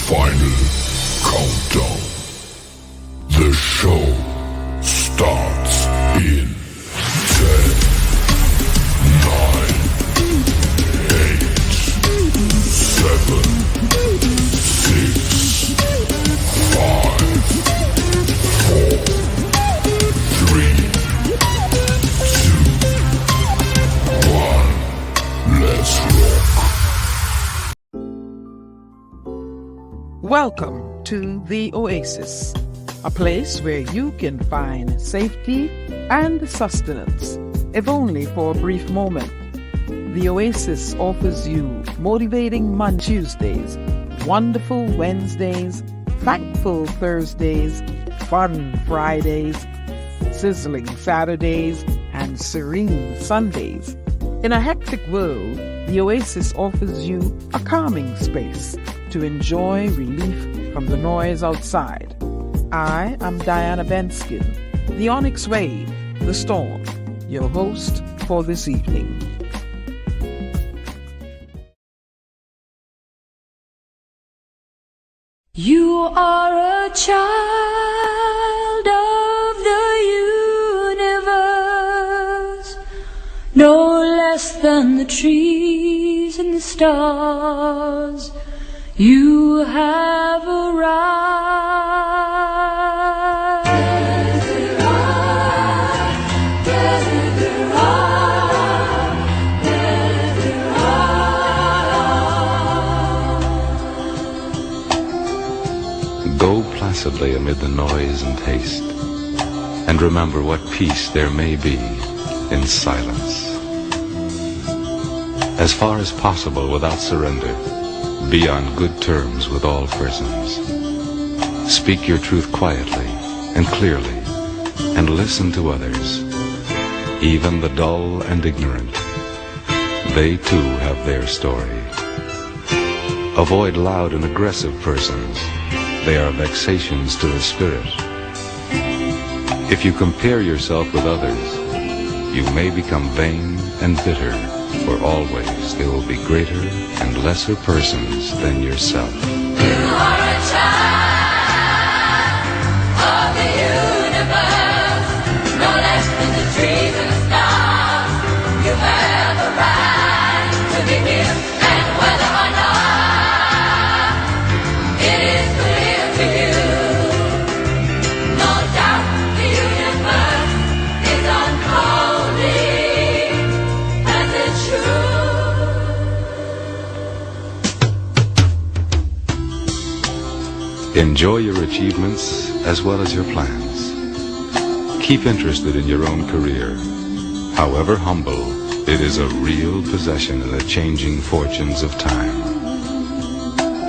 final countdown. The show starts in 10, 9, 8, 7, 6, 5, 4, 3, 2, 1. Let's rock. Welcome to the Oasis, a place where you can find safety and sustenance, if only for a brief moment. The Oasis offers you motivating Tuesdays, wonderful Wednesdays, thankful Thursdays, fun Fridays, sizzling Saturdays, and serene Sundays. In a hectic world, the Oasis offers you a calming space to enjoy relief from the noise outside. I am Diana Benskin, the Onyx Wave, the Storm, your host for this evening. You are a child of the universe, no less than the trees and the stars. You have arrived. Go placidly amid the noise and haste, and remember what peace there may be in silence. As far as possible without surrender, be on good terms with all persons. Speak your truth quietly and clearly, and listen to others, even the dull and ignorant. They too have their story. Avoid loud and aggressive persons. They are vexations to the spirit. If you compare yourself with others, you may become vain and bitter, for always there will be greater and lesser persons than yourself. You are a child of the universe, no less than the trees and the stars. You have a right to be here, and whether or not it is clear to you, no doubt the universe is unfolding as it should. Enjoy your achievements as well as your plans. Keep interested in your own career. However humble, it is a real possession in the changing fortunes of time.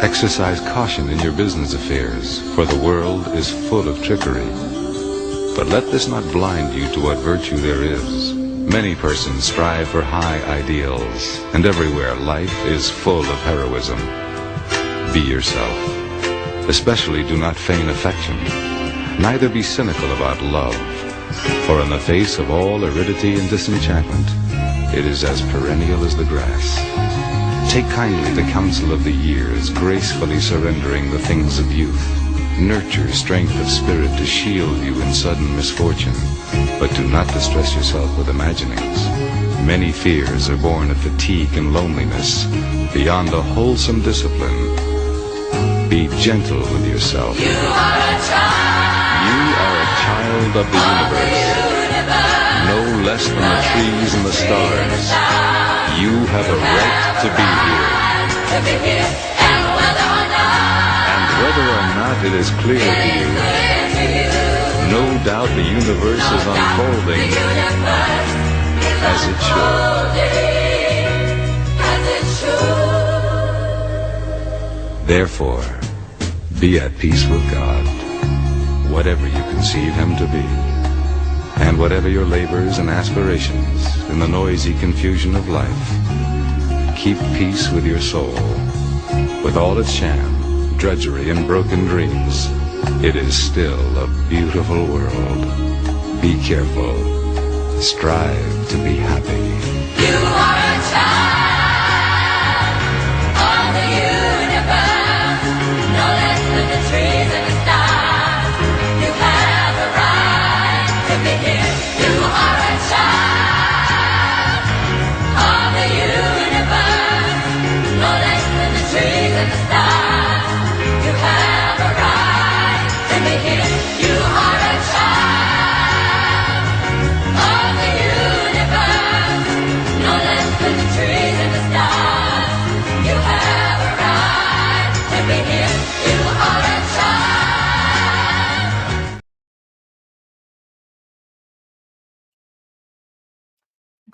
Exercise caution in your business affairs, for the world is full of trickery. But let this not blind you to what virtue there is. Many persons strive for high ideals, and everywhere life is full of heroism. Be yourself. Especially do not feign affection. Neither be cynical about love, for in the face of all aridity and disenchantment, it is as perennial as the grass. Take kindly the counsel of the years, gracefully surrendering the things of youth. Nurture strength of spirit to shield you in sudden misfortune, but do not distress yourself with imaginings. Many fears are born of fatigue and loneliness, beyond a wholesome discipline. Be gentle with yourself. You are a child. You are a child of the universe, no less than the trees and the stars. You have a right to be here. And whether or not it is clear to you, no doubt the universe is unfolding as it should. Therefore, be at peace with God, whatever you conceive Him to be, and whatever your labors and aspirations in the noisy confusion of life. Keep peace with your soul. With all its sham, drudgery, and broken dreams, it is still a beautiful world. Be careful. Strive to be happy. You are a child of the universe, no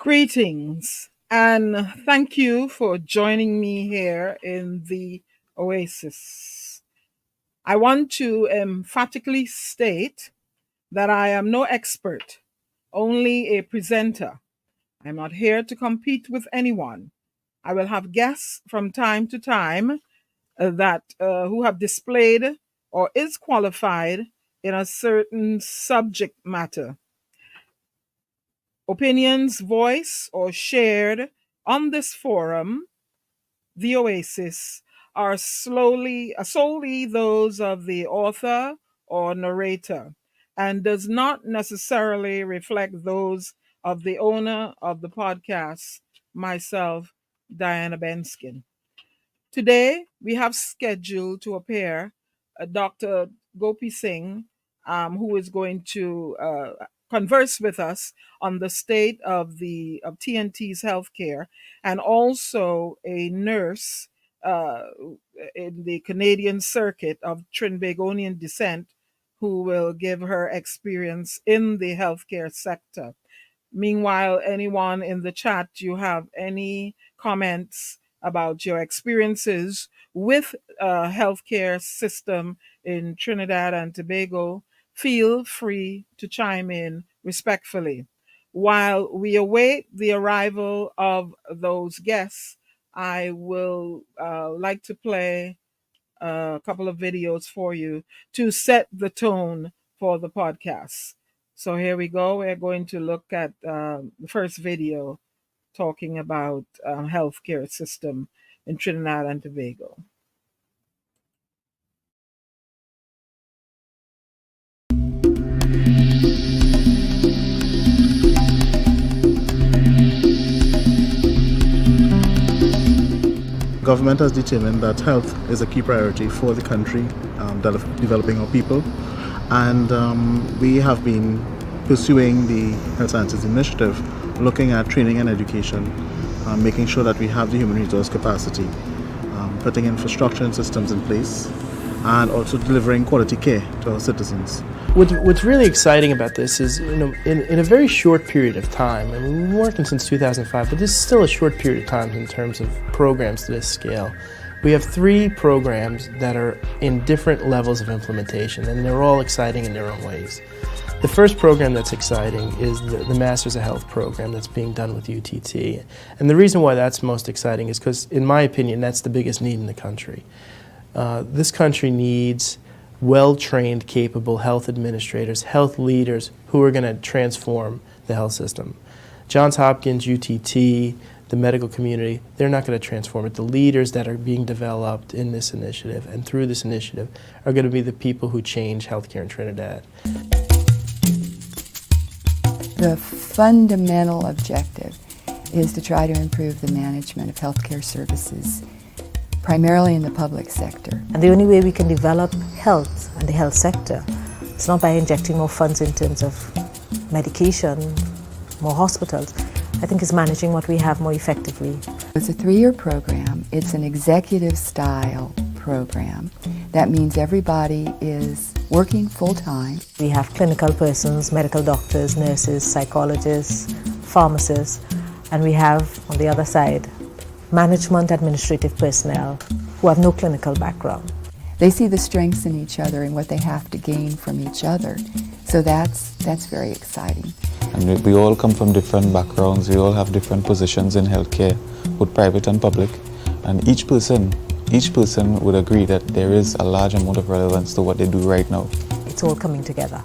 Greetings and thank you for joining me here in the Oasis. I want to emphatically state that I am no expert, only a presenter. I'm not here to compete with anyone. I will have guests from time to time that who have displayed or is qualified in a certain subject matter. Opinions voiced or shared on this forum, the Oasis, are solely those of the author or narrator and does not necessarily reflect those of the owner of the podcast, myself, Diana Benskin. Today, we have scheduled to appear Dr. Gopeesingh, who is going to converse with us on the state of TNT's healthcare, and also a nurse in the Canadian circuit of Trinbagonian descent, who will give her experience in the healthcare sector. Meanwhile, anyone in the chat, you have any comments about your experiences with a healthcare system in Trinidad and Tobago, feel free to chime in respectfully. While we await the arrival of those guests, I will like to play a couple of videos for you to set the tone for the podcast. So here we go. We're going to look at the first video talking about healthcare system in Trinidad and Tobago. Government has determined that health is a key priority for the country, developing our people, and we have been pursuing the Health Sciences Initiative, looking at training and education, making sure that we have the human resource capacity, putting infrastructure and systems in place, and also delivering quality care to our citizens. What's really exciting about this is, in a very short period of time, I mean, we've been working since 2005, but this is still a short period of time in terms of programs to this scale. We have 3 programs that are in different levels of implementation, and they're all exciting in their own ways. The first program that's exciting is the Masters of Health program that's being done with UTT. And the reason why that's most exciting is because, in my opinion, that's the biggest need in the country. This country needs well-trained, capable health administrators, health leaders who are going to transform the health system. Johns Hopkins, UTT, the medical community, they're not going to transform it. The leaders that are being developed in this initiative and through this initiative are going to be the people who change healthcare in Trinidad. The fundamental objective is to try to improve the management of healthcare services, primarily in the public sector. And the only way we can develop health and the health sector is not by injecting more funds in terms of medication, more hospitals. I think it's managing what we have more effectively. It's a 3-year program. It's an executive-style program. That means everybody is working full-time. We have clinical persons, medical doctors, nurses, psychologists, pharmacists, and we have, on the other side, management administrative personnel who have no clinical background. They see the strengths in each other and what they have to gain from each other. So that's very exciting. And we all come from different backgrounds. We all have different positions in healthcare, both private and public. And each person would agree that there is a large amount of relevance to what they do right now. It's all coming together.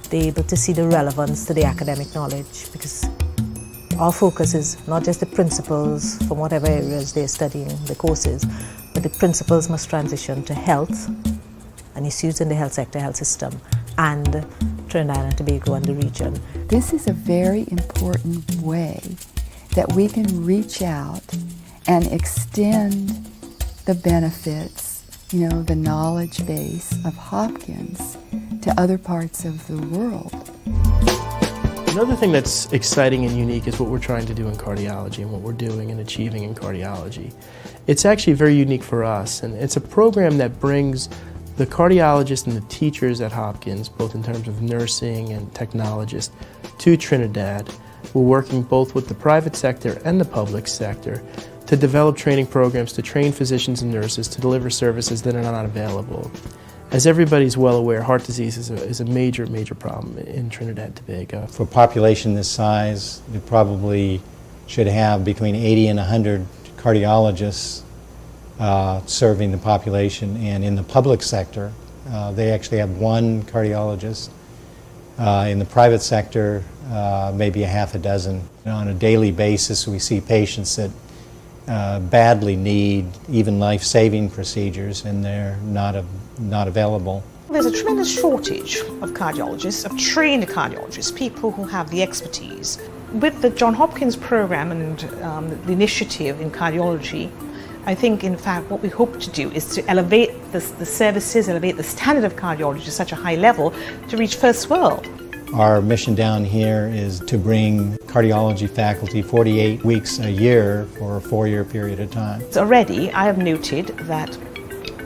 They're able to see the relevance to the academic knowledge, because our focus is not just the principles from whatever areas they're studying, the courses, but the principles must transition to health and issues in the health sector, health system, and Trinidad and Tobago and the region. This is a very important way that we can reach out and extend the benefits, the knowledge base of Hopkins to other parts of the world. Another thing that's exciting and unique is what we're trying to do in cardiology and what we're doing and achieving in cardiology. It's actually very unique for us, and it's a program that brings the cardiologists and the teachers at Hopkins, both in terms of nursing and technologists, to Trinidad we're working both with the private sector and the public sector to develop training programs to train physicians and nurses to deliver services that are not available. As everybody's well aware, heart disease is a major, major problem in Trinidad and Tobago. For a population this size, you probably should have between 80 and 100 cardiologists serving the population, and in the public sector, they actually have one cardiologist. In the private sector, maybe a half a dozen. On a daily basis, we see patients that badly need even life-saving procedures, and they're not available. There's a tremendous shortage of cardiologists, of trained cardiologists, people who have the expertise. With the Johns Hopkins program and the initiative in cardiology, I think, in fact, what we hope to do is to elevate the services, elevate the standard of cardiology to such a high level to reach first world. Our mission down here is to bring cardiology faculty 48 weeks a year for a 4-year period of time. So already, I have noted that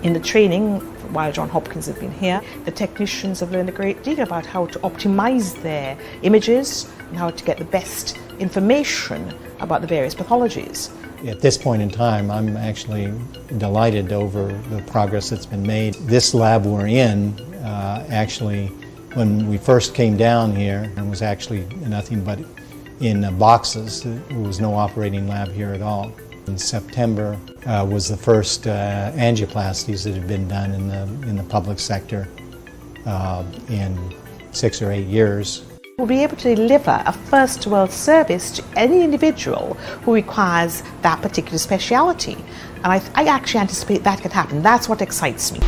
in the training, while Johns Hopkins has been here, the technicians have learned a great deal about how to optimize their images and how to get the best information about the various pathologies. At this point in time, I'm actually delighted over the progress that's been made. This lab we're in, actually, when we first came down here, it was actually nothing but in boxes. There was no operating lab here at all. In September was the first angioplasties that had been done in the public sector in 6 or 8 years. We'll be able to deliver a first-world service to any individual who requires that particular speciality. And I actually anticipate that could happen. That's what excites me.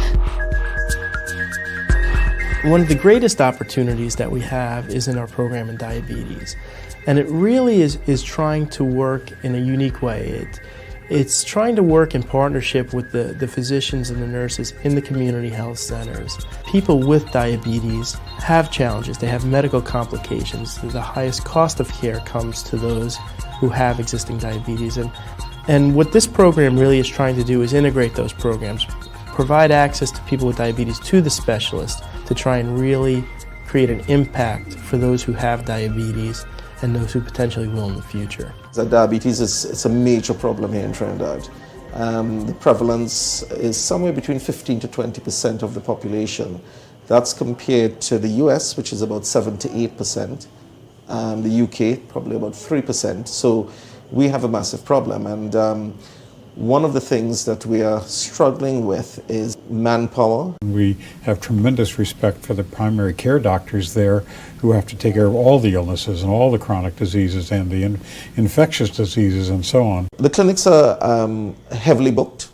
One of the greatest opportunities that we have is in our program in diabetes. And it really is trying to work in a unique way. It's trying to work in partnership with the physicians and the nurses in the community health centers. People with diabetes have challenges. They have medical complications. The highest cost of care comes to those who have existing diabetes. And what this program really is trying to do is integrate those programs, provide access to people with diabetes to the specialist to try and really create an impact for those who have diabetes and those who potentially will in the future. Diabetes is a major problem here in Trinidad. The prevalence is somewhere between 15 to 20% of the population. That's compared to the US, which is about 7 to 8%, the UK, probably about 3%. So we have a massive problem. And one of the things that we are struggling with is manpower. We have tremendous respect for the primary care doctors there who have to take care of all the illnesses and all the chronic diseases and the infectious diseases and so on. The clinics are heavily booked.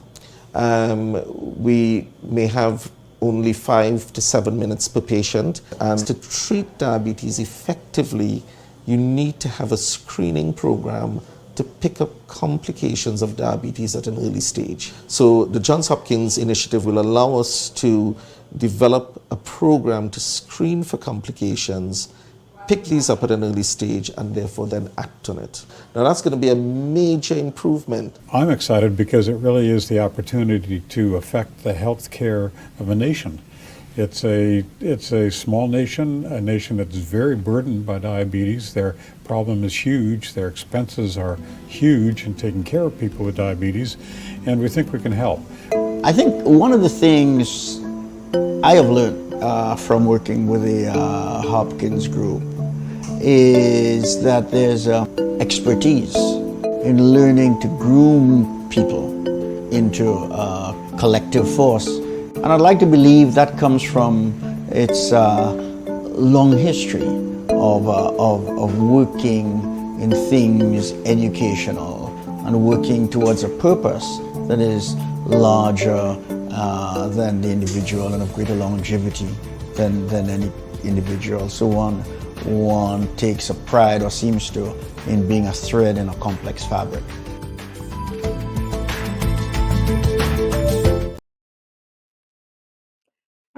We may have only 5 to 7 minutes per patient. And to treat diabetes effectively, you need to have a screening program to pick up complications of diabetes at an early stage. So the Johns Hopkins initiative will allow us to develop a program to screen for complications, pick these up at an early stage, and therefore then act on it. Now that's going to be a major improvement. I'm excited because it really is the opportunity to affect the health care of a nation. It's a small nation, a nation that's very burdened by diabetes. Their problem is huge. Their expenses are huge in taking care of people with diabetes, and we think we can help. I think one of the things I have learned from working with the Hopkins group is that there's expertise in learning to groom people into a collective force. And I'd like to believe that comes from its long history of working in things educational and working towards a purpose that is larger than the individual and of greater longevity than any individual. So one takes a pride, or seems to, in being a thread in a complex fabric.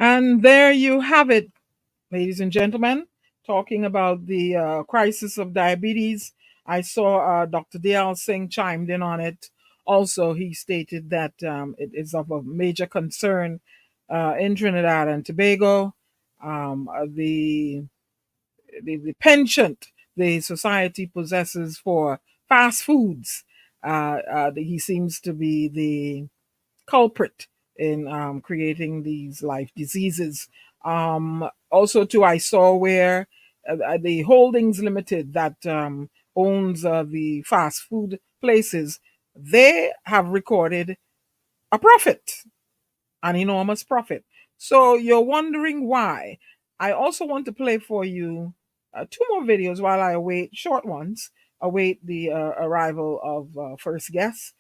And there you have it, ladies and gentlemen, talking about the crisis of diabetes. I saw Dr. Deyalsingh chimed in on it. Also, he stated that it is of a major concern in Trinidad and Tobago. The penchant the society possesses for fast foods. He seems to be the culprit in creating these life diseases. Also, too, I saw where the Holdings Limited that owns the fast food places, they have recorded a profit, an enormous profit. So you're wondering why. I also want to play for you two more videos while I await, short ones, await the arrival of first guests.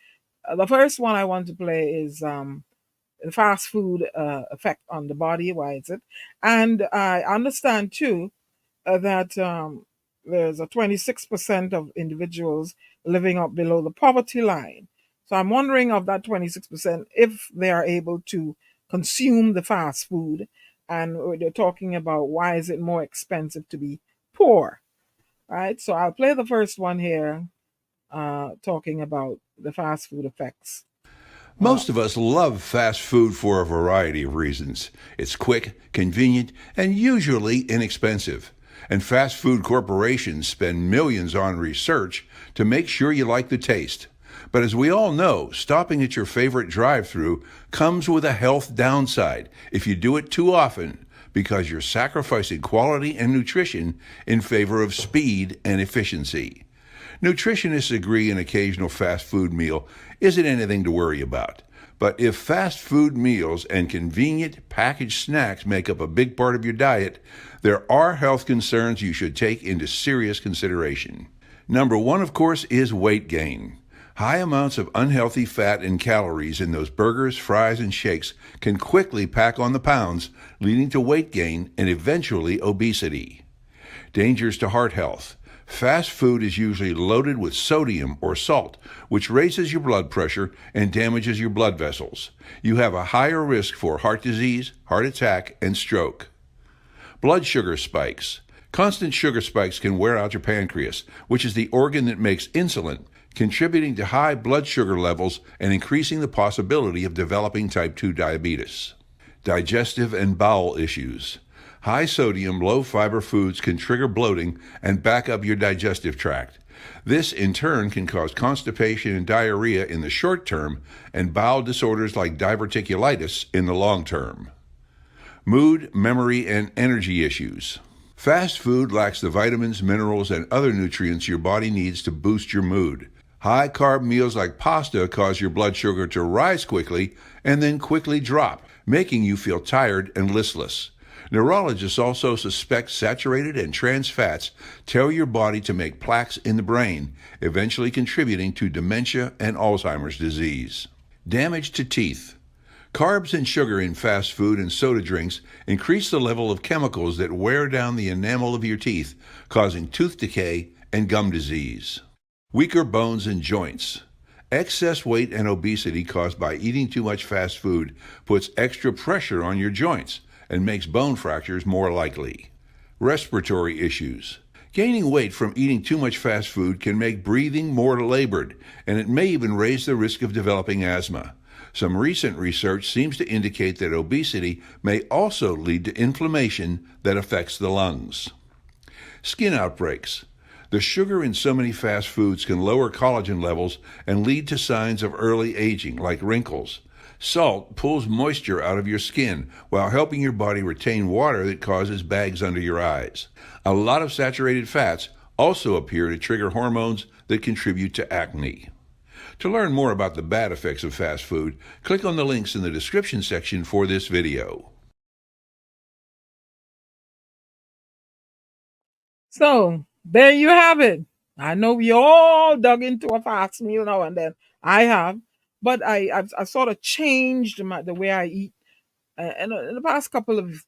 The first one I want to play is the fast food effect on the body. Why is it? And I understand too that there's a 26% of individuals living up below the poverty line. So I'm wondering of that 26% if they are able to consume the fast food. And they're talking about why is it more expensive to be poor, right? So I'll play the first one here, talking about the fast food effects. Most of us love fast food for a variety of reasons. It's quick, convenient, and usually inexpensive. And fast food corporations spend millions on research to make sure you like the taste. But as we all know, stopping at your favorite drive-thru comes with a health downside if you do it too often, because you're sacrificing quality and nutrition in favor of speed and efficiency. Nutritionists agree an occasional fast food meal isn't anything to worry about. But if fast food meals and convenient packaged snacks make up a big part of your diet, there are health concerns you should take into serious consideration. Number one, of course, is weight gain. High amounts of unhealthy fat and calories in those burgers, fries, and shakes can quickly pack on the pounds, leading to weight gain and eventually obesity. Dangers to heart health. Fast food is usually loaded with sodium or salt, which raises your blood pressure and damages your blood vessels. You have a higher risk for heart disease, heart attack, and stroke. Blood sugar spikes. Constant sugar spikes can wear out your pancreas, which is the organ that makes insulin, contributing to high blood sugar levels and increasing the possibility of developing type 2 diabetes. Digestive and bowel issues. High sodium, low fiber foods can trigger bloating and back up your digestive tract. This, in turn, can cause constipation and diarrhea in the short term and bowel disorders like diverticulitis in the long term. Mood, memory, and energy issues. Fast food lacks the vitamins, minerals, and other nutrients your body needs to boost your mood. High-carb meals like pasta cause your blood sugar to rise quickly and then quickly drop, making you feel tired and listless. Neurologists also suspect saturated and trans fats tell your body to make plaques in the brain, eventually contributing to dementia and Alzheimer's disease. Damage to teeth. Carbs and sugar in fast food and soda drinks increase the level of chemicals that wear down the enamel of your teeth, causing tooth decay and gum disease. Weaker bones and joints. Excess weight and obesity caused by eating too much fast food puts extra pressure on your joints and makes bone fractures more likely. Respiratory issues. Gaining weight from eating too much fast food can make breathing more labored, and it may even raise the risk of developing asthma. Some recent research seems to indicate that obesity may also lead to inflammation that affects the lungs. Skin outbreaks. The sugar in so many fast foods can lower collagen levels and lead to signs of early aging, like wrinkles. Salt pulls moisture out of your skin while helping your body retain water that causes bags under your eyes. A lot of saturated fats also appear to trigger hormones that contribute to acne. To learn more about the bad effects of fast food, click on the links in the description section for this video. So there you have it. I know we all dug into a fast meal now and then. I have, but I've sort of changed the way I eat in the past couple of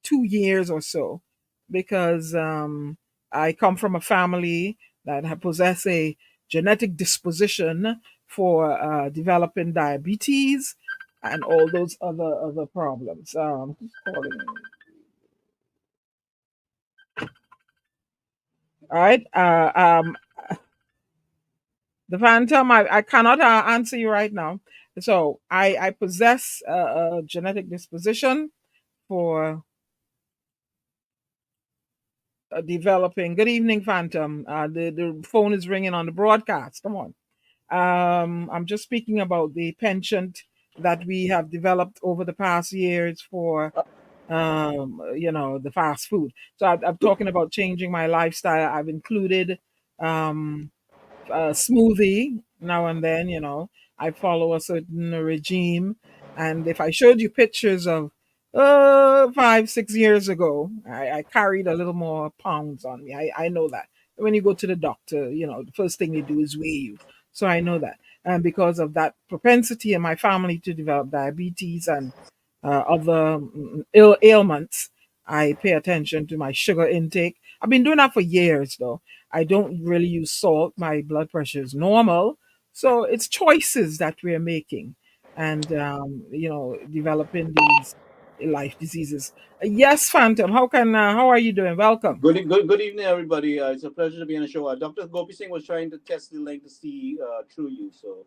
2 years or so, because I come from a family that possess a genetic disposition for developing diabetes and all those other problems. Who's calling me? All right. The Phantom, I cannot answer you right now. So I possess a genetic disposition for developing. Good evening, Phantom. The phone is ringing on the broadcast. Come on. I'm just speaking about the penchant that we have developed over the past years for, the fast food. So I'm talking about changing my lifestyle. I've included um, smoothie now and then. I follow a certain regime, and if I showed you pictures of 5, 6 years ago, I carried a little more pounds on me. I know that. When you go to the doctor, the first thing they do is weigh you. So I know that. And because of that propensity in my family to develop diabetes and other ailments, I pay attention to my sugar intake. I've been doing that for years, though. I don't really use salt. My blood pressure is normal. So it's choices that we're making and, developing these life diseases. Yes, Phantom, how are you doing? Welcome. Good evening, everybody. It's a pleasure to be on the show. Dr. Gopeesingh was trying to test the link to see through you, so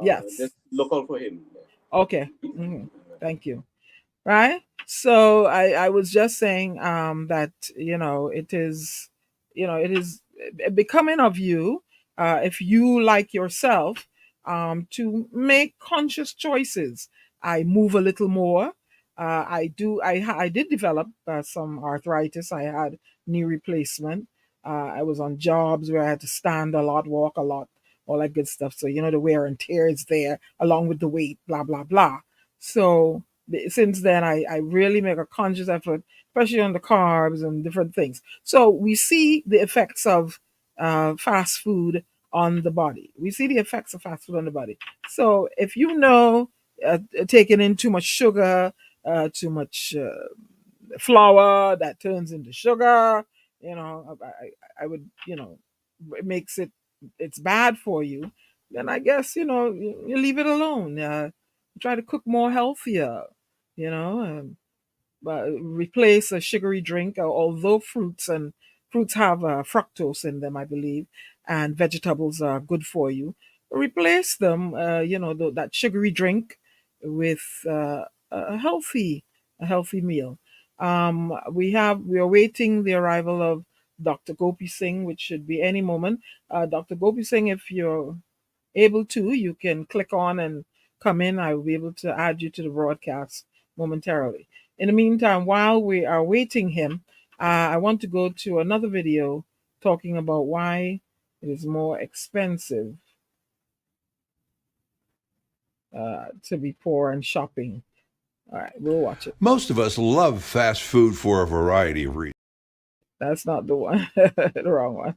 Yes. just look out for him. Okay. Thank you. Right. So I was just saying that it is becoming of you, if you like yourself, to make conscious choices. I move a little more. I did develop some arthritis. I had knee replacement. I was on jobs where I had to stand a lot, walk a lot, all that good stuff. So the wear and tear is there along with the weight, blah blah blah. So since then, I really make a conscious effort, especially on the carbs and different things. So we see the effects of fast food on the body. We see the effects of fast food on the body. So if taking in too much sugar, too much flour that turns into sugar, I would, it makes it's bad for you, then I guess, you leave it alone. Try to cook more healthier, you know, um, but replace a sugary drink, although fruits have fructose in them, I believe, and vegetables are good for you. Replace them, that sugary drink with a healthy meal. We are waiting the arrival of Dr. Gopi Singh, which should be any moment. Dr. Gopi Singh, if you're able to, you can click on and come in. I will be able to add you to the broadcast momentarily. In the meantime, while we are waiting him, I want to go to another video talking about why it is more expensive to be poor and shopping. All right, we'll watch it. Most of us love fast food for a variety of reasons. That's not the one, the wrong one.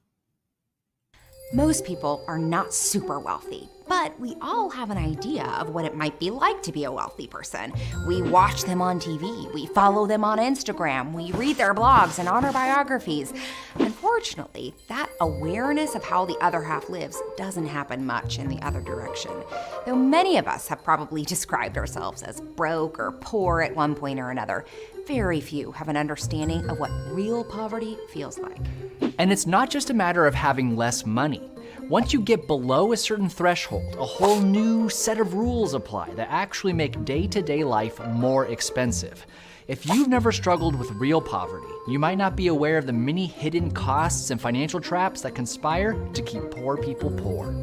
Most people are not super wealthy, but we all have an idea of what it might be like to be a wealthy person. We watch them on TV, we follow them on Instagram, we read their blogs and autobiographies. Unfortunately, that awareness of how the other half lives doesn't happen much in the other direction. Though many of us have probably described ourselves as broke or poor at one point or another, very few have an understanding of what real poverty feels like. And it's not just a matter of having less money. Once you get below a certain threshold, a whole new set of rules apply that actually make day-to-day life more expensive. If you've never struggled with real poverty, you might not be aware of the many hidden costs and financial traps that conspire to keep poor people poor.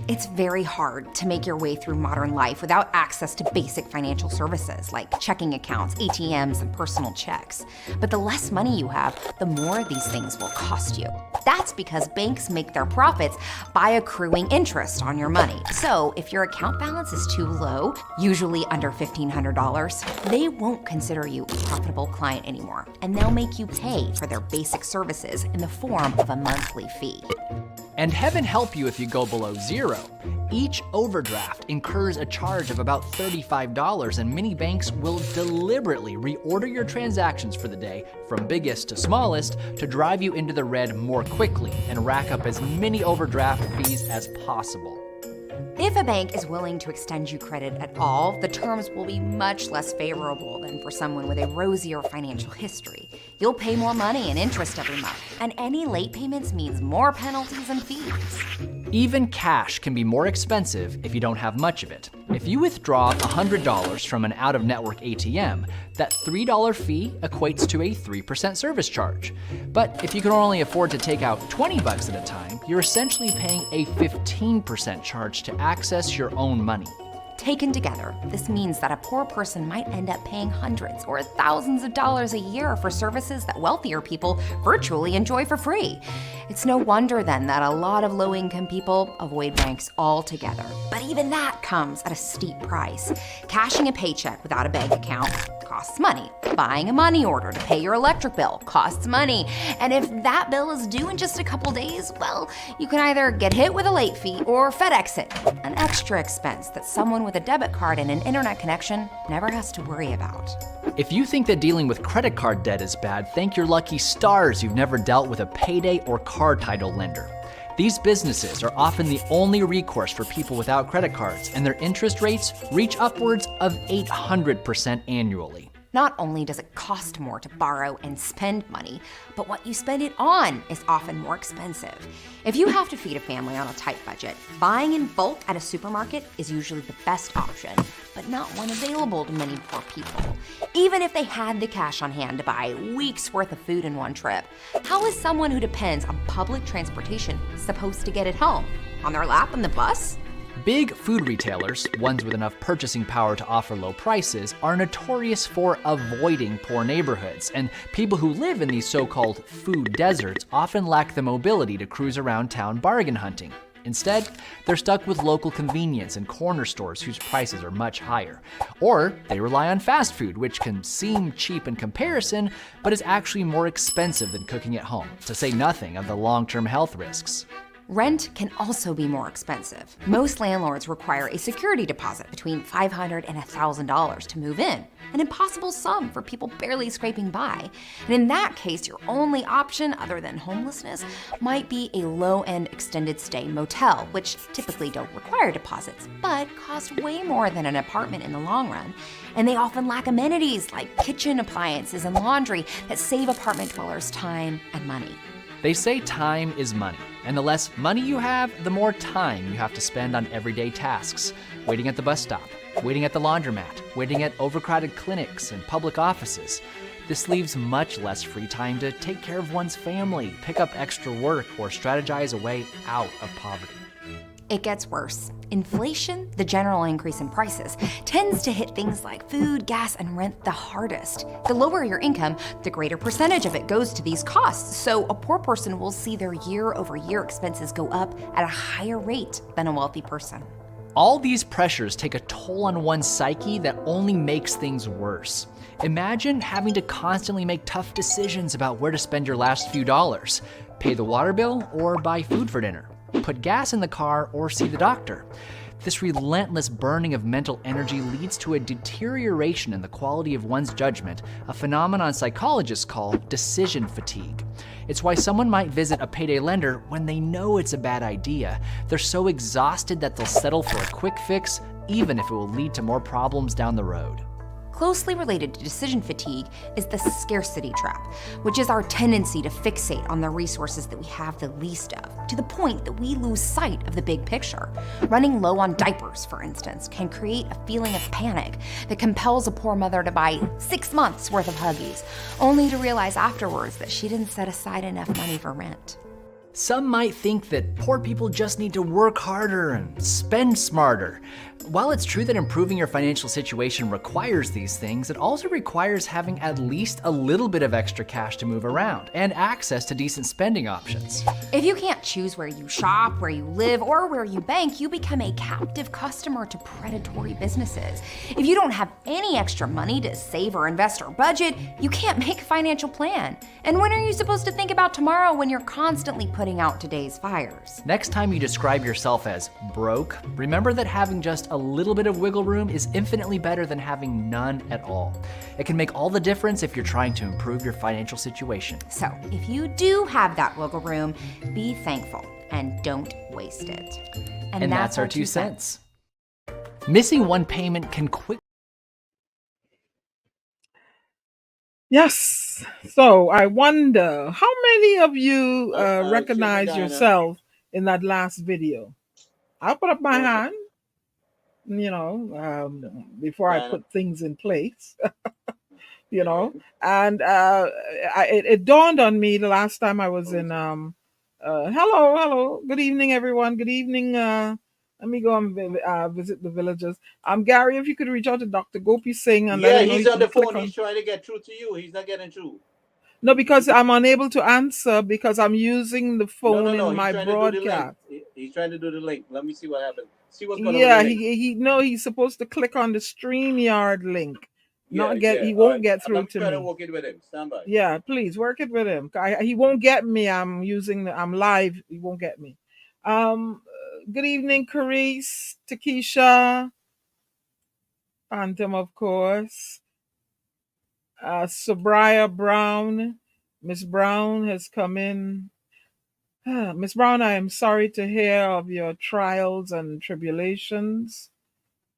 It's very hard to make your way through modern life without access to basic financial services like checking accounts, ATMs, and personal checks. But the less money you have, the more these things will cost you. That's because banks make their profits by accruing interest on your money. So if your account balance is too low, usually under $1,500, they won't consider you a profitable client anymore, and they'll make you pay for their basic services in the form of a monthly fee. And heaven help you if you go below zero. Each overdraft incurs a charge of about $35, and many banks will deliberately reorder your transactions for the day, from biggest to smallest, to drive you into the red more quickly and rack up as many overdraft fees as possible. If a bank is willing to extend you credit at all, the terms will be much less favorable than for someone with a rosier financial history. You'll pay more money in interest every month, and any late payments means more penalties and fees. Even cash can be more expensive if you don't have much of it. If you withdraw $100 from an out-of-network ATM, that $3 fee equates to a 3% service charge. But if you can only afford to take out $20 at a time, you're essentially paying a 15% charge to access your own money. Taken together, this means that a poor person might end up paying hundreds or thousands of dollars a year for services that wealthier people virtually enjoy for free. It's no wonder then that a lot of low-income people avoid banks altogether. But even that comes at a steep price. Cashing a paycheck without a bank account costs money. Buying a money order to pay your electric bill costs money. And if that bill is due in just a couple days, well, you can either get hit with a late fee or FedEx it, an extra expense that someone with a debit card and an internet connection never has to worry about. If you think that dealing with credit card debt is bad, thank your lucky stars you've never dealt with a payday or car title lender. These businesses are often the only recourse for people without credit cards, and their interest rates reach upwards of 800% annually. Not only does it cost more to borrow and spend money, but what you spend it on is often more expensive. If you have to feed a family on a tight budget, buying in bulk at a supermarket is usually the best option, but not one available to many poor people. Even if they had the cash on hand to buy weeks worth of food in one trip, how is someone who depends on public transportation supposed to get it home? On their lap on the bus? Big food retailers, ones with enough purchasing power to offer low prices, are notorious for avoiding poor neighborhoods, and people who live in these so-called food deserts often lack the mobility to cruise around town bargain hunting. Instead, they're stuck with local convenience and corner stores whose prices are much higher. Or they rely on fast food, which can seem cheap in comparison, but is actually more expensive than cooking at home, to say nothing of the long-term health risks. Rent can also be more expensive. Most landlords require a security deposit between $500 and $1,000 to move in, an impossible sum for people barely scraping by. And in that case, your only option other than homelessness might be a low-end extended stay motel, which typically don't require deposits, but cost way more than an apartment in the long run. And they often lack amenities like kitchen appliances and laundry that save apartment dwellers time and money. They say time is money, and the less money you have, the more time you have to spend on everyday tasks. Waiting at the bus stop, waiting at the laundromat, waiting at overcrowded clinics and public offices. This leaves much less free time to take care of one's family, pick up extra work, or strategize a way out of poverty. It gets worse. Inflation, the general increase in prices, tends to hit things like food, gas, and rent the hardest. The lower your income, the greater percentage of it goes to these costs, so a poor person will see their year-over-year expenses go up at a higher rate than a wealthy person. All these pressures take a toll on one's psyche that only makes things worse. Imagine having to constantly make tough decisions about where to spend your last few dollars. Pay the water bill or buy food for dinner. Put gas in the car or see the doctor. This relentless burning of mental energy leads to a deterioration in the quality of one's judgment, a phenomenon psychologists call decision fatigue. It's why someone might visit a payday lender when they know it's a bad idea. They're so exhausted that they'll settle for a quick fix, even if it will lead to more problems down the road. Closely related to decision fatigue is the scarcity trap, which is our tendency to fixate on the resources that we have the least of, to the point that we lose sight of the big picture. Running low on diapers, for instance, can create a feeling of panic that compels a poor mother to buy 6 months worth of Huggies, only to realize afterwards that she didn't set aside enough money for rent. Some might think that poor people just need to work harder and spend smarter. While it's true that improving your financial situation requires these things, it also requires having at least a little bit of extra cash to move around and access to decent spending options. If you can't choose where you shop, where you live, or where you bank, you become a captive customer to predatory businesses. If you don't have any extra money to save or invest or budget, you can't make a financial plan. And when are you supposed to think about tomorrow when you're constantly putting out today's fires? Next time you describe yourself as broke, remember that having just a little bit of wiggle room is infinitely better than having none at all. It can make all the difference if you're trying to improve your financial situation. So, if you do have that wiggle room, be thankful and don't waste it. And that's our 2 cents. Missing one payment can quickly. Yes. So I wonder how many of you recognize yourself in that last video. I'll put up my Okay. hand, before I Diana. put things in place. you Right, know right. and it dawned on me the last time I was in hello, good evening everyone, good evening. Let me go and visit the villagers. Gary, if you could reach out to Dr. Gopi Singh and let Yeah, him know he's he on can the click phone. He's on. trying to get through to you. He's not getting through. No, because I'm unable to answer because I'm using the No, no, phone no. in He's my trying to do the link. broadcast. He's trying to do the link. Let me see what happens. See what's going on with the Yeah, link. he no, he's supposed to click on the StreamYard link. Yeah, Not get yeah. he All won't right. get Let through me to try to me. work it with him. Stand by. Yeah, please work it with him. He won't get me. I'm live. He won't get me. Good evening, Carice, Takesha, Phantom, of course. Sabria Brown. Miss Brown has come in. Miss Brown, I am sorry to hear of your trials and tribulations.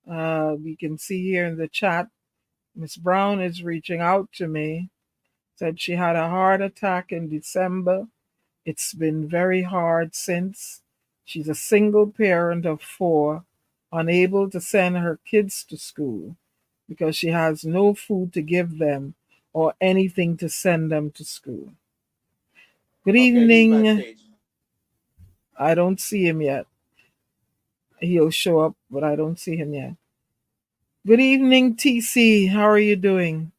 We can see here in the chat, Miss Brown is reaching out to me. Said she had a heart attack in December. It's been very hard since. She's a single parent of 4, unable to send her kids to school because she has no food to give them or anything to send them to school. Good Okay, he's evening. backstage. I don't see him yet. He'll show up, but I don't see him yet. Good evening, TC. How are you doing?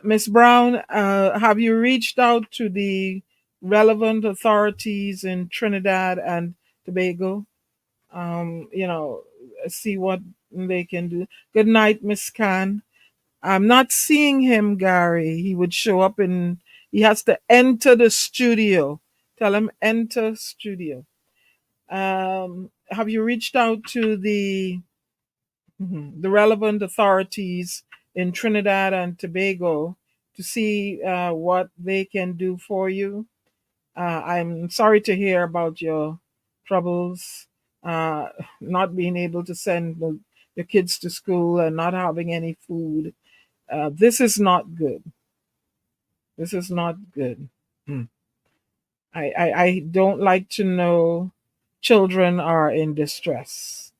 Miss Brown, have you reached out to the relevant authorities in Trinidad and Tobago? See what they can do. Good night, Miss Khan. I'm not seeing him, Gary. He would show up he has to enter the studio. Tell him enter studio. Have you reached out to the relevant authorities in Trinidad and Tobago to see what they can do for you? I'm sorry to hear about your troubles, uh, not being able to send your kids to school and not having any food. This is not good. This is not good. Hmm. I don't like to know children are in distress.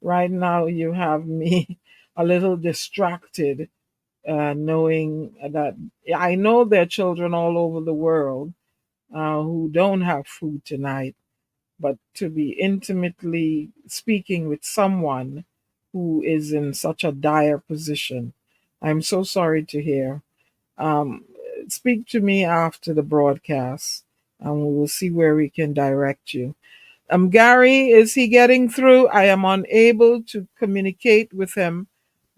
Right now, you have me a little distracted, knowing that I know there are children all over the world who don't have food tonight, but to be intimately speaking with someone who is in such a dire position, I'm so sorry to hear. Um, Speak to me after the broadcast, and we will see where we can direct you. Gary, is he getting through? I am unable to communicate with him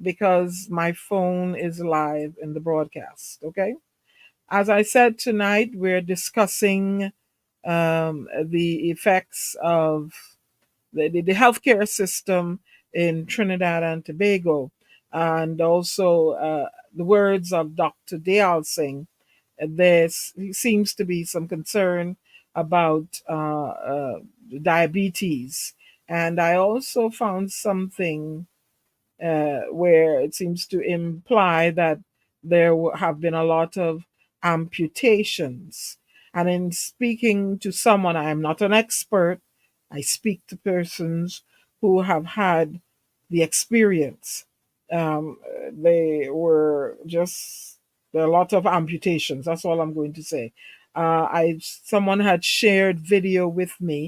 because my phone is live in the broadcast. Okay. As I said, tonight we're discussing the effects of the healthcare system in Trinidad and Tobago, and also the words of Dr. Deyalsingh. There seems to be some concern about diabetes, and I also found something where it seems to imply that there have been a lot of amputations. And in speaking to someone, I am not an expert, I speak to persons who have had the experience. Um, they were just, there are a lot of amputations. That's all I'm going to say. Someone had shared video with me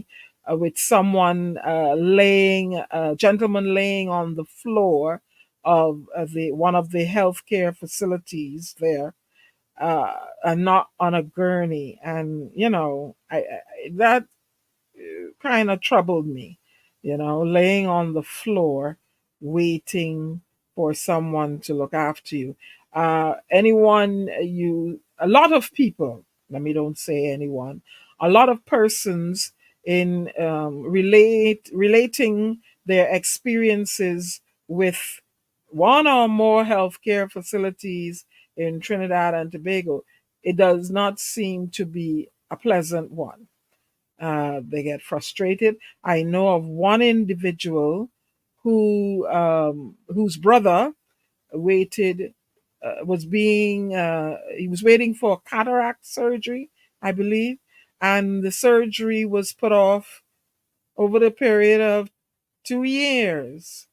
with someone a gentleman laying on the floor of the one of the healthcare facilities there, and not on a gurney. And that kind of troubled me, laying on the floor, waiting for someone to look after you. A lot of people, let me don't say anyone, a lot of persons in relating their experiences with one or more healthcare facilities in Trinidad and Tobago, it does not seem to be a pleasant one. They get frustrated. I know of one individual whose brother waited was being he was waiting for cataract surgery, I believe, and the surgery was put off over the period of 2 years.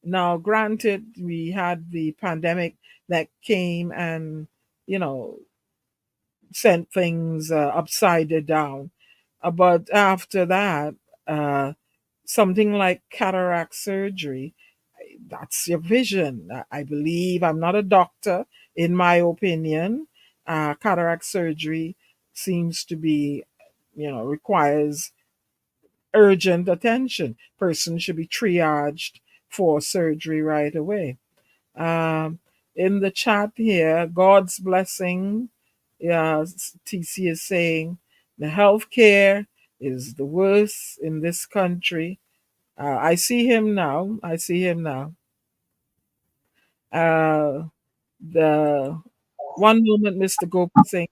Now, granted, we had the pandemic that came and, you know, sent things upside down. But after that, uh, something like cataract surgery, that's your vision. I believe, I'm not a doctor, in my opinion, cataract surgery seems to be, requires urgent attention. Person should be triaged for surgery right away. Um, in the chat here, God's blessing. Yeah, TC is saying the healthcare is the worst in this country. I see him now. I see him now. The one moment, Mr. Gopeesingh,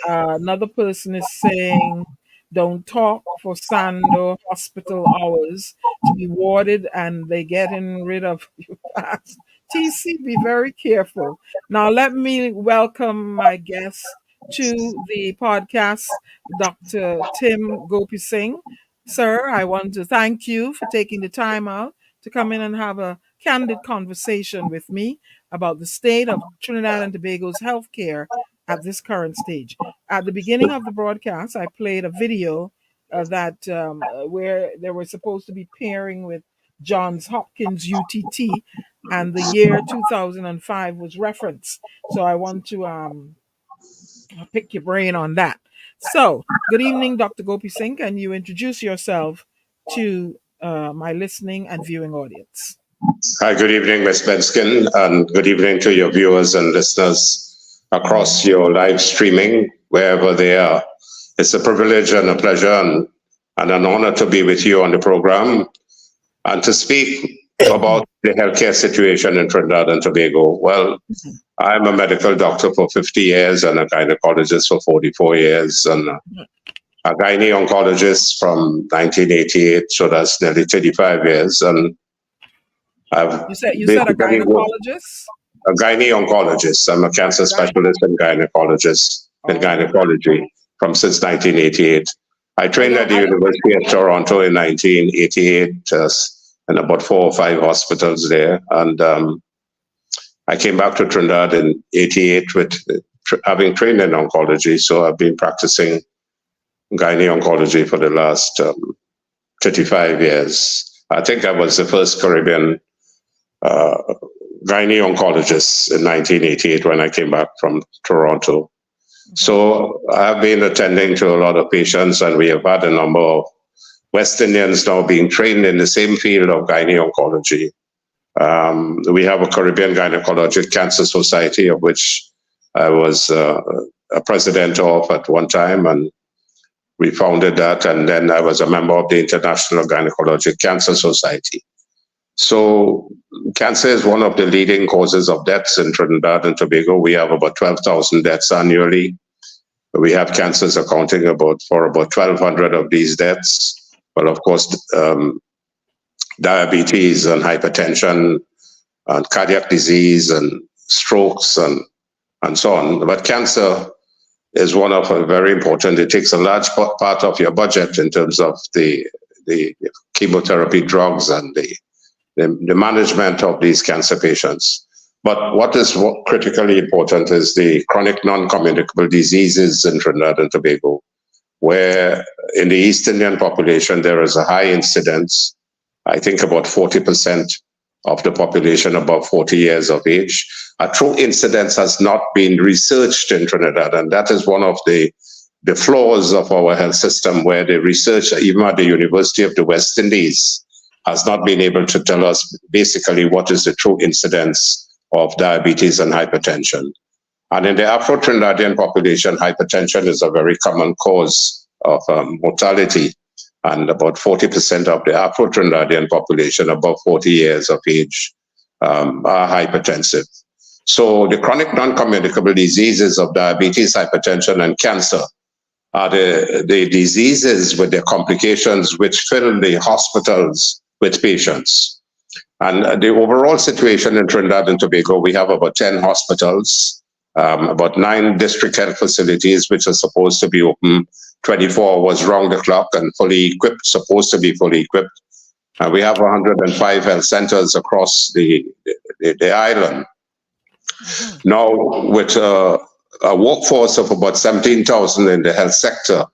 another person is saying, don't talk for Sando hospital hours to be warded and they getting rid of you fast. TC, be very careful. Now, let me welcome my guest to the podcast, Dr. Tim Gopeesingh. Sir, I want to thank you for taking the time out to come in and have a candid conversation with me about the state of Trinidad and Tobago's healthcare at this current stage. At the beginning of the broadcast, I played a video where they were supposed to be pairing with Johns Hopkins UTT, and the year 2005 was referenced. So I want to pick your brain on that. So, good evening, Dr. Gopeesingh. Can you introduce yourself to my listening and viewing audience? Hi, good evening, Ms. Benskin, and good evening to your viewers and listeners across your live streaming, wherever they are. It's a privilege and a pleasure and an honor to be with you on the program and to speak about the healthcare situation in Trinidad and Tobago. Well, I'm a medical doctor for 50 years and a gynecologist for 44 years and a gynae oncologist from 1988, so that's nearly 35 years. And You said a gynecologist? A gynae oncologist. I'm a cancer specialist and gynecologist in gynecology since 1988. I trained at the University of Toronto in 1988 in about 4 or 5 hospitals there. And I came back to Trinidad in 88 with having trained in oncology. So I've been practicing gynae oncology for the last 35 years. I think I was the first Caribbean gynae oncologist in 1988 when I came back from Toronto. So I've been attending to a lot of patients, and we have had a number of West Indians now being trained in the same field of gynae oncology. We have a Caribbean Gynecologic Cancer Society, of which I was a president of at one time, and we founded that, and then I was a member of the International Gynecologic Cancer Society. So cancer is one of the leading causes of deaths in Trinidad and Tobago. We have about 12,000 deaths annually. We have cancers accounting for about 1,200 of these deaths. Well, of course, diabetes and hypertension and cardiac disease and strokes and so on. But cancer is one of a very important. It takes a large part of your budget in terms of the chemotherapy drugs and the management of these cancer patients. But what is critically important is the chronic non-communicable diseases in Trinidad and Tobago, where in the East Indian population there is a high incidence. I think about 40% of the population above 40 years of age. A true incidence has not been researched in Trinidad, and that is one of the flaws of our health system, where the research, even at the University of the West Indies, has not been able to tell us basically what is the true incidence of diabetes and hypertension. And in the Afro-Trinidadian population, hypertension is a very common cause of mortality. And about 40% of the Afro-Trinidadian population above 40 years of age are hypertensive. So the chronic non-communicable diseases of diabetes, hypertension, and cancer are the diseases with their complications which fill the hospitals with patients. And the overall situation in Trinidad and Tobago, we have about 10 hospitals, about 9 district health facilities, which are supposed to be open 24 was round the clock and fully equipped, supposed to be fully equipped. We have 105 health centers across the island. Now, with a workforce of about 17,000 in the health sector,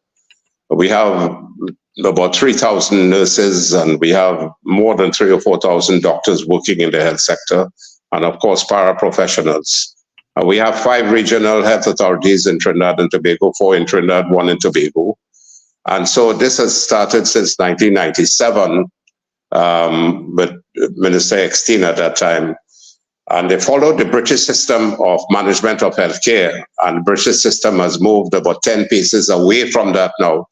we have about 3,000 nurses, and we have more than 3,000 or 4,000 doctors working in the health sector, and of course, paraprofessionals. We have 5 regional health authorities in Trinidad and Tobago, 4 in Trinidad, 1 in Tobago. And so this has started since 1997, with Minister Eckstein at that time. And they followed the British system of management of healthcare, and the British system has moved about 10 paces away from that now.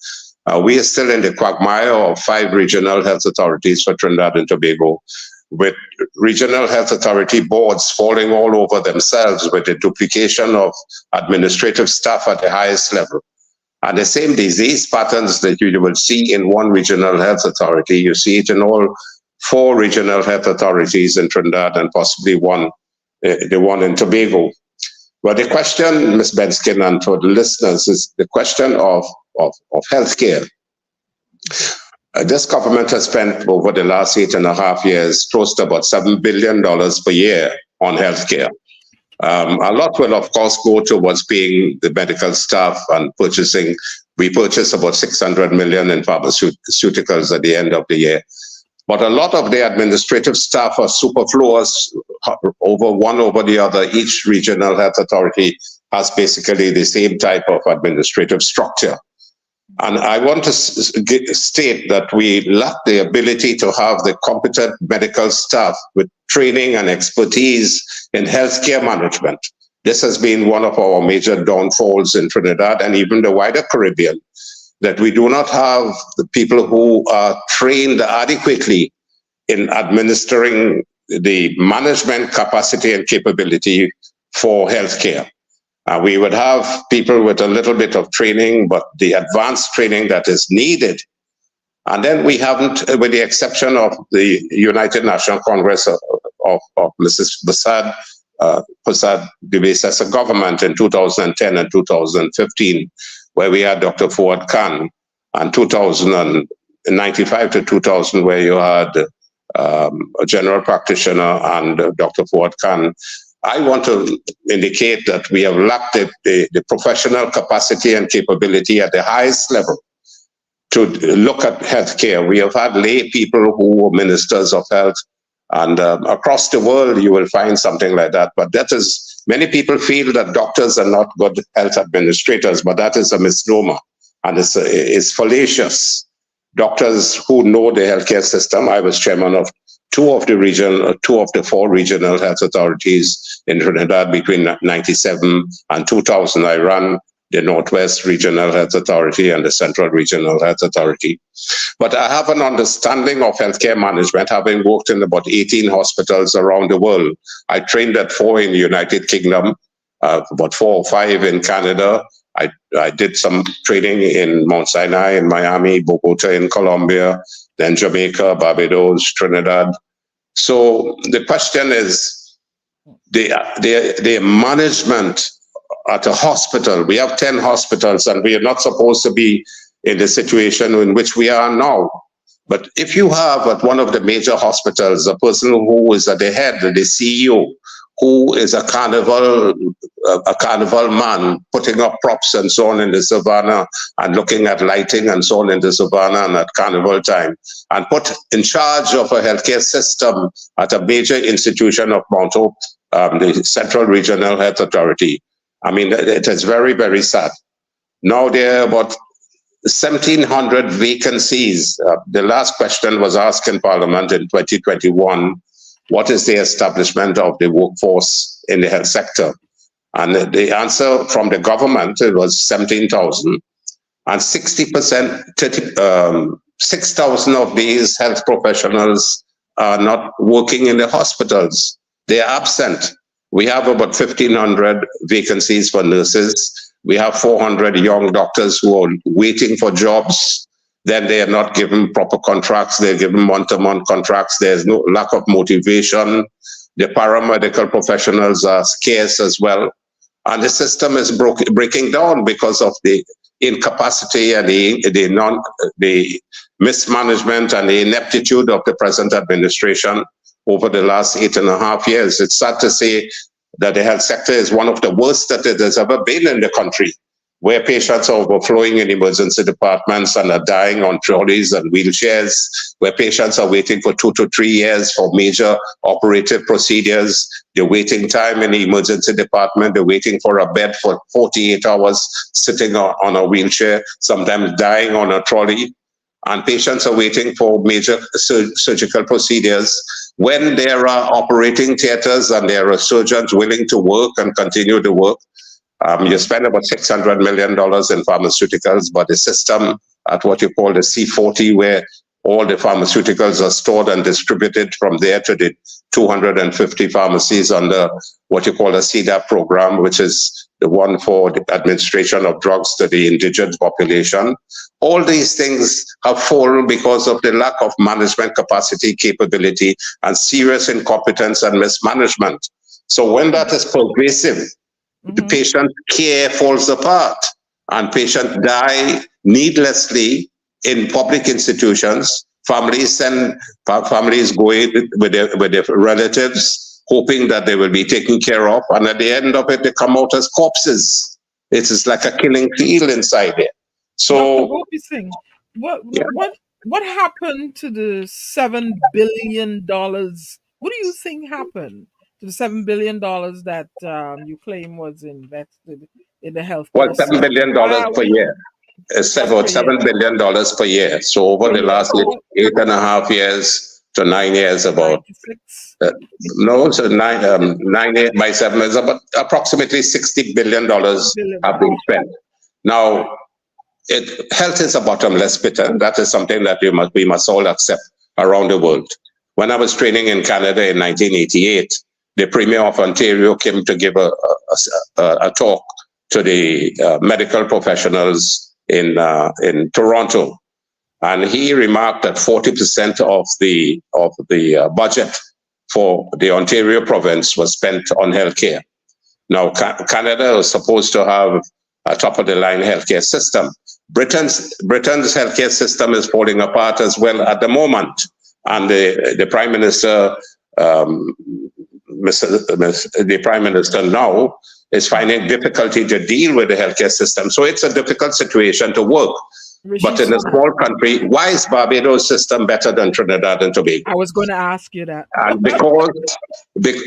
We are still in the quagmire of 5 regional health authorities for Trinidad and Tobago, with regional health authority boards falling all over themselves with the duplication of administrative staff at the highest level. And the same disease patterns that you will see in one regional health authority, you see it in all 4 regional health authorities in Trinidad and possibly the one in Tobago. But the question, Ms. Benskin, and for the listeners, is the question of healthcare. This government has spent over the last 8.5 years close to about $7 billion per year on healthcare. A lot will, of course, go towards paying the medical staff and purchasing. We purchase about 600 million in pharmaceuticals at the end of the year. But a lot of the administrative staff are superfluous one over the other. Each regional health authority has basically the same type of administrative structure. And I want to state that we lack the ability to have the competent medical staff with training and expertise in healthcare management. This has been one of our major downfalls in Trinidad and even the wider Caribbean, that we do not have the people who are trained adequately in administering the management capacity and capability for healthcare. We would have people with a little bit of training, but the advanced training that is needed. And then we haven't, with the exception of the United National Congress of Mrs. Prasad Dubes as a government in 2010 and 2015, where we had Dr. Fuad Khan, and 1995 to 2000, where you had a general practitioner and Dr. Fuad Khan. I want to indicate that we have lacked the professional capacity and capability at the highest level to look at healthcare. We have had lay people who were ministers of health, and across the world you will find something like that. But that is, many people feel that doctors are not good health administrators, but that is a misnomer, and it's fallacious. Doctors who know the healthcare system. I was chairman of two of the 4 regional health authorities in Trinidad between 1997 and 2000. I ran the Northwest Regional Health Authority and the Central Regional Health Authority. But I have an understanding of healthcare management, having worked in about 18 hospitals around the world. I trained at 4 in the United Kingdom, about 4 or 5 in Canada. I did some training in Mount Sinai, in Miami, Bogota in Colombia, then Jamaica, Barbados, Trinidad. So the question is the management at a hospital. We have 10 hospitals, and we are not supposed to be in the situation in which we are now. But if you have at one of the major hospitals a person who is at the head, the CEO, who is a carnival man, putting up props and so on in the savannah and looking at lighting and so on in the savannah and at carnival time, and put in charge of a healthcare system at a major institution of Mount Hope, the Central Regional Health Authority. I mean, it is very, very sad. Now there are about 1,700 vacancies. The last question was asked in Parliament in 2021. What is the establishment of the workforce in the health sector? And the answer from the government, it was 17,000. And 60%, 6,000 of these health professionals are not working in the hospitals. They are absent. We have about 1,500 vacancies for nurses. We have 400 young doctors who are waiting for jobs. Then they are not given proper contracts. They're given month-to-month contracts. There's no lack of motivation. The paramedical professionals are scarce as well. And the system is breaking down because of the incapacity and the mismanagement and the ineptitude of the present administration over the last 8.5 years. It's sad to say that the health sector is one of the worst that it has ever been in the country, where patients are overflowing in emergency departments and are dying on trolleys and wheelchairs, where patients are waiting for 2 to 3 years for major operative procedures. The waiting time in the emergency department, they're waiting for a bed for 48 hours, sitting on a wheelchair, sometimes dying on a trolley. And patients are waiting for major surgical procedures when there are operating theaters and there are surgeons willing to work and continue to work. You spend about $600 million in pharmaceuticals, but the system at what you call the C40, where all the pharmaceuticals are stored and distributed from there to the 250 pharmacies under what you call a CDAP program, which is the one for the administration of drugs to the indigent population. All these things have fallen because of the lack of management capacity, capability, and serious incompetence and mismanagement. So when that is pervasive, the patient care falls apart and patients die needlessly in public institutions. Families go with their relatives, hoping that they will be taken care of, and at the end of it, they come out as corpses. It is like a killing field inside there. So, Dr. Gopeesingh, what happened to the $7 billion? What do you think happened to the $7 billion that you claim was invested in the healthcare well, $7 billion per year. It's about $7 billion per year. So over the last 8.5 years to 9 years, about so 9 by 7 is about approximately $60 billion have been spent. Now, health is a bottomless pit, and that is something that we must all accept around the world. When I was training in Canada in 1988, the Premier of Ontario came to give a talk to the medical professionals in Toronto, and he remarked that 40% of the budget for the Ontario province was spent on healthcare. Now, Canada was supposed to have a top-of-the-line healthcare system. Britain's healthcare system is falling apart as well at the moment, and the Prime Minister, the Prime Minister now, is finding difficulty to deal with the healthcare system. So it's a difficult situation to work. But in a small country, why is Barbados' system better than Trinidad and Tobago? I was going to ask you that. And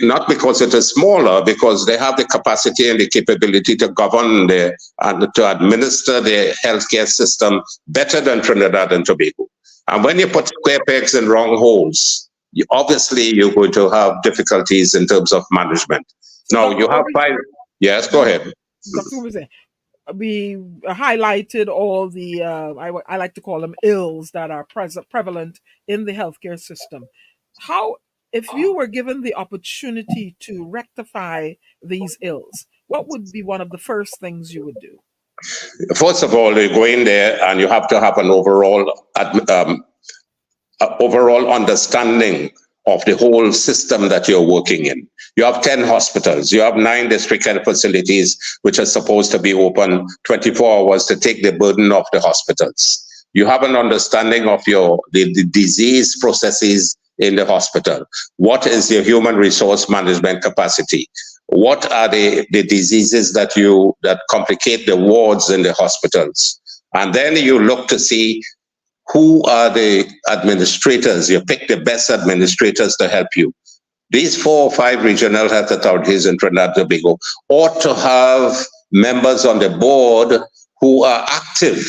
not because it is smaller, because they have the capacity and the capability to govern and to administer the healthcare system better than Trinidad and Tobago. And when you put square pegs in wrong holes, obviously you're going to have difficulties in terms of management. Now, you have 5... Yes, go ahead. Dr. We highlighted all the, I like to call them ills that are prevalent in the healthcare system. If you were given the opportunity to rectify these ills, what would be one of the first things you would do? First of all, you go in there and you have to have an overall understanding of the whole system that you're working in. You have 10 hospitals. You have 9 district health facilities, which are supposed to be open 24 hours to take the burden off the hospitals. You have an understanding of the disease processes in the hospital. What is your human resource management capacity? What are the diseases that complicate the wards in the hospitals? And then you look to see who are the administrators. You pick the best administrators to help you. These 4 or 5 regional health authorities in Trinidad and Tobago ought to have members on the board who are active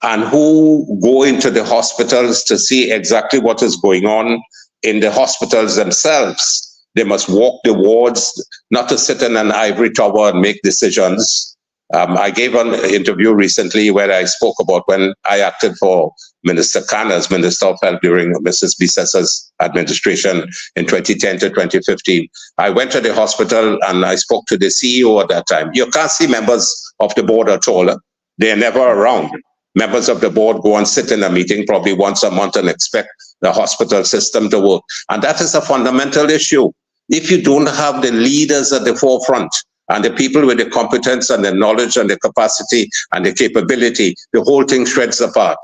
and who go into the hospitals to see exactly what is going on in the hospitals themselves. They must walk the wards, not to sit in an ivory tower and make decisions. I gave an interview recently where I spoke about when I acted for Minister Khan as Minister of Health during Mrs. Bissa's administration in 2010 to 2015. I went to the hospital and I spoke to the CEO at that time. You can't see members of the board at all. They're never around. Members of the board go and sit in a meeting probably once a month and expect the hospital system to work. And that is a fundamental issue. If you don't have the leaders at the forefront, and the people with the competence and the knowledge and the capacity and the capability, the whole thing shreds apart.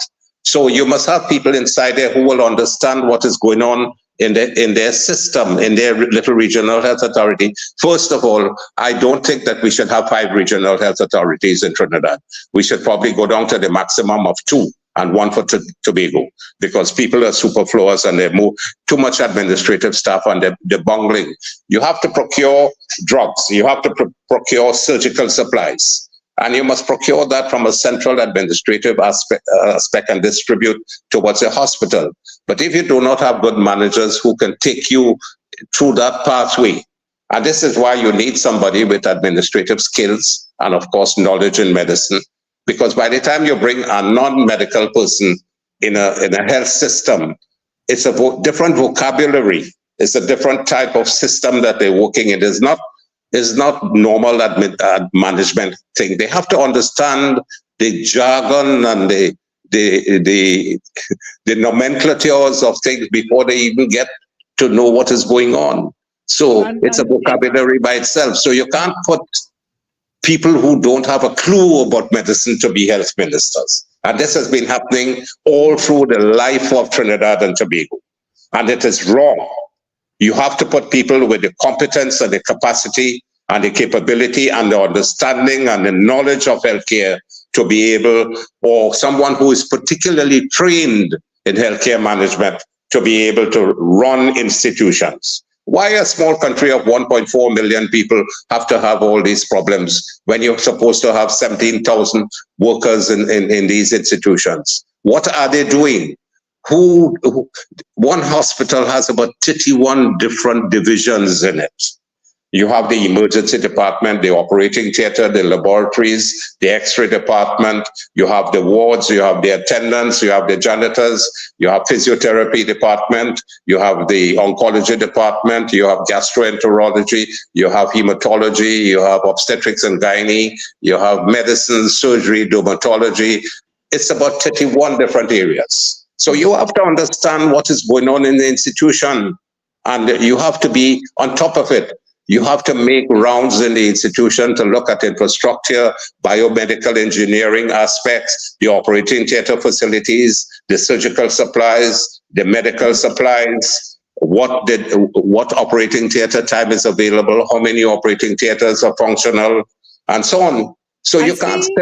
So you must have people inside there who will understand what is going on in their system, in their little regional health authority. First of all, I don't think that we should have 5 regional health authorities in Trinidad. We should probably go down to the maximum of 2 and 1 for Tobago, because people are superfluous and they move too much administrative staff and they're bungling. You have to procure drugs, you have to procure surgical supplies, and you must procure that from a central administrative aspect and distribute towards a hospital. But if you do not have good managers who can take you through that pathway, and this is why you need somebody with administrative skills and, of course, knowledge in medicine, because by the time you bring a non-medical person in a health system, it's a different vocabulary. It's a different type of system that they're working in. It's not normal management thing. They have to understand the jargon and the nomenclatures of things before they even get to know what is going on. So it's a vocabulary by itself. So you can't put people who don't have a clue about medicine to be health ministers. And this has been happening all through the life of Trinidad and Tobago. And it is wrong. You have to put people with the competence and the capacity and the capability and the understanding and the knowledge of healthcare to be able, or someone who is particularly trained in healthcare management to be able to run institutions. Why a small country of 1.4 million people have to have all these problems when you're supposed to have 17,000 workers in these institutions? What are they doing? One hospital has about 31 different divisions in it. You have the emergency department, the operating theater, the laboratories, the x-ray department, you have the wards, you have the attendants, you have the janitors, you have physiotherapy department, you have the oncology department, you have gastroenterology, you have hematology, you have obstetrics and gynae, you have medicine, surgery, dermatology. It's about 31 different areas. So you have to understand what is going on in the institution, and you have to be on top of it. You have to make rounds in the institution to look at infrastructure, biomedical engineering aspects, the operating theater facilities, the surgical supplies, the medical supplies, what operating theater time is available, how many operating theaters are functional, and so on. So you can't sit.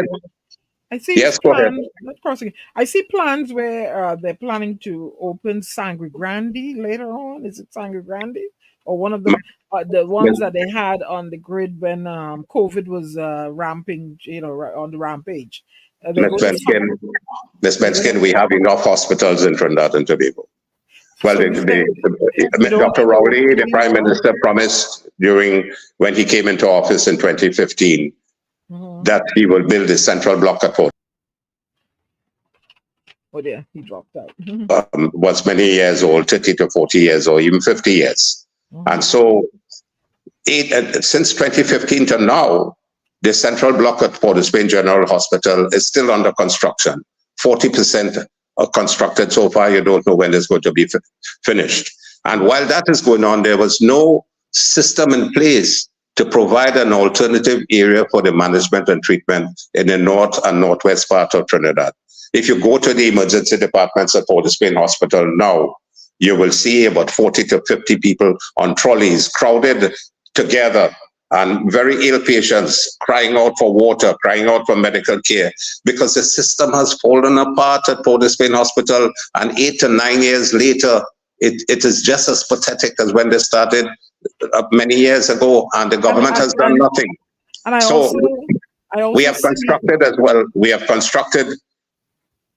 I see Yes, go ahead. I see plans where they're planning to open Sangre Grande later on. Is it Sangre Grande? Or one of the ones that they had on the grid when COVID was ramping, on the rampage. Ms. Benskin, we have enough hospitals in Trinidad and Tobago. Well, Dr. Rowley, the Prime Minister, promised when he came into office in 2015 that he will build a central block at Port. Oh dear, he dropped out. Was many years old, 30 to 40 years or even 50 years. And so since 2015 to now, the central block at Port of Spain General Hospital is still under construction. 40% are constructed so far. You don't know when it's going to be finished. And while that is going on, there was no system in place to provide an alternative area for the management and treatment in the north and northwest part of Trinidad. If you go to the emergency departments at Port of Spain Hospital now, you will see about 40 to 50 people on trolleys crowded together, and very ill patients crying out for water, crying out for medical care, because the system has fallen apart at Port of Spain Hospital, and 8 to 9 years later, it is just as pathetic as when they started many years ago, and the government has done nothing. And we have constructed as well. We have constructed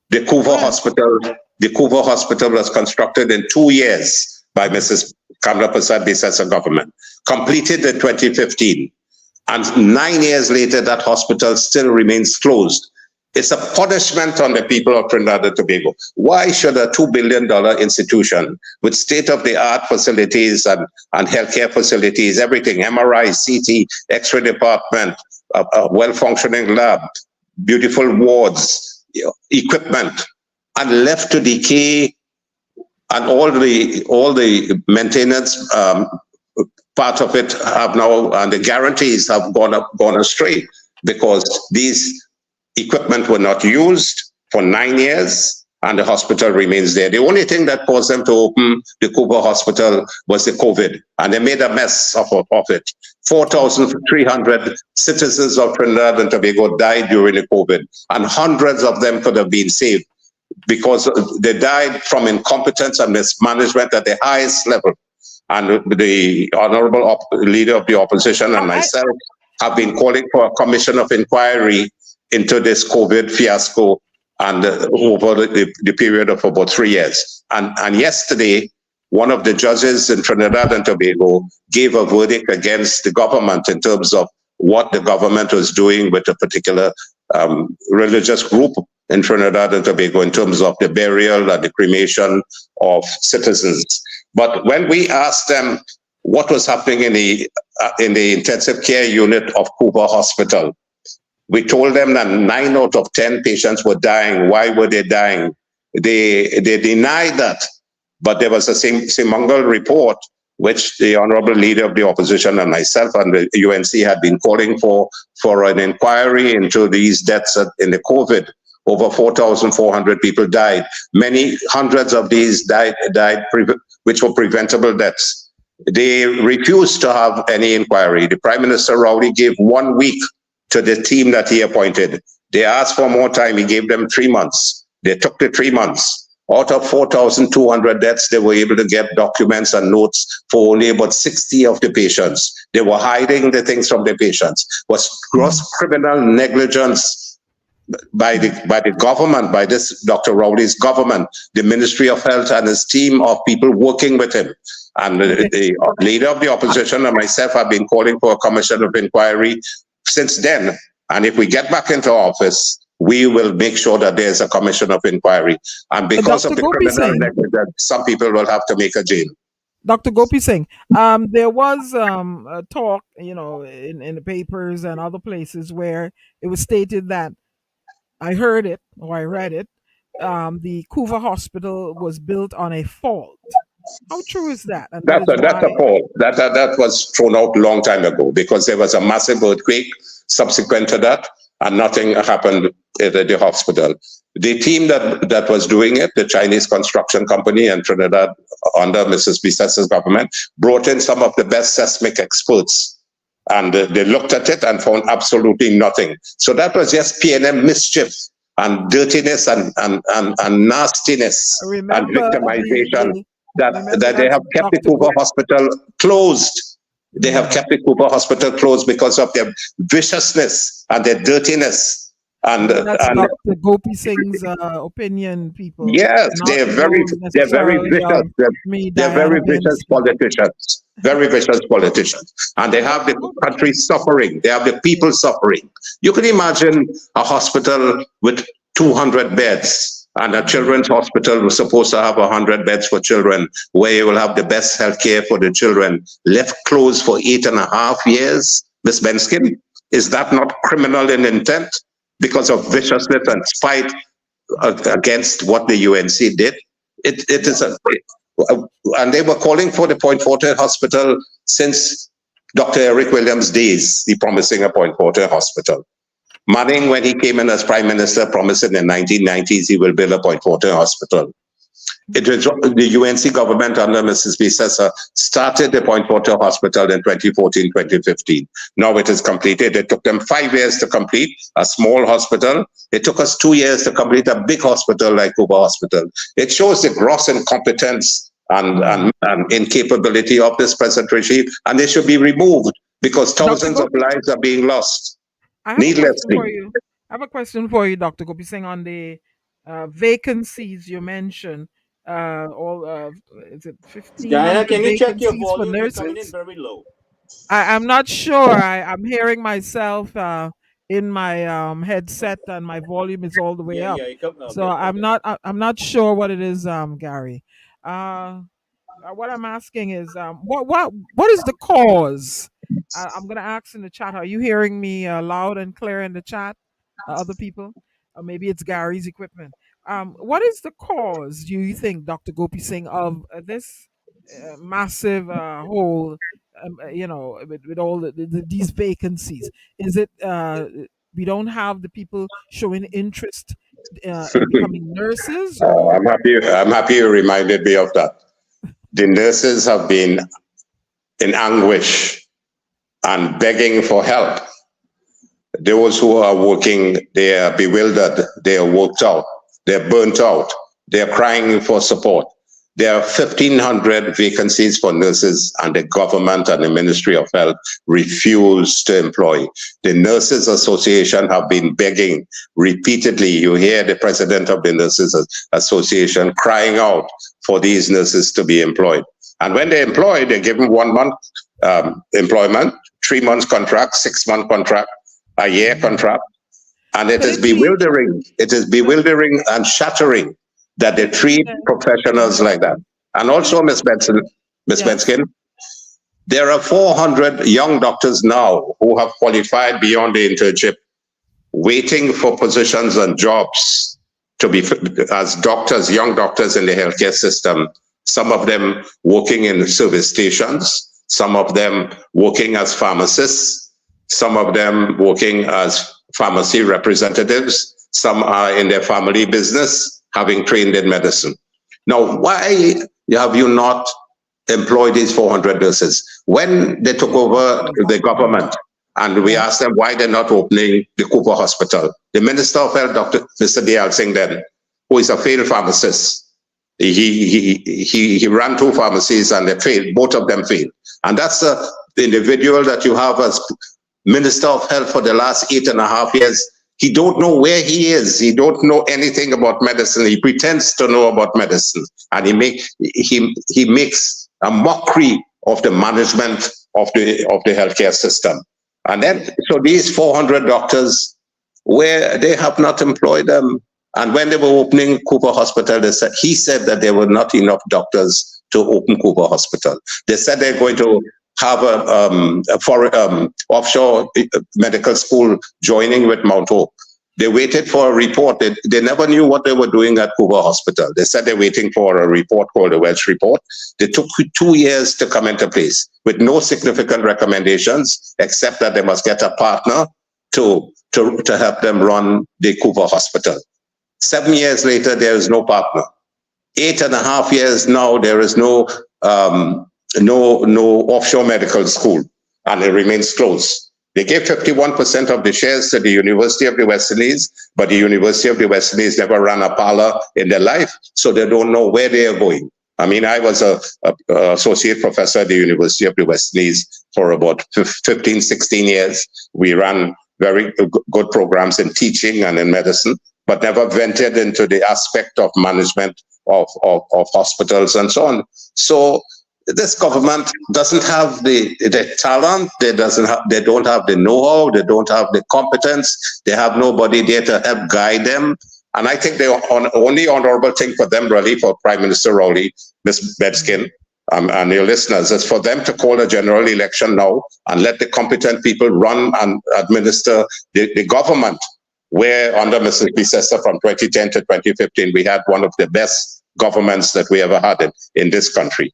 the Couva Hospital. The Couva Hospital was constructed in 2 years by Mrs. Kamla Prasad Desai's government, completed in 2015. And 9 years later, that hospital still remains closed. It's a punishment on the people of Trinidad and Tobago. Why should a $2 billion institution with state-of-the-art facilities and healthcare facilities, everything, MRI, CT, X-ray department, a well-functioning lab, beautiful wards, equipment, and left to decay, and all the maintenance part of it have now, and the guarantees have gone astray because these equipment were not used for 9 years and the hospital remains there. The only thing that caused them to open the Cuba hospital was the COVID, and they made a mess of it. 4,300 citizens of Trinidad and Tobago died during the COVID, and hundreds of them could have been saved because they died from incompetence and mismanagement at the highest level. And the honorable leader of the opposition and myself have been calling for a commission of inquiry into this COVID fiasco and over the period of about 3 years. And yesterday, one of the judges in Trinidad and Tobago gave a verdict against the government in terms of what the government was doing with a particular religious group in Trinidad and Tobago in terms of the burial and the cremation of citizens. But when we asked them what was happening in the intensive care unit of Cuba Hospital, we told them that 9 out of 10 patients were dying. Why were they dying? They denied that. But there was a Simangal report, which the honorable leader of the opposition and myself and the UNC had been calling for an inquiry into these deaths in the COVID. Over 4,400 people died. Hundreds of these died, which were preventable deaths. They refused to have any inquiry. The Prime Minister Rowley gave 1 week to the team that he appointed. They asked for more time. He gave them 3 months. They took the 3 months. Out of 4,200 deaths, they were able to get documents and notes for only about 60 of the patients. They were hiding the things from the patients. It was gross criminal negligence by the government, by this Dr. Rowley's government, the Ministry of Health and his team of people working with him. And the leader of the opposition and myself have been calling for a commission of inquiry since then. And if we get back into office, we will make sure that there's a commission of inquiry. And because of the criminal negligence, some people will have to make a jail. Dr. Gopeesingh, there was a talk, in the papers and other places where it was stated that I heard it or I read it. The Cuba hospital was built on a fault. How true is that? And That's a fault. That was thrown out a long time ago because there was a massive earthquake subsequent to that, and nothing happened at the hospital. The team that was doing it, the Chinese construction company in Trinidad under Mrs. Bissess's government, brought in some of the best seismic experts. And they looked at it and found absolutely nothing. So that was just P&M mischief and dirtiness and nastiness and victimization that they have kept the Cuba hospital closed. They have kept the Cuba hospital closed because of their viciousness and their dirtiness. And that's Dr. Gopeesingh's opinion, people. Yes, they're very vicious. They're very vicious politicians. Very vicious politicians. And they have the country suffering. They have the people suffering. You can imagine a hospital with 200 beds and a children's hospital was supposed to have 100 beds for children, where you will have the best health care for the children, left closed for 8.5 years. Ms. Benskin, is that not criminal in intent? Because of viciousness and spite against what the UNC did. It is and they were calling for the Point Forte Hospital since Dr. Eric Williams' days, the promising a Point Forte Hospital. Manning, when he came in as Prime Minister, promised in the 1990s he will build a Point Forte Hospital. It was the UNC government under Mrs. Bissessa started the Point Forte Hospital in 2014, 2015. Now it is completed. It took them 5 years to complete a small hospital. It took us 2 years to complete a big hospital like Cuba Hospital. It shows the gross incompetence and incapability of this present regime, and they should be removed because thousands of lives are being lost needlessly. I have a question for you, Dr. Gopeesingh, on the vacancies you mentioned. Is it 15? Diana, can you check your for volume? You're nurses? coming in very low. I'm not sure. I'm hearing myself in my headset, and my volume is all the way up. So I'm not sure what it is, Gary. What I'm asking is, what is the cause? I'm gonna ask in the chat. Are you hearing me loud and clear in the chat? Other people, or maybe it's Gary's equipment. What is the cause, do you think, Dr. Gopeesingh, of this massive hole with all these vacancies? Is it we don't have the people showing interest in becoming nurses, Oh, or? I'm happy. I'm happy you reminded me of that. The nurses have been in anguish and begging for help. Those who are working, they are bewildered, they are worked out, they're burnt out, they're crying for support. There are 1,500 vacancies for nurses, and the government and the Ministry of Health refuse to employ. The Nurses Association have been begging repeatedly. You hear the president of the Nurses Association crying out for these nurses to be employed. And when they're employed, they give them 1 month employment, 3 months contract, 6-month contract, a year contract. And it is bewildering. It is bewildering and shattering that they treat professionals like that. And also, Ms. Benskin, there are 400 young doctors now who have qualified beyond the internship, waiting for positions and jobs to be as doctors, young doctors in the healthcare system. Some of them working in service stations, some of them working as pharmacists, some of them working as pharmacy representatives, some are in their family business, having trained in medicine. Now, why have you not employed these 400 nurses? When they took over the government, and we asked them why they're not opening the Cooper Hospital, the Minister of Health, Mr. Deyalsingh then, who is a failed pharmacist, he ran 2 pharmacies and they failed, both of them failed. And that's the individual that you have as Minister of Health for the last 8.5 years. He don't know where he is. He don't know anything about medicine. He pretends to know about medicine, and he makes a mockery of the management of the healthcare system. And then, so these 400 doctors, where they have not employed them. And when they were opening Cooper Hospital, he said that there were not enough doctors to open Cooper Hospital. They said they're going to have a offshore medical school joining with Mount Hope. They waited for a report. They never knew what they were doing at Cooper Hospital. They said they're waiting for a report called the Welch Report. They took 2 years to come into place with no significant recommendations, except that they must get a partner to help them run the Cooper Hospital. 7 years later, there is no partner. 8.5 years now, there is no offshore medical school, and it remains closed. They gave 51% of the shares to the University of the West Indies, but the University of the West Indies never ran a parlor in their life, so they don't know where they are going. I mean, I was a associate professor at the University of the West Indies for about 15, 16 years. We ran very good programs in teaching and in medicine, but never ventured into the aspect of management of hospitals and so on. So this government doesn't have the talent, they don't have the know-how, they don't have the competence, they have nobody there to help guide them. And I think the only honorable thing for them, really, for Prime Minister Rowley, Ms. Bedskin, and your listeners, is for them to call a general election now and let the competent people run and administer the government, where under Mrs. Bissester from 2010 to 2015, we had one of the best governments that we ever had in this country.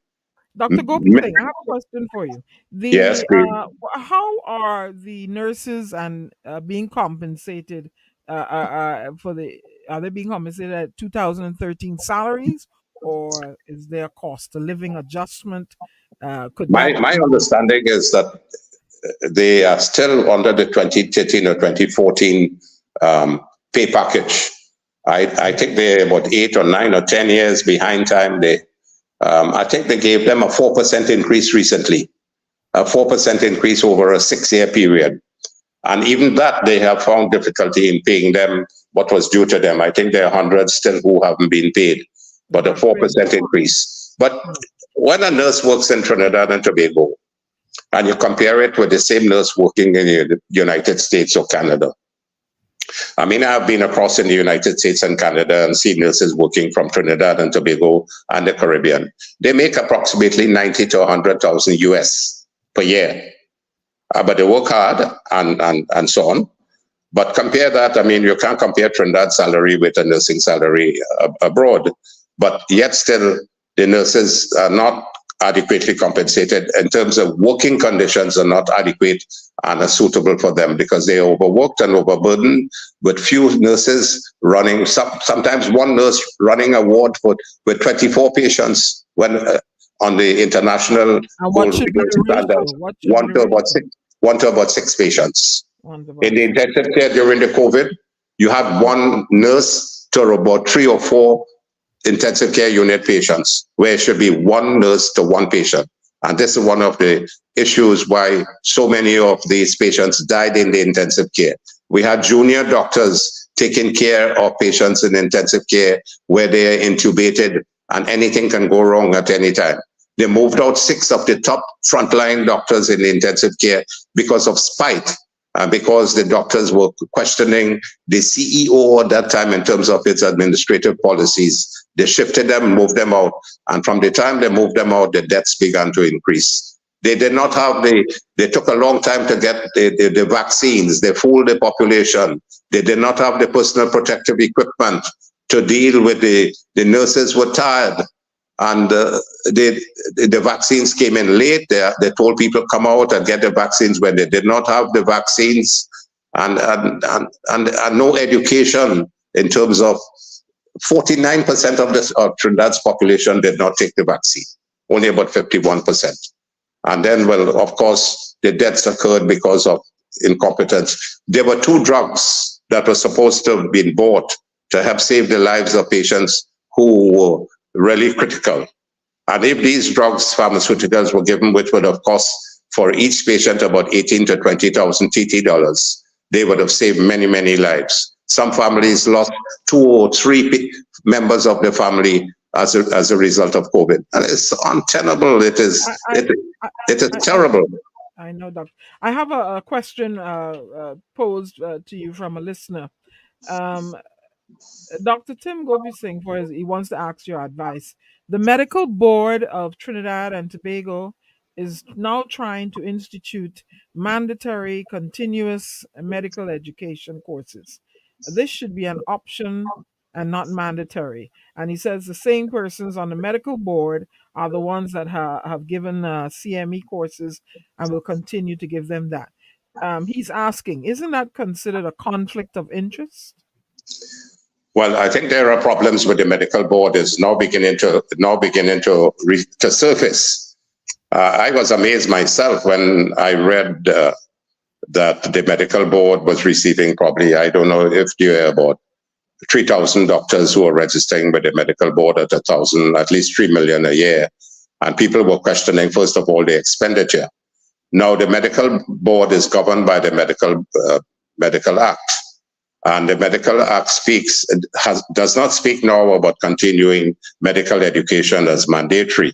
Dr. Gopeesingh, I have a question for you. Yes, please. How are the nurses and being compensated are they being compensated at 2013 salaries, or is there a cost of living adjustment? My understanding is that they are still under the 2013 or 2014 pay package. I think they're about 8 or 9 or 10 years behind time. I think they gave them a 4% increase recently, a 4% increase over a 6-year period. And even that, they have found difficulty in paying them what was due to them. I think there are hundreds still who haven't been paid, but a 4% increase. But when a nurse works in Trinidad and Tobago, and you compare it with the same nurse working in the United States or Canada, I mean, I've been across in the United States and Canada and seen nurses working from Trinidad and Tobago and the Caribbean. They make approximately 90 to 100,000 US per year. But they work hard and so on. But compare that, I mean, you can't compare Trinidad's salary with a nursing salary abroad. But yet still, the nurses are not adequately compensated. In terms of working conditions are not adequate and are suitable for them because they are overworked and overburdened with few nurses running, sometimes one nurse running a ward with 24 patients when on the international what should be the ratio? What should one be to the about ratio? one to about 6 patients. In the intensive care during the COVID, you had one nurse to about 3 or 4 intensive care unit patients, where it should be one nurse to one patient. And this is one of the issues why so many of these patients died in the intensive care. We had junior doctors taking care of patients in intensive care where they are intubated and anything can go wrong at any time. They moved out 6 of the top frontline doctors in the intensive care because of spite, because the doctors were questioning the CEO at that time in terms of its administrative policies. They shifted them, moved them out, and from the time they moved them out, the deaths began to increase. They did not have they took a long time to get the vaccines. They fooled the population. They did not have the personal protective equipment to deal with the nurses were tired. And the vaccines came in late. They told people come out and get the vaccines when they did not have the vaccines, and no education in terms of 49% of Trinidad's population did not take the vaccine, only about 51%. And then, well, of course, the deaths occurred because of incompetence. There were 2 drugs that were supposed to have been bought to help save the lives of patients who were really critical. And if these drugs, pharmaceuticals were given, which would have cost for each patient about 18 to 20,000 TT dollars, they would have saved many, many lives. Some families lost 2 or 3 members of the family as a result of COVID. And it's untenable. It is terrible. I know, Doctor. I have a question posed to you from a listener. Dr. Tim Gopeesingh, he wants to ask your advice. The Medical Board of Trinidad and Tobago is now trying to institute mandatory continuous medical education courses. This should be an option and not mandatory. And he says the same persons on the medical board are the ones that have given CME courses and will continue to give them that. He's asking, isn't that considered a conflict of interest? Well, I think there are problems with the medical board is now beginning to surface. I was amazed myself when I read that the medical board was receiving probably, I don't know if you about 3,000 doctors who are registering with the medical board at at least 3 million a year. And people were questioning, first of all, the expenditure. Now, the medical board is governed by the Medical Act. And the Medical Act does not speak now about continuing medical education as mandatory.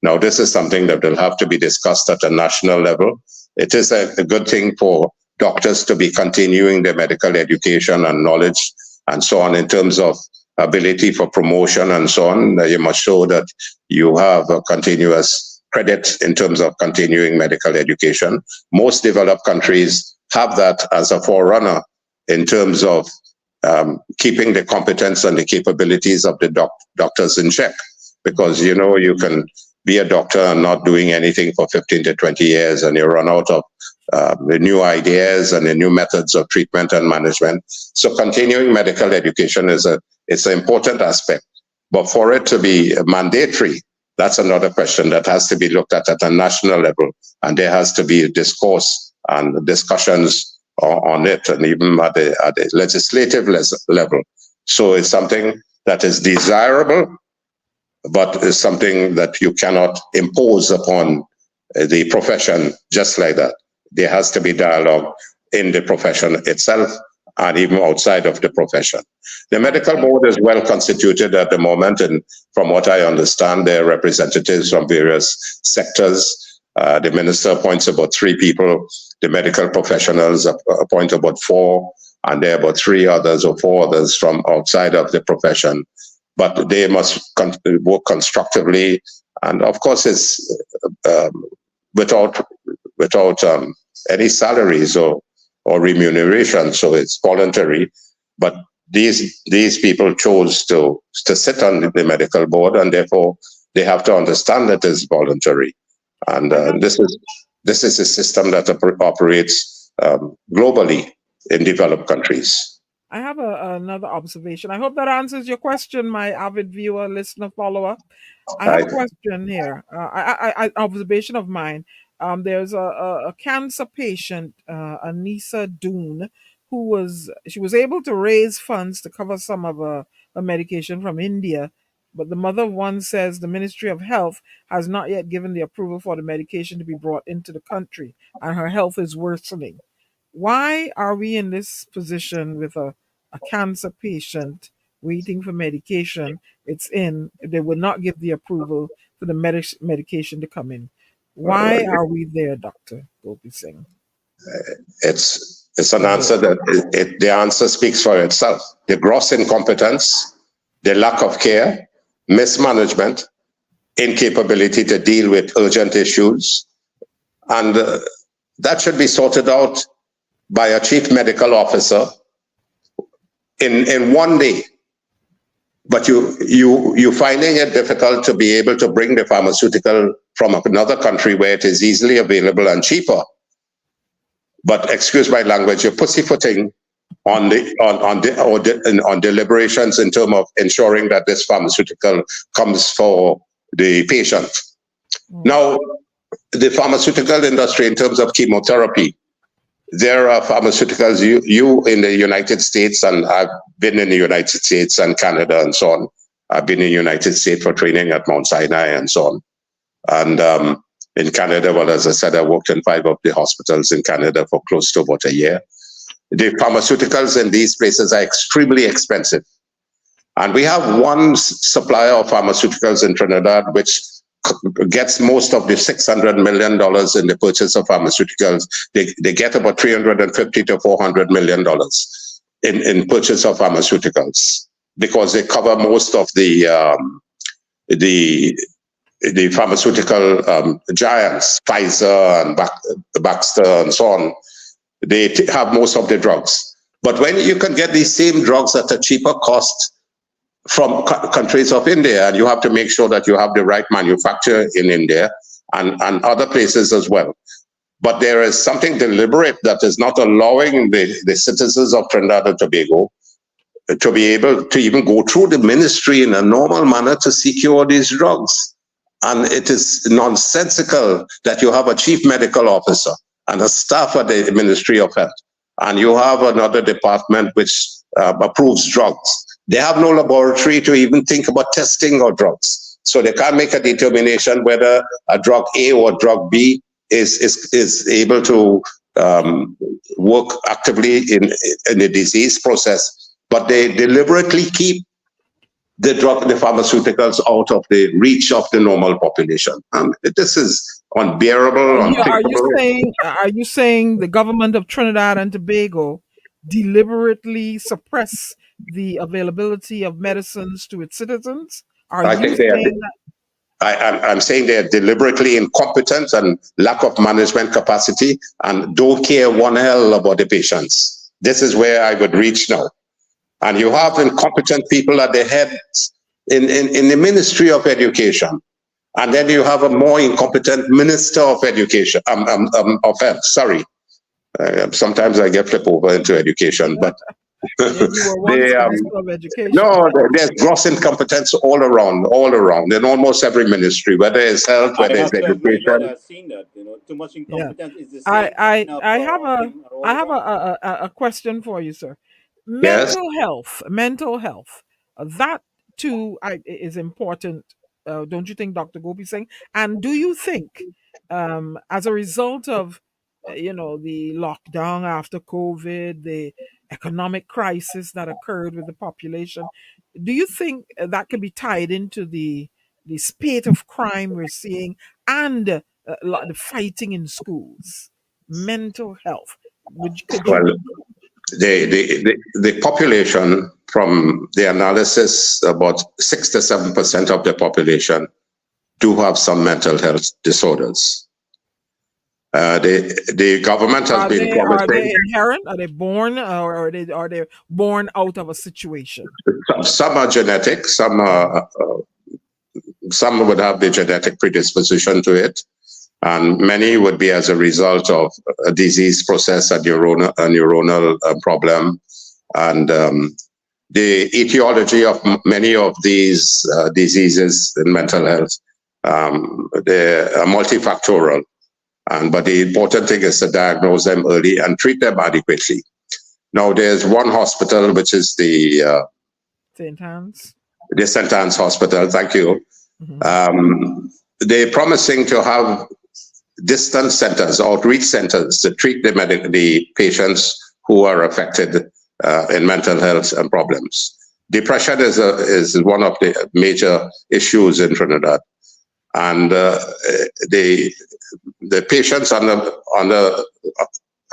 Now, this is something that will have to be discussed at a national level. It is a good thing for doctors to be continuing their medical education and knowledge and so on in terms of ability for promotion and so on. You must show that you have a continuous credit in terms of continuing medical education. Most developed countries have that as a forerunner in terms of keeping the competence and the capabilities of the doctors in check. Because, you can be a doctor and not doing anything for 15 to 20 years and you run out of the new ideas and the new methods of treatment and management. So continuing medical education it's an important aspect. But for it to be mandatory, that's another question that has to be looked at a national level. And there has to be discourse and discussions on it, and even at the legislative level. So it's something that is desirable, but it's something that you cannot impose upon the profession just like that. There has to be dialogue in the profession itself and even outside of the profession. The medical board is well constituted at the moment, and from what I understand, there are representatives from various sectors. The minister appoints about 3 people. The medical professionals appoint about 4, and there are about 3 others or 4 others from outside of the profession. But they must work constructively, and of course, it's without any salaries or remuneration, so it's voluntary. But these people chose to sit on the medical board, and therefore They have to understand that it's voluntary. And this is a system that operates globally in developed countries. I have another observation. I hope that answers your question, my avid viewer, listener, follower. I have a question here. Observation of mine. There's a cancer patient, Anissa Doon, she was able to raise funds to cover some of a medication from India, but the mother of one says the Ministry of Health has not yet given the approval for the medication to be brought into the country, and her health is worsening. Why are we in this position with a cancer patient waiting for medication? They will not give the approval for the medication to come in. Why are we there, Dr. Gopeesingh? It's an answer that the answer speaks for itself. The gross incompetence, the lack of care, mismanagement, incapability to deal with urgent issues, and that should be sorted out by a chief medical officer in one day. But you finding it difficult to be able to bring the pharmaceutical from another country where it is easily available and cheaper. But excuse my language, you're pussyfooting on deliberations in terms of ensuring that this pharmaceutical comes for the patient. Now, the pharmaceutical industry, in terms of chemotherapy, there are pharmaceuticals, you in the United States, and I've been in the United States and Canada and so on. I've been in the United States for training at Mount Sinai and so on. And in Canada, well, as I said, I worked in 5 of the hospitals in Canada for close to about a year. The pharmaceuticals in these places are extremely expensive. And we have one supplier of pharmaceuticals in Trinidad, which gets most of the $600 million in the purchase of pharmaceuticals. They get about $350 to $400 million in purchase of pharmaceuticals, because they cover most of the pharmaceutical giants, Pfizer and Baxter and so on. They have most of the drugs. But when you can get these same drugs at a cheaper cost from countries of India, and you have to make sure that you have the right manufacturer in India and other places as well. But there is something deliberate that is not allowing the citizens of Trinidad and Tobago to be able to even go through the ministry in a normal manner to secure these drugs. And it is nonsensical that you have a chief medical officer and a staff at the Ministry of Health, and you have another department which approves drugs. They have no laboratory to even think about testing of drugs. So they can't make a determination whether a drug A or drug B is able to work actively in the disease process. But they deliberately keep the pharmaceuticals out of the reach of the normal population. This is unbearable, unthinkable. Are you saying the government of Trinidad and Tobago deliberately suppress the availability of medicines to its citizens? I'm saying they are deliberately incompetent and lack of management capacity and don't care one hell about the patients. This is where I would reach now. And you have incompetent people at the head in the Ministry of Education. And then you have a more incompetent Minister of Education, of Health, sorry. Sometimes I get flipped over into education, but no, there's gross incompetence all around, in almost every ministry, whether it's health, whether it's education. I've seen that, too much incompetence is the same. I have a question for you, sir. Mental health, that too is important, don't you think, Dr. Gopeesingh? And do you think, as a result of the lockdown after COVID, the economic crisis that occurred with the population, do you think that could be tied into the spate of crime we're seeing and the fighting in schools? Mental health. The population, from the analysis, about 6 to 7% of the population do have some mental health disorders. The government has been promising. Are they inherent? Are they born, or are they born out of a situation? Some are genetic. Some are some would have the genetic predisposition to it, and many would be as a result of a disease process, a neuronal problem. And the etiology of many of these diseases in mental health, they are multifactorial. But the important thing is to diagnose them early and treat them adequately. Now, there's one hospital, which is the St. Anne's. The St. Anne's Hospital, thank you. They're promising to have distance centers, outreach centers, to treat the patients who are affected in mental health and problems. Depression is one of the major issues in Trinidad, and the patients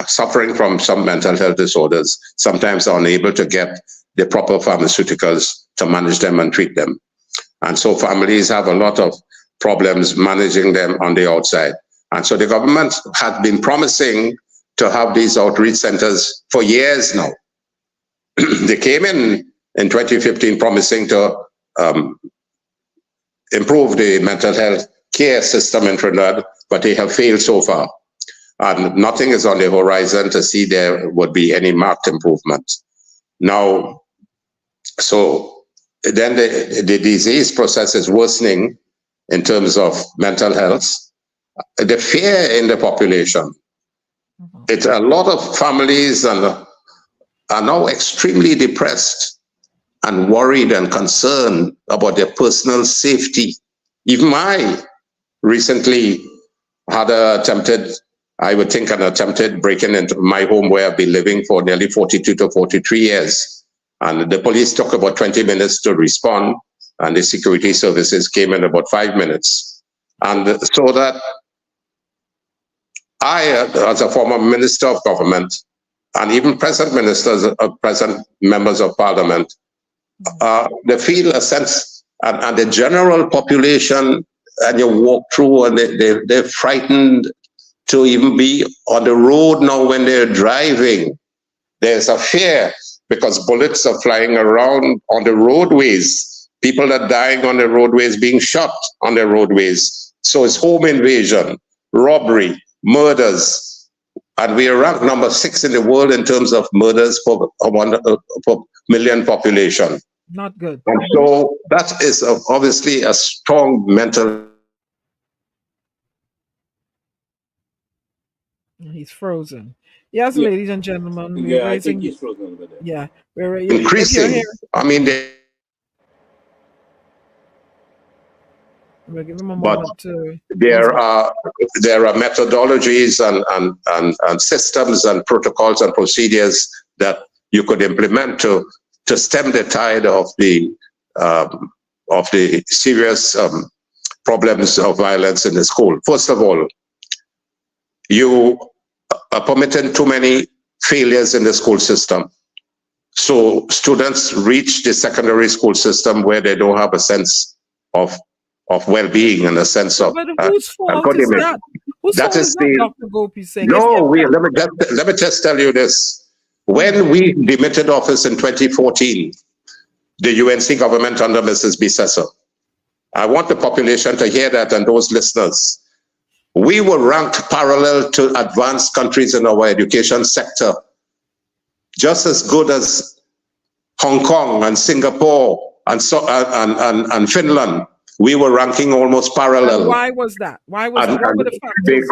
suffering from some mental health disorders sometimes are unable to get the proper pharmaceuticals to manage them and treat them. And so families have a lot of problems managing them on the outside. And so the government has been promising to have these outreach centers for years now. They came in 2015 promising to improve the mental health care system in Trinidad, but they have failed so far. And nothing is on the horizon to see there would be any marked improvement. Now, so then the disease process is worsening in terms of mental health. The fear in the population. It's a lot of families are now extremely depressed and worried and concerned about their personal safety. Even I recently had an attempted break-in into my home where I've been living for nearly 42 to 43 years. And the police took about 20 minutes to respond, and the security services came in about 5 minutes. And so that I, as a former minister of government, and even present ministers, present members of parliament, they feel a sense, and the general population, and you walk through and they're frightened to even be on the road now when they're driving. There's a fear because bullets are flying around on the roadways. People are dying on the roadways, being shot on the roadways. So it's home invasion, robbery, murders. And we are ranked number 6 in the world in terms of murders per million population. Not good. And so that is obviously a strong mental. He's frozen. Yes, Yeah. ladies and gentlemen, we're Yeah, I raising. think he's frozen over there. Yeah, we're Increasing. I mean, we'll give them a but moment to. there are methodologies and systems and protocols and procedures that you could implement to stem the tide of the serious problems of violence in the school. First of all, you are permitting too many failures in the school system. So students reach the secondary school system where they don't have a sense of well-being and a sense of But whose fault is that? Whose fault is that, Dr. Gopeesingh? No, let me just tell you this. When we demitted office in 2014, the UNC government under Mrs. Bissessar, I want the population to hear that and those listeners. We were ranked parallel to advanced countries in our education sector, just as good as Hong Kong and Singapore and Finland. We were ranking almost parallel. And why was that? Why was that? What were the factors?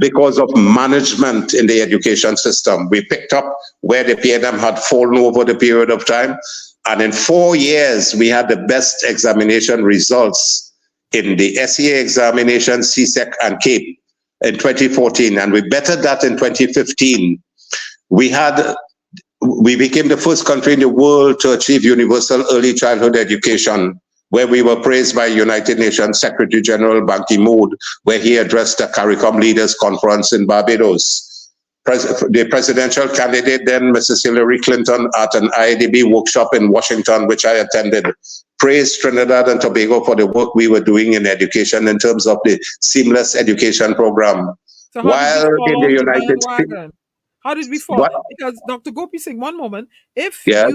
Because of management in the education system. We picked up where the PNM had fallen over the period of time. And in 4 years, we had the best examination results in the SEA examination, CSEC, and CAPE in 2014. And we bettered that in 2015. We became the first country in the world to achieve universal early childhood education, where we were praised by United Nations Secretary General Ban Ki-moon, where he addressed the CARICOM Leaders Conference in Barbados. The presidential candidate then, Mrs. Hillary Clinton, at an IADB workshop in Washington, which I attended, praised Trinidad and Tobago for the work we were doing in education in terms of the seamless education program. So while in the United States, How did we fall? What? Because Dr. Gopeesingh, one moment, Yeah.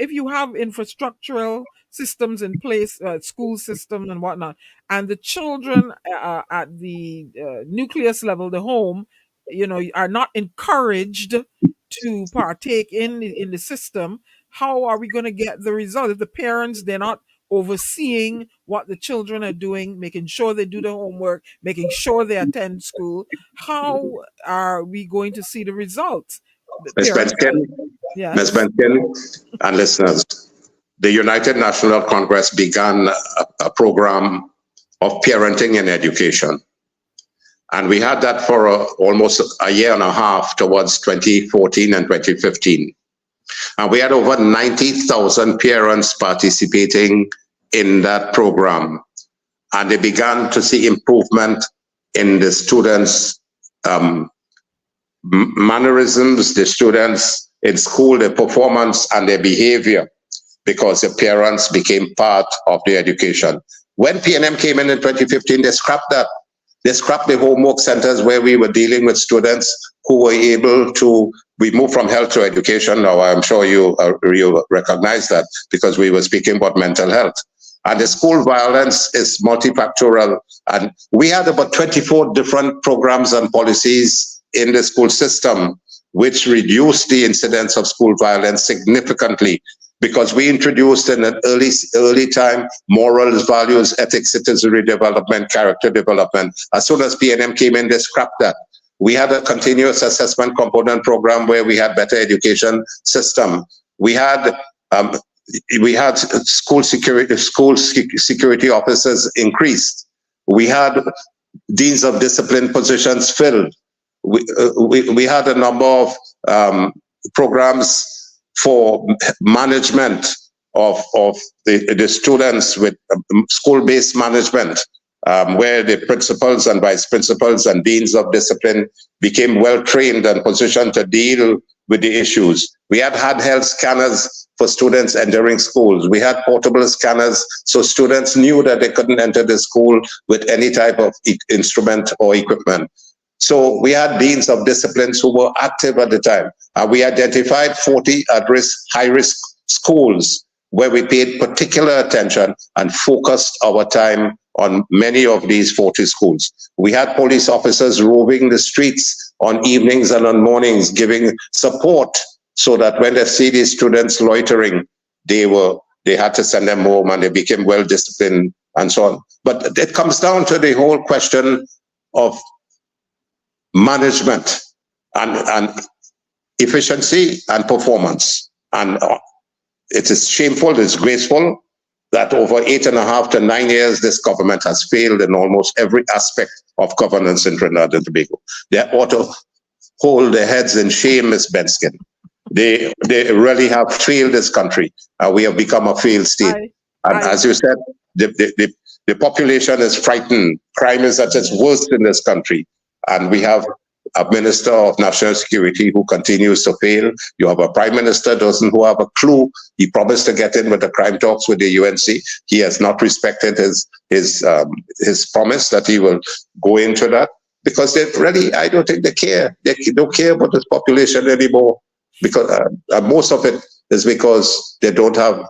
if you have infrastructural systems in place, school system and whatnot, and the children at the nucleus level, the home, are not encouraged to partake in the system, how are we going to get the result if the parents, they're not overseeing what the children are doing, making sure they do their homework, making sure they attend school? How are we going to see the results? The Ms. parents, Benskin, Ms. yes. Benskin and listeners, the United National Congress began a program of parenting in education. And we had that for almost a year and a half towards 2014 and 2015. And we had over 90,000 parents participating in that program. And they began to see improvement in the students' mannerisms, the students in school, their performance and their behavior, because the parents became part of the education. When PNM came in 2015, they scrapped that. They scrapped the homework centers where we were dealing with students who were able to, we moved from health to education. Now, I'm sure you recognize that because we were speaking about mental health. And the school violence is multifactorial. And we had about 24 different programs and policies in the school system, which reduced the incidence of school violence significantly, because we introduced in an early time morals, values, ethics, citizenry development, character development. As soon as PNM came in, they scrapped that. We had a continuous assessment component program where we had better education system. We had school security officers increased. We had deans of discipline positions filled. We had a number of programs for management of the students with school-based management, where the principals and vice principals and deans of discipline became well-trained and positioned to deal with the issues. We had handheld scanners for students entering schools. We had portable scanners so students knew that they couldn't enter the school with any type of instrument or equipment. So we had deans of disciplines who were active at the time. We identified 40 at-risk, high-risk schools where we paid particular attention and focused our time on many of these 40 schools. We had police officers roving the streets on evenings and on mornings, giving support so that when they see these students loitering, they had to send them home and they became well-disciplined and so on. But it comes down to the whole question of management and efficiency and performance. And it is shameful, it's graceful that over 8.5 to 9 years, this government has failed in almost every aspect of governance in Trinidad and Tobago. They ought to hold their heads in shame, Ms. Benskin. They really have failed this country. We have become a failed state. As you said, the population is frightened. Crime is at its worst in this country. And we have a Minister of National Security who continues to fail. You have a Prime Minister who have a clue. He promised to get in with the crime talks with the UNC. He has not respected his promise that he will go into that, because they really, I don't think they care. They don't care about this population anymore, because most of it is because they don't have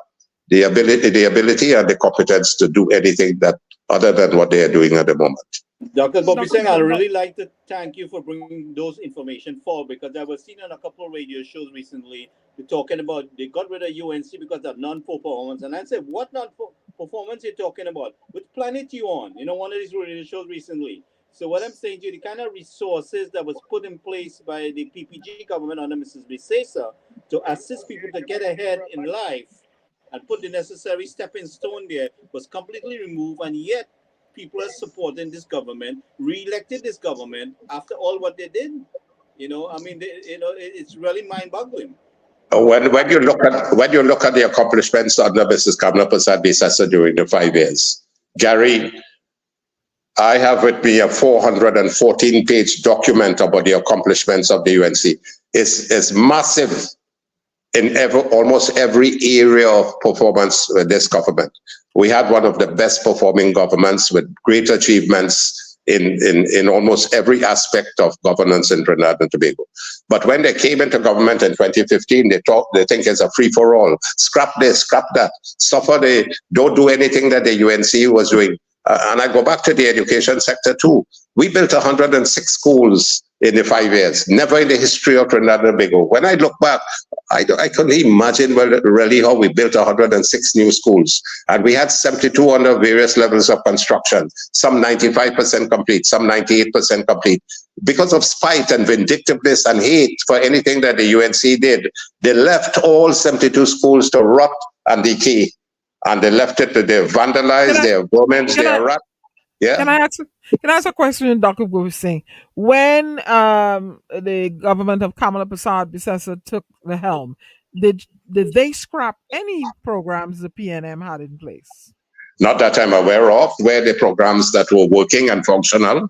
the ability and the competence to do anything that other than what they are doing at the moment. Dr. Gopeesingh, I'd really like to thank you for bringing those information forward, because I was seeing on a couple of radio shows recently, they're talking about they got rid of UNC because of non-performance. And I said, what non-performance are you talking about? Which planet you on? One of these radio shows recently. So what I'm saying to you, the kind of resources that was put in place by the PPG government under Mrs. Bisesa to assist people to get ahead in life and put the necessary stepping stone there was completely removed, and yet people are supporting this government, re-elected this government after all what they did. It's really mind-boggling. When you look at the accomplishments under Mrs. Kamla Prasad Bisesa during the 5 years, Gary, I have with me a 414-page document about the accomplishments of the UNC. It's massive in almost every area of performance with this government. We had one of the best performing governments with great achievements in almost every aspect of governance in Trinidad and Tobago. But when they came into government in 2015, they think it's a free-for-all. Scrap this, scrap that. Suffer, they don't do anything that the UNC was doing. And I go back to the education sector too. We built 106 schools in the 5 years, never in the history of Trinidad and Tobago. When I look back, I couldn't imagine really how we built 106 new schools. And we had 72 under various levels of construction, some 95% complete, some 98% complete. Because of spite and vindictiveness and hate for anything that the UNC did, they left all 72 schools to rot and decay. And they left it to their vandalized, their vermin, their rat. Yeah. Can I ask a question, Dr. Gopeesingh? When the government of Kamala Prasad Bissessa took the helm, did they scrap any programs the PNM had in place? Not that I'm aware of. Where the programs that were working and functional,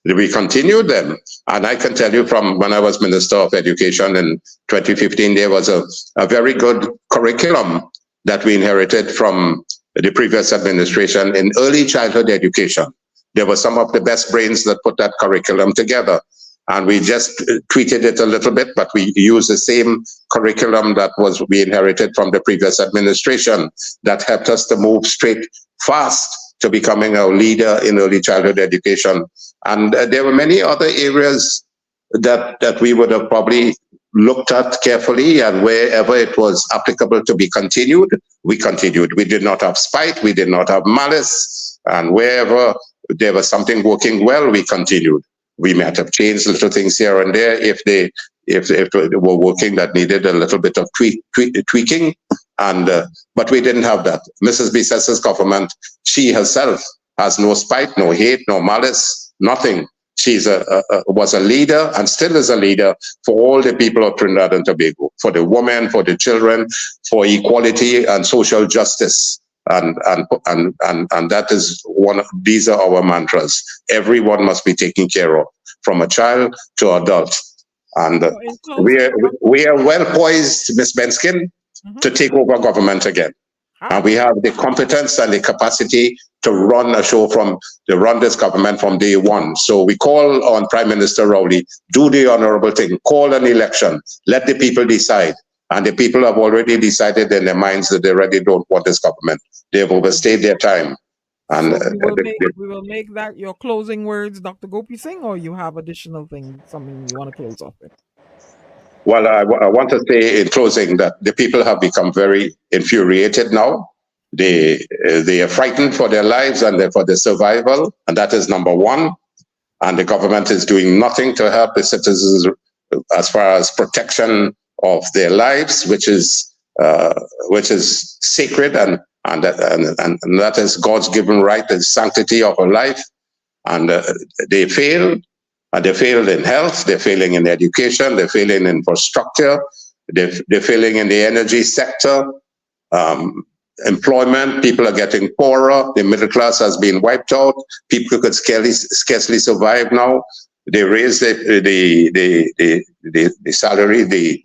we continued them. And I can tell you from when I was Minister of Education in 2015, there was a very good curriculum that we inherited from the previous administration in early childhood education. There were some of the best brains that put that curriculum together. And we just tweaked it a little bit, but we used the same curriculum that we inherited from the previous administration that helped us to move straight fast to becoming a leader in early childhood education. And there were many other areas that we would have probably looked at carefully, and wherever it was applicable to be continued, we continued. We did not have spite, we did not have malice, and wherever there was something working well, we continued. We might have changed little things here and there if they were working that needed a little bit of tweaking, but we didn't have that. Mrs. Bissessa's government, she herself has no spite, no hate, no malice, nothing. She's was a leader and still is a leader for all the people of Trinidad and Tobago, for the women, for the children, for equality and social justice. And that is these are our mantras. Everyone must be taken care of, from a child to adult. And we are well poised, Ms. Benskin, to take over government again. And we have the competence and the capacity to run this government from day one. So we call on Prime Minister Rowley, do the honorable thing, call an election, let the people decide. And the people have already decided in their minds that they already don't want this government. They've overstayed their time. And we will make that your closing words, Dr. Gopeesingh, or you have additional things, something you want to close off with? Well, I want to say in closing that the people have become very infuriated now. They are frightened for their lives and for their survival, and that is number one. And the government is doing nothing to help the citizens as far as protection of their lives, which is sacred, and that is God's given right, the sanctity of a life. And they fail. And they failed in health, they're failing in education, they're failing in infrastructure, they're failing in the energy sector, employment, people are getting poorer, the middle class has been wiped out, people could scarcely survive now. They raised the salary, the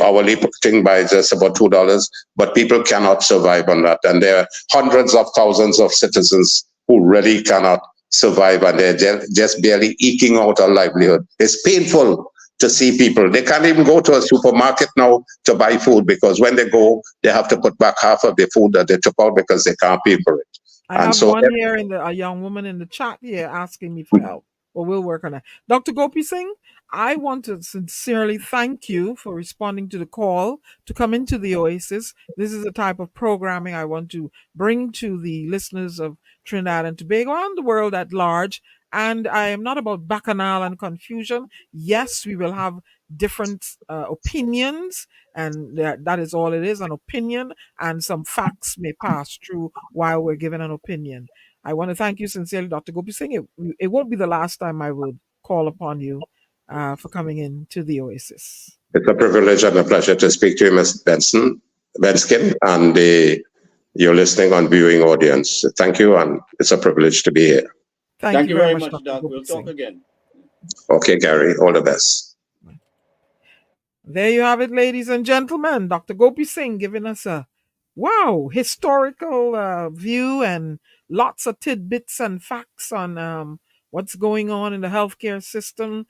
hourly thing by just about $2, but people cannot survive on that. And there are hundreds of thousands of citizens who really cannot survive, and they're just barely eking out a livelihood. It's painful to see people. They can't even go to a supermarket now to buy food, because when they go, they have to put back half of the food that they took out because they can't pay for it. I have one here a young woman in the chat here asking me for help. Well, we'll work on that. Dr. Gopeesingh, I want to sincerely thank you for responding to the call to come into the Oasis. This is the type of programming I want to bring to the listeners of Trinidad and Tobago and the world at large. And I am not about bacchanal and confusion. Yes, we will have different opinions, and that is all it is, an opinion, and some facts may pass through while we're giving an opinion. I want to thank you sincerely, Dr. Gopeesingh. It won't be the last time I will call upon you for coming in to the Oasis. It's a privilege and a pleasure to speak to you, Ms. Benskin, and your listening and viewing audience. Thank you, and it's a privilege to be here. Thank you very much, Doc. We'll talk again. Okay, Gary, all the best. There you have it, ladies and gentlemen. Dr. Gopeesingh giving us a wow, historical view and lots of tidbits and facts on what's going on in the healthcare system.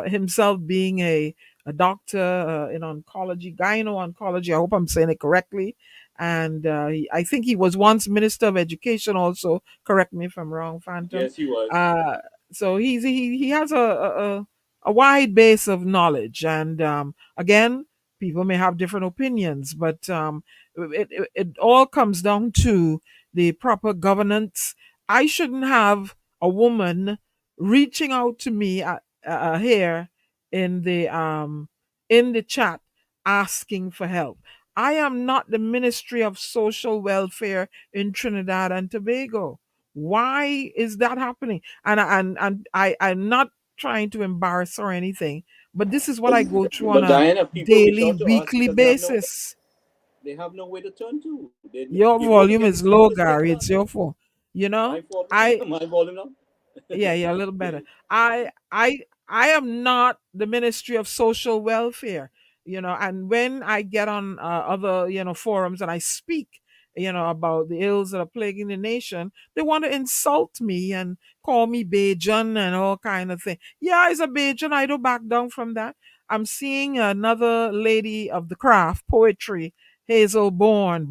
Himself being a doctor in oncology, gyno-oncology. I hope I'm saying it correctly. And I think he was once Minister of Education also. Correct me if I'm wrong, Phantom. Yes, he was. So he has a wide base of knowledge. And again, people may have different opinions, but it all comes down to the proper governance. I shouldn't have a woman reaching out to me here in the chat asking for help. I am not the Ministry of Social Welfare in Trinidad and Tobago. Why is that happening? I'm not trying to embarrass or anything, but this is what I go through on But a Diana, people reach daily, out to us weekly because basis. they have no way to turn to. Your They want to volume get is low, specific Gary. on It's your fault. You know, my fault. I My volume now. yeah, a little better. I am not the Ministry of Social Welfare, and when I get on other, forums and I speak, about the ills that are plaguing the nation, they want to insult me and call me Bajan and all kind of thing. Yeah, it's a Bajan. I don't back down from that. I'm seeing another lady of the craft, poetry, Hazel Born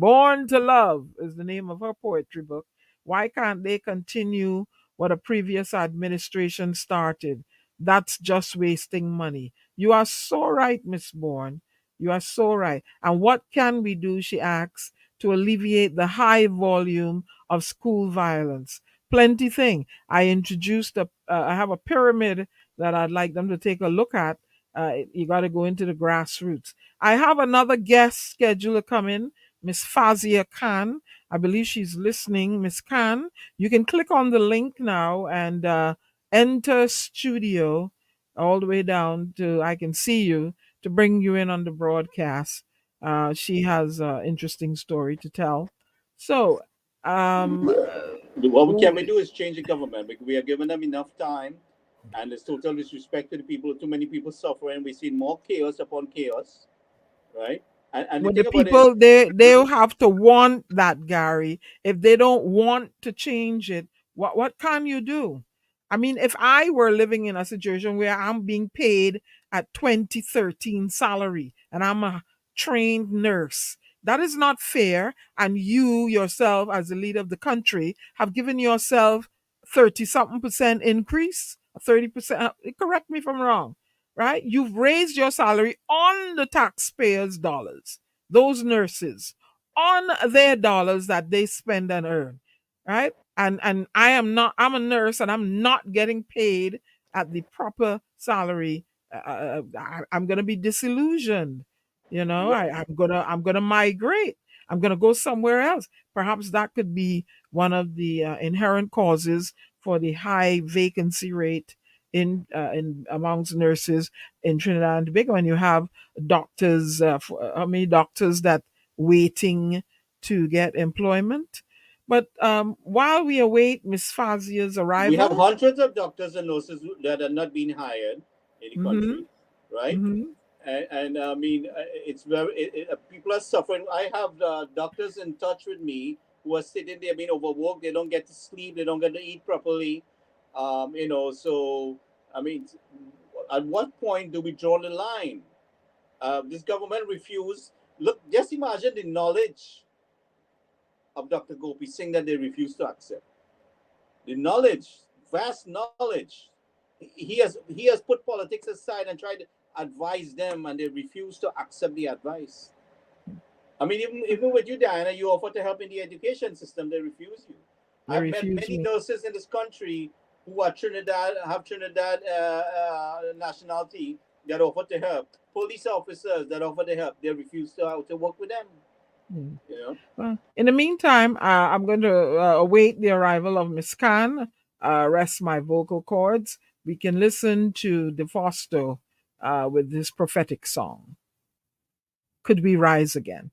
to Love is the name of her poetry book. Why can't they continue what a previous administration started? That's just wasting money. You are so right, Miss Bourne. You are so right. And what can we do, she asks, to alleviate the high volume of school violence? Plenty thing. I have a pyramid that I'd like them to take a look at. You got to go into the grassroots. I have another guest scheduler coming, Miss Fazia Khan. I believe she's listening. Miss Khan, you can click on the link now and enter studio all the way down to I can see you to bring you in on the broadcast. She has an interesting story to tell. So, What can we do is change the government because we are giving them enough time, and there's total disrespect to the people. Too many people suffering. We've seen more chaos upon chaos, right? And the But the thing about it is, people they'll have to want that, Gary. If they don't want to change it, what can you do? I mean, if I were living in a situation where I'm being paid at 2013 salary and I'm a trained nurse, that is not fair. And you yourself, as the leader of the country, have given yourself 30 something percent increase, 30%. Correct me if I'm wrong, right? You've raised your salary on the taxpayers' dollars, those nurses, on their dollars that they spend and earn, right? And I'm a nurse and I'm not getting paid at the proper salary. I'm gonna be disillusioned. I'm gonna migrate. I'm gonna go somewhere else. Perhaps that could be one of the inherent causes for the high vacancy rate in amongst nurses in Trinidad and Tobago. And you have doctors, how many doctors that waiting to get employment. But while we await Miss Fazia's we have arrival, hundreds of doctors and nurses that are not being hired in the country, right? And I mean, it's people are suffering. I have doctors in touch with me who are sitting there being overworked. They don't get to sleep. They don't get to eat properly. So I mean, at what point do we draw the line? This government refused. Look, just imagine the knowledge of Dr. Gopeesingh that they refuse to accept. The knowledge, vast knowledge. He has put politics aside and tried to advise them, and they refuse to accept the advice. I mean, even with you, Diana, you offer to help in the education system, they refuse you. I've met many nurses in this country who are Trinidad nationality that offer to help. Police officers that offer to help, they refuse to work with them. Well, in the meantime, I'm going to await the arrival of Miss Khan. Rest my vocal cords. We can listen to DeFosto with this prophetic song. Could we rise again?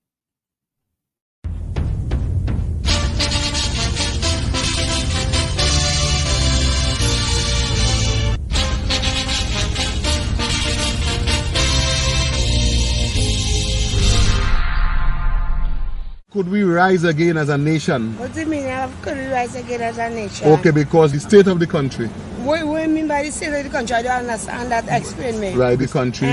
could we rise again as a nation? What do you mean, how could we rise again as a nation? Okay, because the state of the country. What do you mean by the state of the country? I don't understand that. Explain me. Right, the country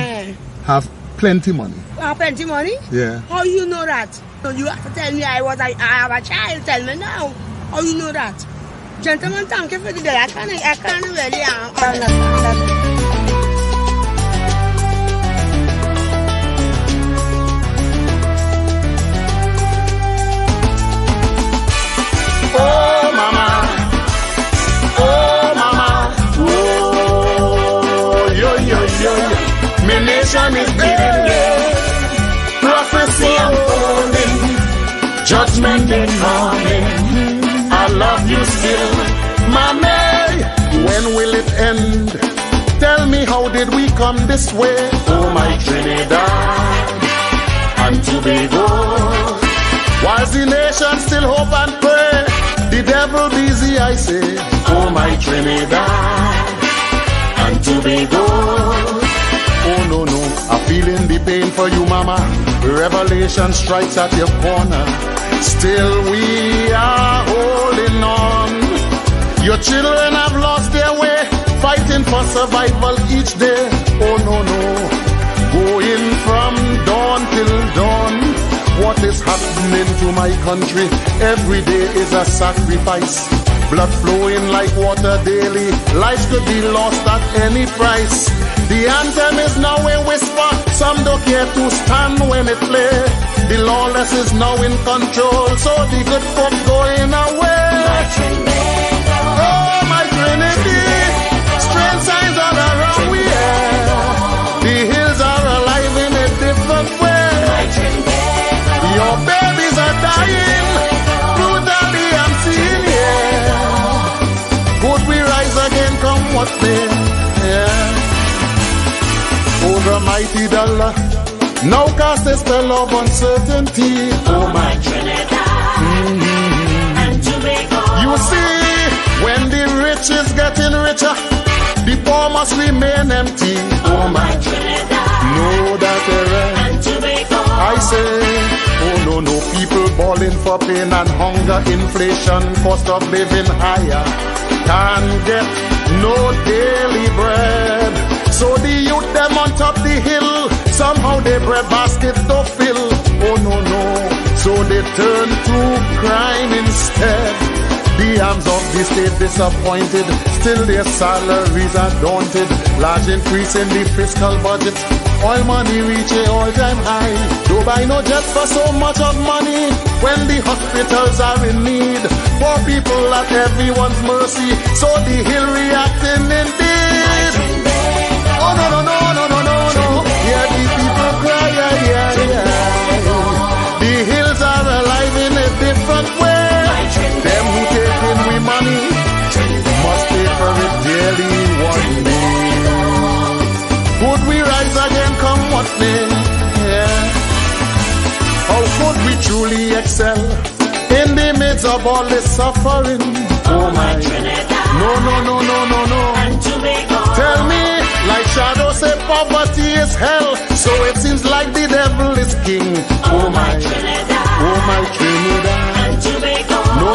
have plenty money. Plenty money? Yeah. How you know that? So you have to tell me I have a child. Tell me now. How you know that? Gentlemen, thank you for the day. I can't really understand that. Oh mama, oh yo yo yo, my nation is bleeding, yeah. Prophecy unfolding, judgment incoming. I love you still, mommy. When will it end? Tell me, how did we come this way? Oh my Trinidad and Tobago. Whilst the nation still hope and pray, the devil busy, I say. Oh my Trinidad and Tobago. Oh no, I'm feeling the pain for you, mama. Revelation strikes at your corner. Still we are holding on. Your children have lost their way, fighting for survival each day. Oh no, going from dawn till dawn. What is happening to my country? Every day is a sacrifice. Blood flowing like water daily. Lives could be lost at any price. The anthem is now a whisper. Some don't care to stand when it plays. The lawless is now in control, so the good folk going away. Oh, my Trinity. Strange signs all around we are. The hills are alive in a different way. Your babies are dying, brutally I'm seeing, yeah. Could we rise again, come what may, yeah. Oh, the mighty dollar, now cast a spell of uncertainty. Oh, my Trinidad and Tobago. You see, when the rich is getting richer, the poor must remain empty. Oh, my Trinidad know that and Tobago. I say, oh no, people balling for pain and hunger, inflation, cost of living higher, can't get no daily bread. So the youth them on top the hill, somehow their bread basket don't fill. Oh no, so they turn to crime instead. The arms of the state disappointed, still their salaries are daunted. Large increase in the fiscal budget, oil money reach a all-time high. Don't buy no jet for so much of money when the hospitals are in need. Poor people at everyone's mercy, so the hill reacting indeed. Oh no, hear the people cry, yeah. The hills are alive in a different way. Them who take in we money must pay for it dearly one day. Could we rise again, come what may? Yeah. How could we truly excel in the midst of all this suffering? Oh my Trinidad. No. And Tobago. Tell me, like shadow say, poverty is hell, so it seems like the devil is king. Oh my Trinidad. Oh my Trinidad. And Tobago. No.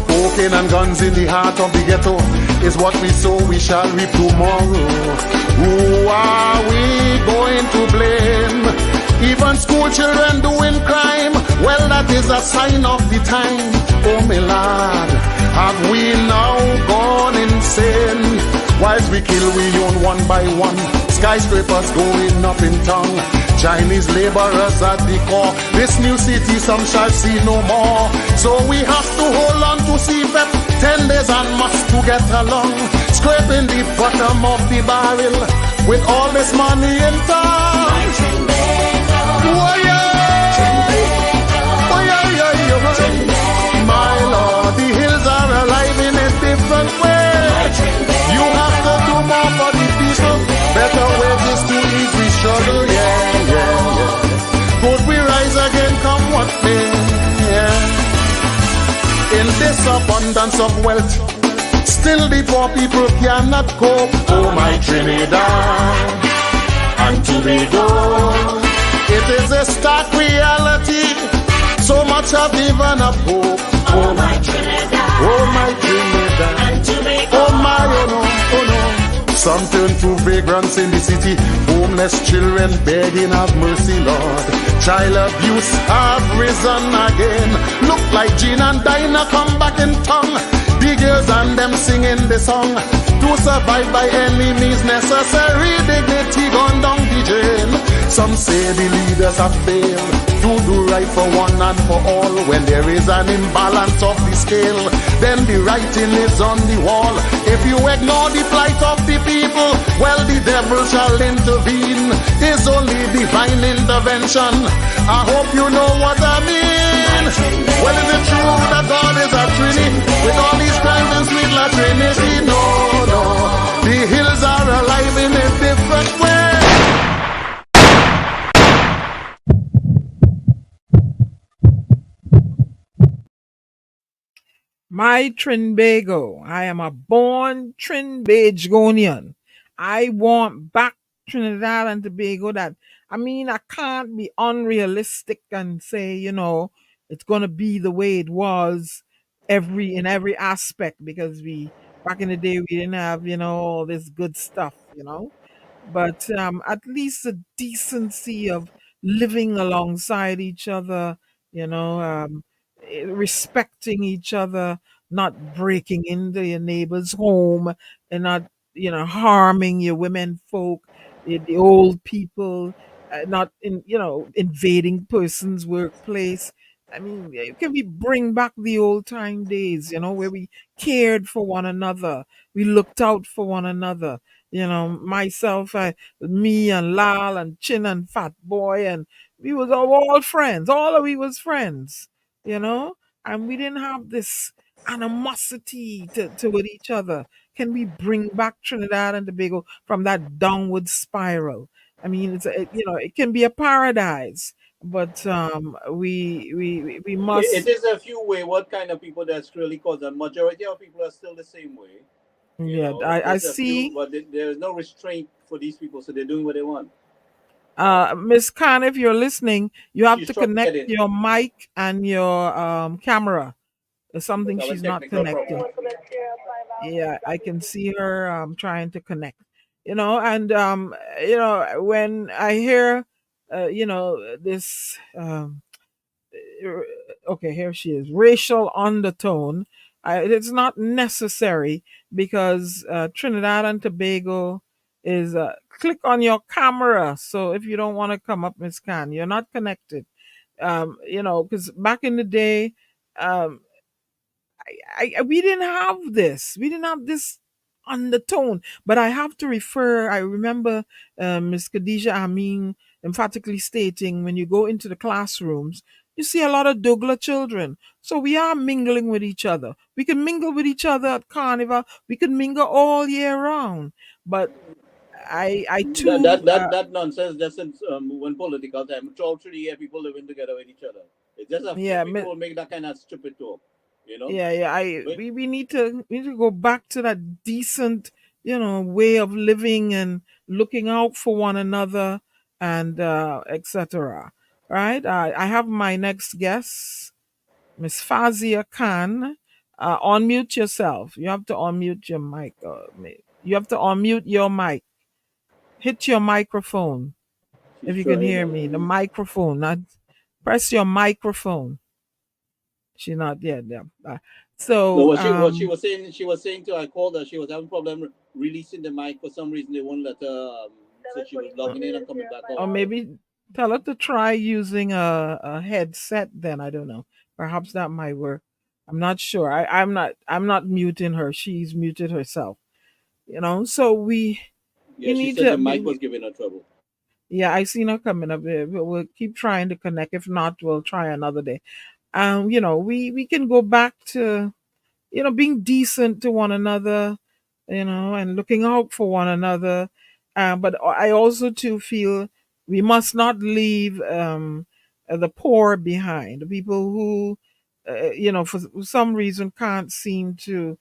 Cocaine and guns in the heart of the ghetto is what we sow, we shall reap tomorrow. Who are we going to blame? Even school children doing crime, well that is a sign of the time. Oh my lord, have we now gone insane? Whilst we kill we own one by one, skyscrapers going up in town, Chinese laborers at the core. This new city some shall see no more. So we have to hold on to CFEP 10 days and must to get along, scraping the bottom of the barrel with all this money in town. My Lord, the hills are alive in a different way. You have to do more for the people, better wages to ease the struggle, yeah. Could we rise again, come what may, yeah. In this abundance of wealth, still the poor people cannot cope. Oh my Trinidad and Tobago. It is a stark reality. much have given up hope. Oh my Trinidad, Oh my Trinidad, and Tobago. oh my, oh no, oh no. Some turn to vagrants in the city, homeless children begging have mercy, Lord. Child abuse have risen again. Look like Jean and Dinah come back in tongue. The girls and them singing the song. To survive by any means necessary, dignity gone down the drain. Some say the leaders have failed to do right for one and for all. When there is an imbalance of the scale, then the writing is on the wall. If you ignore the plight of the people, well, the devil shall intervene. It's only divine intervention. I hope you know what I mean. Well, is it true that God is a Trinity with all these crimes and sweet La Trinity? No, no. The hills are alive in a different way. My Trinbago, I am a born Trinbagonian. I want back Trinidad and Tobago. That I mean, I can't be unrealistic and say, it's gonna be the way it was in every aspect, because we back in the day we didn't have, all this good stuff. But at least the decency of living alongside each other, respecting each other, not breaking into your neighbor's home, and not, harming your women folk, the old people, not invading person's workplace. I mean, can we bring back the old time days, where we cared for one another, we looked out for one another. Myself, me and Lal and Chin and Fat Boy, and we was all friends. All of we was friends, you know, and we didn't have this animosity toward each other. Can we bring back Trinidad and Tobago from that downward spiral? I mean, it can be a paradise, but we It must. is a few way what kind of people that's really caused. The majority of people are still the same way. Yeah, It's I just a few, see. but there is no restraint for these people, so they're doing what they want. Miss Khan, if you're listening, you have She's to trying to connect get in. your mic and your camera. There's something Have a she's not technical connecting. problem. Yeah, I can see her trying to connect. And when I hear this r- okay, here she is, racial undertone, it's not necessary, because Trinidad and Tobago is click on your camera. So if you don't want to come up, Miss Khan, you're not connected. Because back in the day, um, we didn't have this. We didn't have this undertone. But I have to refer. I remember Miss Khadija Amin emphatically stating, when you go into the classrooms, you see a lot of Douglas children. So we are mingling with each other. We can mingle with each other at Carnival. We can mingle all year round. But I That too, that that, that nonsense doesn't when political time. Throughout 3 years, people living together with each other. It's just a few yeah, people who make that kind of stupid talk. You know. yeah. But We need to go back to that decent, way of living and looking out for one another, and etc. Right? I have my next guest, Miss Fazia Khan. Unmute yourself. You have to unmute your mic. You have to unmute your mic. Hit your microphone she's if you can trying. hear me. The microphone. Not press your microphone. She's not yet there. No, So what she was saying. She was saying to I called her. She was having problem releasing the mic for some reason. They won't let her. So she was logging in and coming back or out. maybe tell her to try using a headset, then I don't know, perhaps that might work. I'm not sure. I'm not muting her, she's muted herself. So we Yeah, she need said the to mic was giving her trouble. yeah, I seen her coming up. We'll keep trying to connect. If not, we'll try another day. We can go back to being decent to one another, and looking out for one another. But I also too feel we must not leave the poor behind, the people who, for some reason can't seem to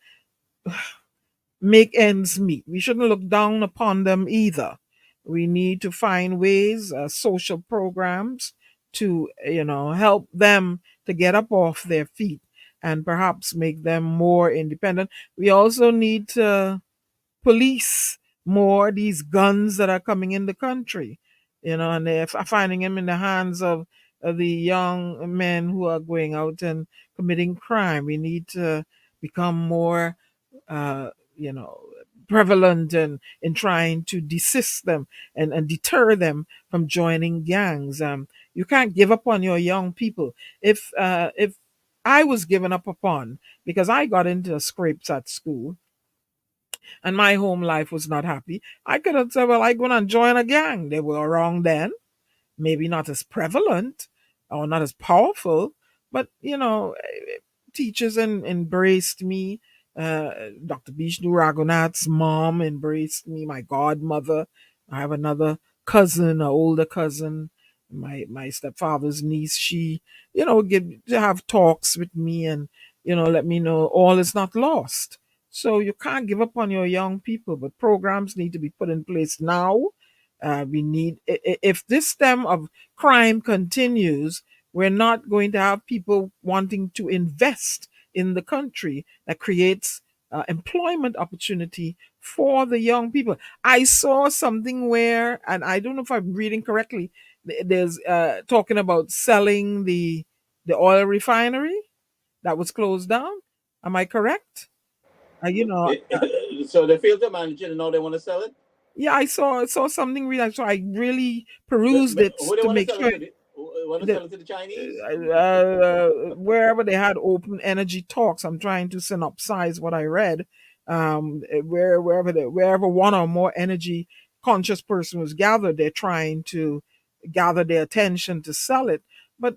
make ends meet. We shouldn't look down upon them either. We need to find ways, social programs, to help them to get up off their feet and perhaps make them more independent. We also need to police more these guns that are coming in the country, and they're finding them in the hands of the young men who are going out and committing crime. We need to become more, uh, you know, prevalent in trying to desist them and deter them from joining gangs. You can't give up on your young people. If I was given up upon because I got into scrapes at school and my home life was not happy, I could have said, well, I going to join a gang. They were wrong then, maybe not as prevalent or not as powerful, but teachers embraced me. Dr. Bishnu Raghunath's mom embraced me. My godmother. I have another cousin, an older cousin, my stepfather's niece. She, get to have talks with me and let me know all is not lost. So you can't give up on your young people, but programs need to be put in place now. We need, if this stem of crime continues, we're not going to have people wanting to invest in the country that creates employment opportunity for the young people. I saw something where, and I don't know if I'm reading correctly, there's talking about selling the oil refinery that was closed down. Am I correct? So they failed to manage it and now they want to sell it? Yeah, I saw something really. So I really perused it Who they to want to make sell sure it to? Want to that sell it to the Chinese? wherever they had open energy talks, I'm trying to synopsize what I read. Wherever one or more energy conscious person was gathered, they're trying to gather their attention to sell it. But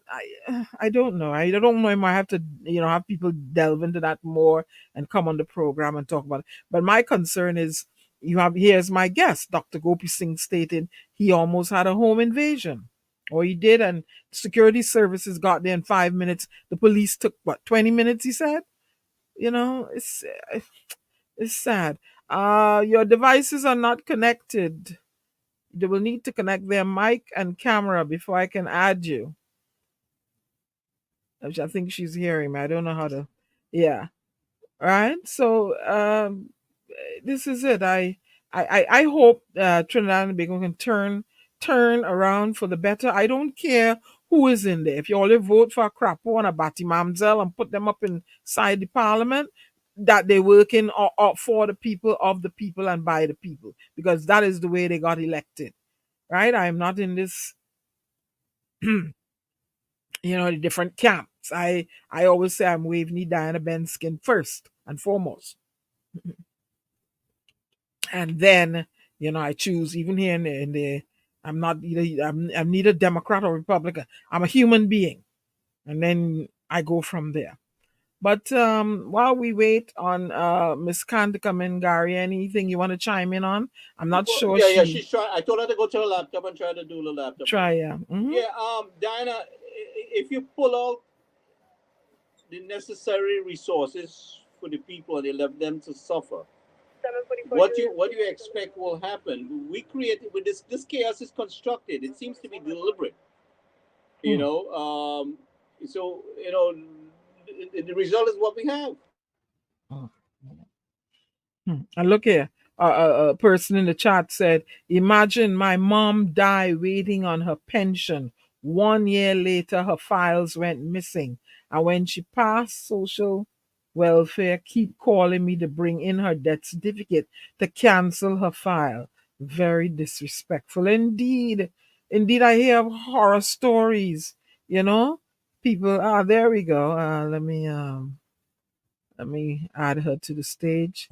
I don't know. I don't know. I might have to have people delve into that more and come on the program and talk about it. But my concern is here's my guest, Dr. Gopeesingh stated he almost had a home invasion. Or he did, and security services got there in 5 minutes. The police took what 20 minutes. He said, it's sad. Your devices are not connected. They will need to connect their mic and camera before I can add you. Which I think she's hearing me. I don't know how to. Yeah. All right. So this is it. I hope Trinidad and Tobago can turn around for the better. I don't care who is in there. If you only vote for a crapo and a batty mamzel and put them up inside the parliament, that they're working for the people, of the people, and by the people, because that is the way they got elected. Right? I am not in this, the different camps. I always say I'm waving Diana Benskin first and foremost. And then I choose, even here in the I'm not either, I'm neither Democrat or Republican. I'm a human being, and then I go from there. But while we wait on Miss Khan to come in, Gary, anything you want to chime in on? I'm not sure Yeah, she she's trying. I told her to go to her laptop and try to do the laptop. try. Yeah. Mhm. Yeah, Diana, if you pull out the necessary resources for the people and they left them to suffer, what do you expect will happen? We create with this chaos is constructed. It seems to be deliberate. You Hmm. know, so the result is what we have. And look here, a person in the chat said, "Imagine my mom died waiting on her pension. 1 year later, her files went missing, and when she passed social welfare, keep calling me to bring in her death certificate to cancel her file. Very disrespectful indeed. Indeed, I hear of horror stories. People. There we go. Let me add her to the stage.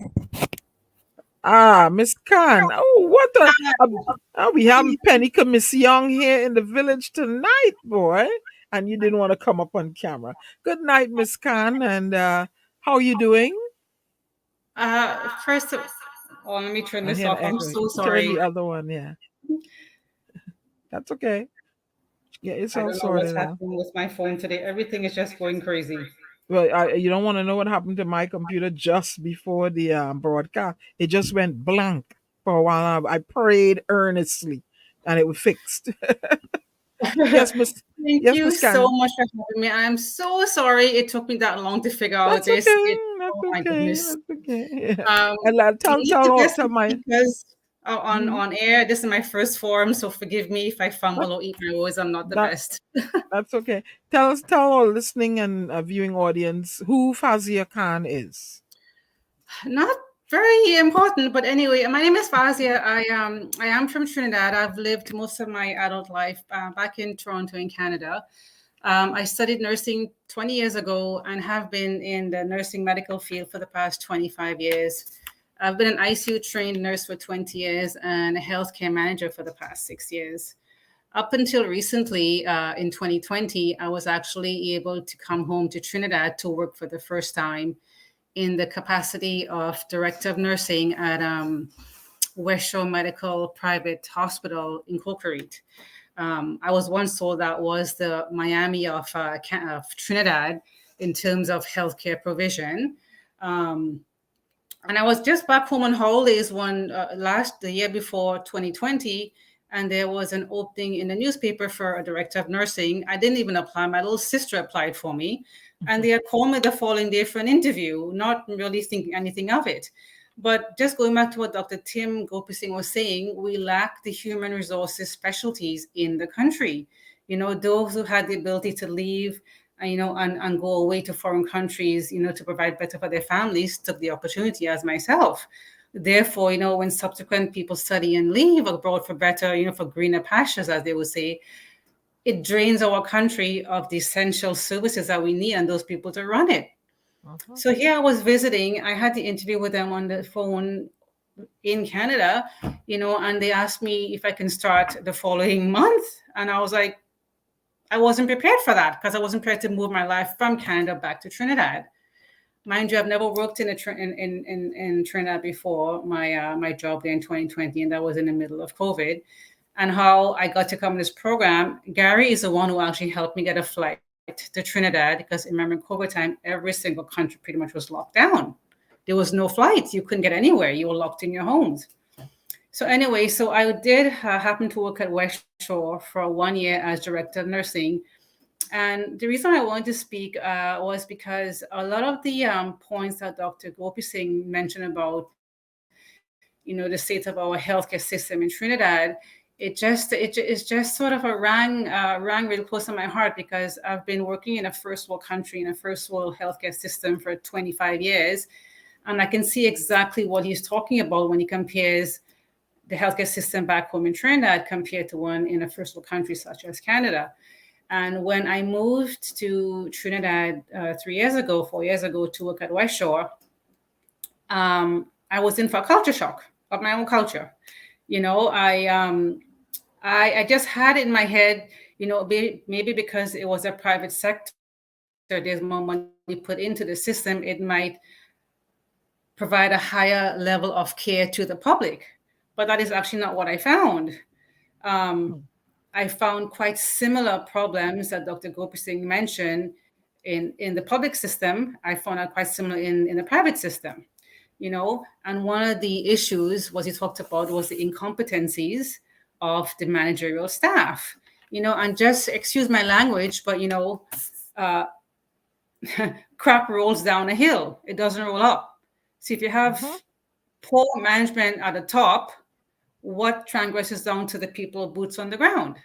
Miss Khan. Oh, what we having Penny Miss Young here in the village tonight, boy. And you didn't want to come up on camera. Good night, Miss Khan. And how are you doing? First of all, let me turn I this hear off. an I'm echo. so Turn sorry. the other one, yeah. That's okay. Get I yourself don't know what's sorted out. happening with my phone today. Everything is just going crazy. Well, you don't want to know what happened to my computer just before the broadcast. It just went blank for a while. I prayed earnestly, and it was fixed. Yes, Miss. Thank Yes, you Miss so Candy. much for having me. I'm so sorry it took me that long to figure out That's this. okay. That's Oh my okay. goodness. That's okay. Um, And you need to tell listen my. because on Mhm. on air, this is my first forum, so forgive me if I fumble or eat my words. I'm not the That best. that's okay. Tell our listening and viewing audience who Fazia Khan is. Not very important, but anyway, my name is Fazia. I am from Trinidad. I've lived most of my adult life back in Toronto in Canada. I studied nursing 20 years ago and have been in the nursing medical field for the past 25 years. I've been an ICU trained nurse for 20 years and a healthcare manager for the past 6 years. Up until recently, in 2020, I was actually able to come home to Trinidad to work for the first time in the capacity of director of nursing at West Shore Medical Private Hospital in Cocorite. I was once told that was the Miami of Trinidad in terms of healthcare provision. And I was just back home on holidays the year before 2020, and there was an opening in the newspaper for a director of nursing. I didn't even apply. My little sister applied for me, and they had called me the following day for an interview, not really thinking anything of it. But just going back to what Dr. Tim Gopeesingh was saying, we lack the human resources specialties in the country. You know, those who had the ability to leave and go away to foreign countries, to provide better for their families, took the opportunity as myself. Therefore, when subsequent people study and leave abroad for better, for greener pastures, as they would say, it drains our country of the essential services that we need and those people to run it. So here I was visiting. I had the interview with them on the phone in Canada, and they asked me if I can start the following month. And I was like, I wasn't prepared for that because I wasn't prepared to move my life from Canada back to Trinidad. Mind you, I've never worked in Trinidad before. My job there in 2020, and that was in the middle of COVID. And how I got to come in this program, Gary is the one who actually helped me get a flight to Trinidad because remember in COVID time, every single country pretty much was locked down. There was no flights. You couldn't get anywhere. You were locked in your homes. So anyway, so I did happen to work at West Shore for 1 year as director of nursing. And the reason I wanted to speak was because a lot of the points that Dr. Gopeesingh mentioned about, the state of our healthcare system in Trinidad, it's just sort of rang really close to my heart because I've been working in a first world country, in a first world healthcare system for 25 years. And I can see exactly what he's talking about when he compares the healthcare system back home in Trinidad compared to one in a first world country such as Canada. And when I moved to Trinidad 4 years ago to work at West Shore, I was in for a culture shock of my own culture. I just had it in my head, maybe because it was a private sector, there's more money put into the system, it might provide a higher level of care to the public. But that is actually not what I found. I found quite similar problems that Dr. Gopeesingh mentioned in the public system. I found out quite similar in the private system, and one of the issues he talked about was the incompetencies of the managerial staff, and just excuse my language, but, crap rolls down a hill. It doesn't roll up. So if you have poor management at the top, what transgresses down to the people boots on the ground,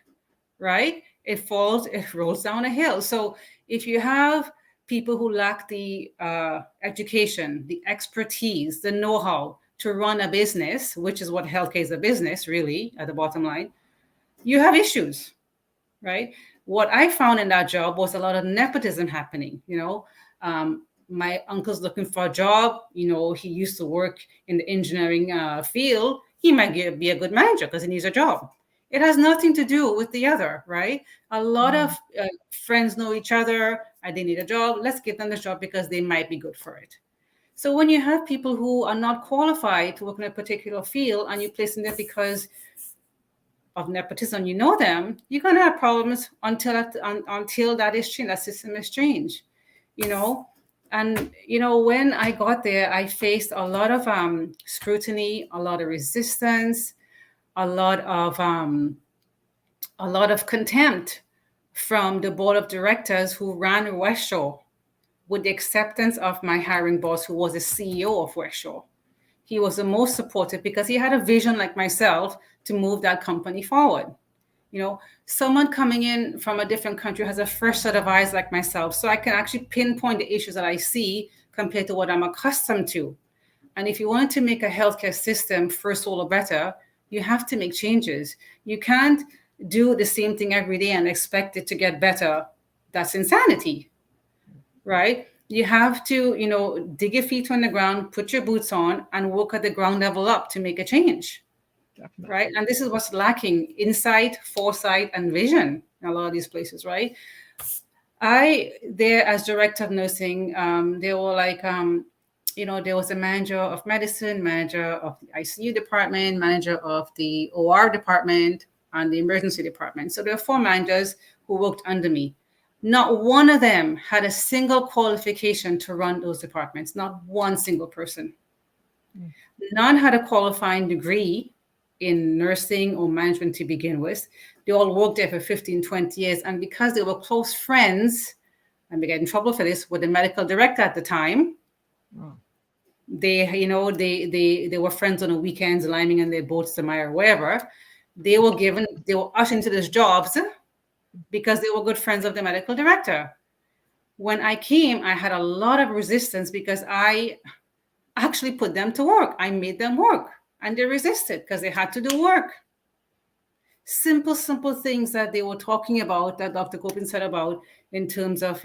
right? It rolls down a hill. So if you have people who lack the education, the expertise, the know-how to run a business, which is what healthcare is, a business really at the bottom line, you have issues, right? What I found in that job was a lot of nepotism happening. My uncle's looking for a job. He used to work in the engineering field. He might be a good manager because he needs a job. It has nothing to do with the other, right? A lot of friends know each other. They need a job. Let's give them the job because they might be good for it. So when you have people who are not qualified to work in a particular field and you place them there because of nepotism, them, you're going to have problems until that is changed, that system is changed, And, when I got there, I faced a lot of scrutiny, a lot of resistance, a lot of a lot of contempt from the board of directors who ran West Shore, with the acceptance of my hiring boss, who was the CEO of West Shore. He was the most supportive because he had a vision like myself to move that company forward. You know, someone coming in from a different country has a fresh set of eyes like myself, so I can actually pinpoint the issues that I see compared to what I'm accustomed to. And if you want to make a healthcare system first world or better, you have to make changes. You can't do the same thing every day and expect it to get better. That's insanity, right? You have to, dig your feet on the ground, put your boots on, and work at the ground level up to make a change. Right. And this is what's lacking: insight, foresight, and vision in a lot of these places, right? There as director of nursing, they were like, there was a manager of medicine, manager of the ICU department, manager of the OR department, and the emergency department. So there were 4 managers who worked under me. Not one of them had a single qualification to run those departments, not one single person. None had a qualifying degree in nursing or management to begin with. They all worked there for 15, 20 years. And because they were close friends, and we get in trouble for this, with the medical director at the time, they were friends on the weekends, liming in their boats to Maya or wherever. They were ushered into these jobs because they were good friends of the medical director. When I came, I had a lot of resistance because I actually put them to work. I made them work, and they resisted because they had to do work. Simple things that they were talking about, that Dr. Gopeesingh said about in terms of,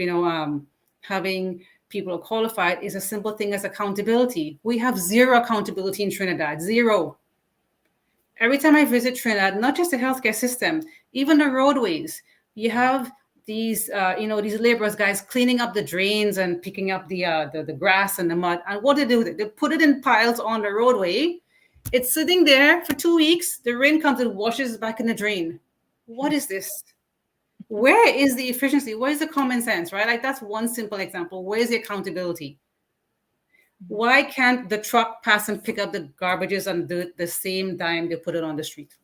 having people qualified, is a simple thing as accountability. We have zero accountability in Trinidad, zero. Every time I visit Trinidad, not just the healthcare system, even the roadways, you have these laborers, guys, cleaning up the drains and picking up the grass and the mud. And what do? They put it in piles on the roadway. It's sitting there for 2 weeks. The rain comes and washes it back in the drain. What is this? Where is the efficiency? Where is the common sense, right? Like, that's one simple example. Where is the accountability? Why can't the truck pass and pick up the garbages and do it the same time they put it on the street?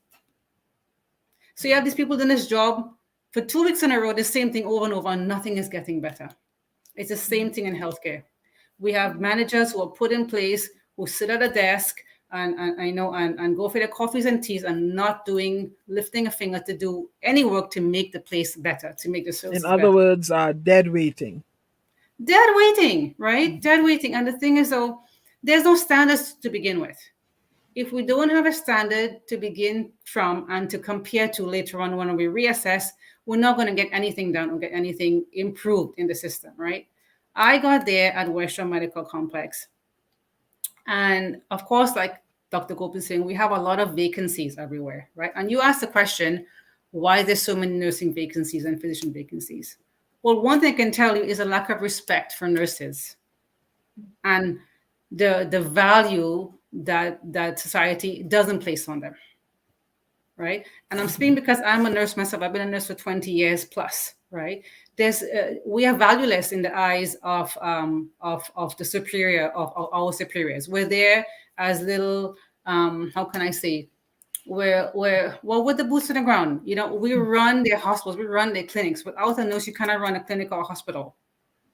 So you have these people doing this job for 2 weeks in a row, the same thing over and over, and nothing is getting better. It's the same thing in healthcare. We have managers who are put in place, who sit at a desk and go for their coffees and teas and not lifting a finger to do any work to make the place better, to make the service In other words, dead waiting. Dead waiting, right? Dead waiting. And the thing is, though, there's no standards to begin with. If we don't have a standard to begin from and to compare to later on when we reassess, we're not going to get anything done or get anything improved in the system, right? I got there at West Shore Medical Complex. And of course, like Dr. Gopeesingh, we have a lot of vacancies everywhere, right? And you asked the question, why there's so many nursing vacancies and physician vacancies? Well, one thing I can tell you is a lack of respect for nurses and the value that society doesn't place on them, right? And I'm speaking because I'm a nurse myself. I've been a nurse for 20 years plus, right? We are valueless in the eyes of the superior, of our superiors. We're there as little, how can I say, we're with the boots on the ground. We run their hospitals, we run their clinics. Without a nurse, you cannot run a clinic or a hospital,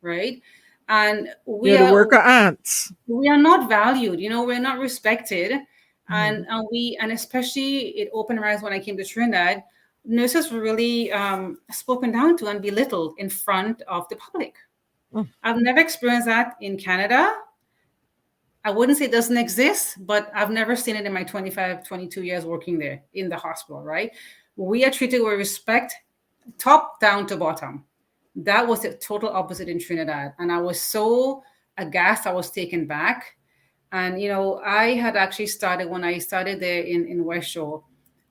right? And we are the worker ants. We are not valued. We're not respected, and especially it opened my eyes when I came to Trinidad. Nurses were really spoken down to and belittled in front of the public. I've never experienced that in Canada. I wouldn't say it doesn't exist, but I've never seen it in my 25, 22 years working there in the hospital, right? We are treated with respect, top down to bottom. That was the total opposite in Trinidad. And I was so aghast, I was taken back. And, I had actually started, when I started there in West Shore,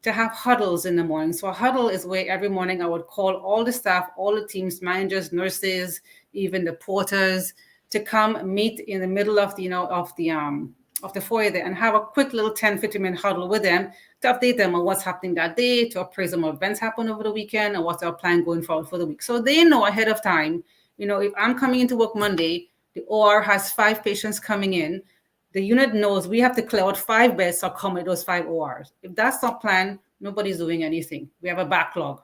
to have huddles in the morning. So a huddle is where every morning I would call all the staff, all the teams, managers, nurses, even the porters, to come meet in the middle of the foyer there and have a quick little 10-15 minute huddle with them to update them on what's happening that day, to appraise them what events happened over the weekend and what's our plan going forward for the week. So they know ahead of time, if I'm coming into work Monday, the OR has 5 patients coming in, the unit knows we have to clear out 5 beds to accommodate those 5 ORs. If that's not planned, Nobody's doing anything. We have a backlog,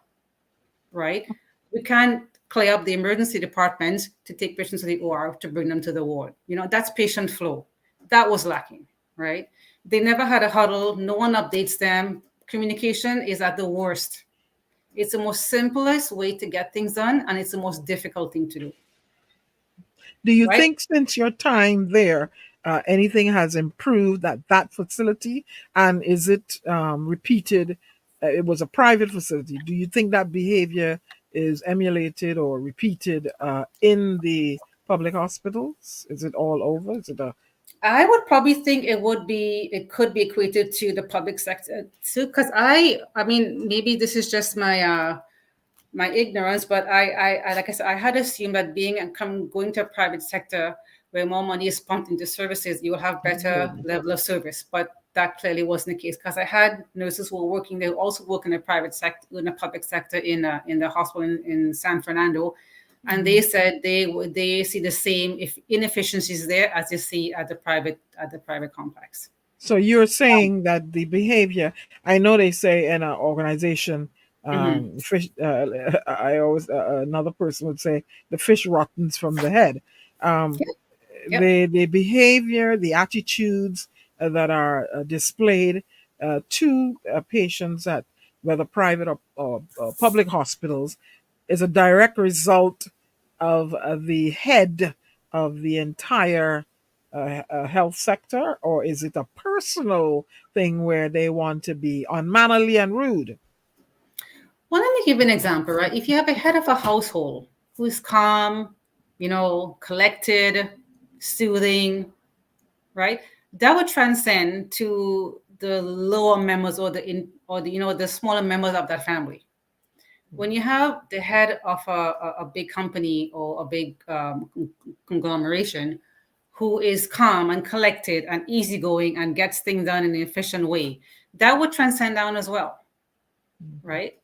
right? We can't clear up the emergency departments to take patients to the OR to bring them to the ward. That's patient flow. That was lacking, right? They never had a huddle. No one updates them. Communication is at the worst. It's the most simplest way to get things done, and it's the most difficult thing to do. Do you Right? think since your time there, anything has improved at that facility? And is it repeated? It was a private facility. Do you think that behavior is emulated or repeated in the public hospitals? Is it all over? Is it a I would probably think it could be equated to the public sector too, because I mean, maybe this is just my ignorance, but I like I said, I had assumed that going to a private sector where more money is pumped into services, you will have better level of service. But that clearly wasn't the case, because I had nurses who were working. They also work in the private sector, in the public sector, in the hospital in San Fernando, and they said they see the same inefficiencies there as they see at the private complex. So you're saying that the behavior, I know they say in an organization, fish, I always, another person would say the fish rottens from the head. The behavior, the attitudes that are displayed to patients at whether private or public hospitals is a direct result of the head of the entire health sector, or is it a personal thing where they want to be unmannerly and rude? Well, let me give an example, right? If you have a head of a household who is calm, collected, soothing, right? That would transcend to the lower members or the smaller members of that family. When you have the head of a big company or a big conglomeration who is calm and collected and easygoing and gets things done in an efficient way, that would transcend down as well, right?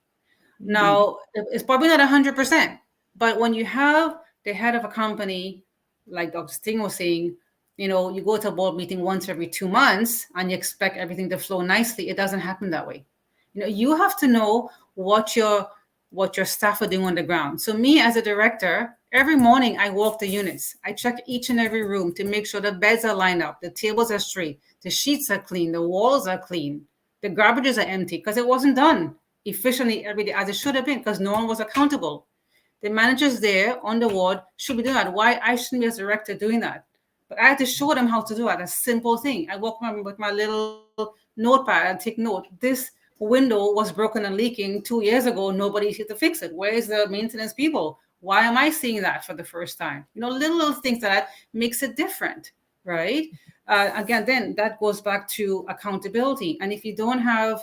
Now, it's probably not 100%, but when you have the head of a company, like Dr. Singh was saying, you go to a board meeting once every 2 months and you expect everything to flow nicely. It doesn't happen that way. You have to know what your staff are doing on the ground. So me as a director, every morning I walk the units. I check each and every room to make sure the beds are lined up, the tables are straight, the sheets are clean, the walls are clean, the garbages are empty, because it wasn't done efficiently every day as it should have been, because no one was accountable. The managers there on the ward should be doing that. Why I shouldn't be as director doing that? But I had to show them how to do it. A simple thing. I walk around with my little notepad and take note. This window was broken and leaking 2 years ago. Nobody's here to fix it. Where is the maintenance people? Why am I seeing that for the first time? Little things that makes it different, right? Again, then that goes back to accountability. And if you don't have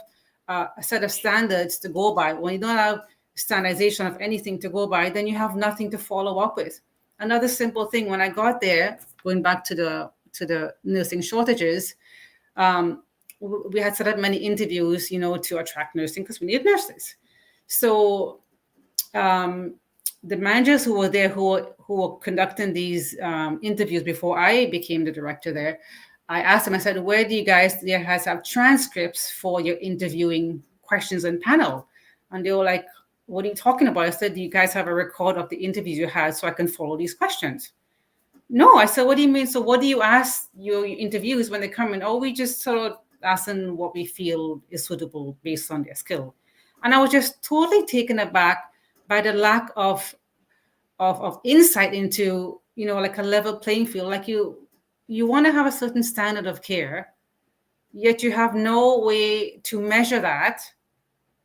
a set of standards to go by, when you don't have standardization of anything to go by, then you have nothing to follow up with. Another simple thing, when I got there, going back to the nursing shortages, we had set up many interviews, to attract nursing, because we need nurses. So the managers who were there, who were conducting these interviews before I became the director there, I asked them, I said, where do you guys have transcripts for your interviewing questions and panel? And they were like, what are you talking about? I said, do you guys have a record of the interviews you had so I can follow these questions? No, I said, what do you mean? So what do you ask your interviews when they come in? Oh, we just sort of ask them what we feel is suitable based on their skill. And I was just totally taken aback by the lack of insight into, like a level playing field. Like you want to have a certain standard of care, yet you have no way to measure that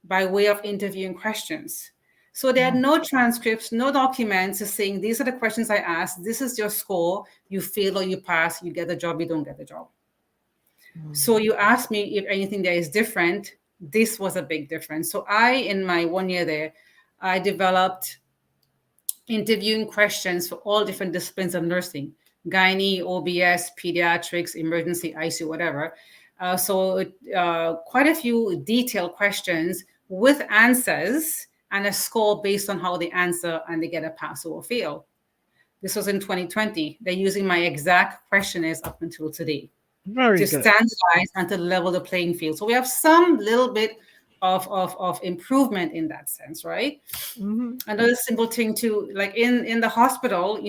by way of interviewing questions. So there are no transcripts, no documents saying these are the questions I asked, this is your score, you fail or you pass, you get the job, you don't get the job. So you asked me if anything there is different. This was a big difference. So in my 1 year there, I developed interviewing questions for all different disciplines of nursing, gynae, OBS, pediatrics, emergency, ICU, whatever. So quite a few detailed questions with answers and a score based on how they answer, and they get a pass or fail. This was in 2020. They're using my exact questionnaires up until today Very to good. standardize and to level the playing field. So we have some little bit of improvement in that sense, right? Mm-hmm. Another simple thing too, like in the hospital,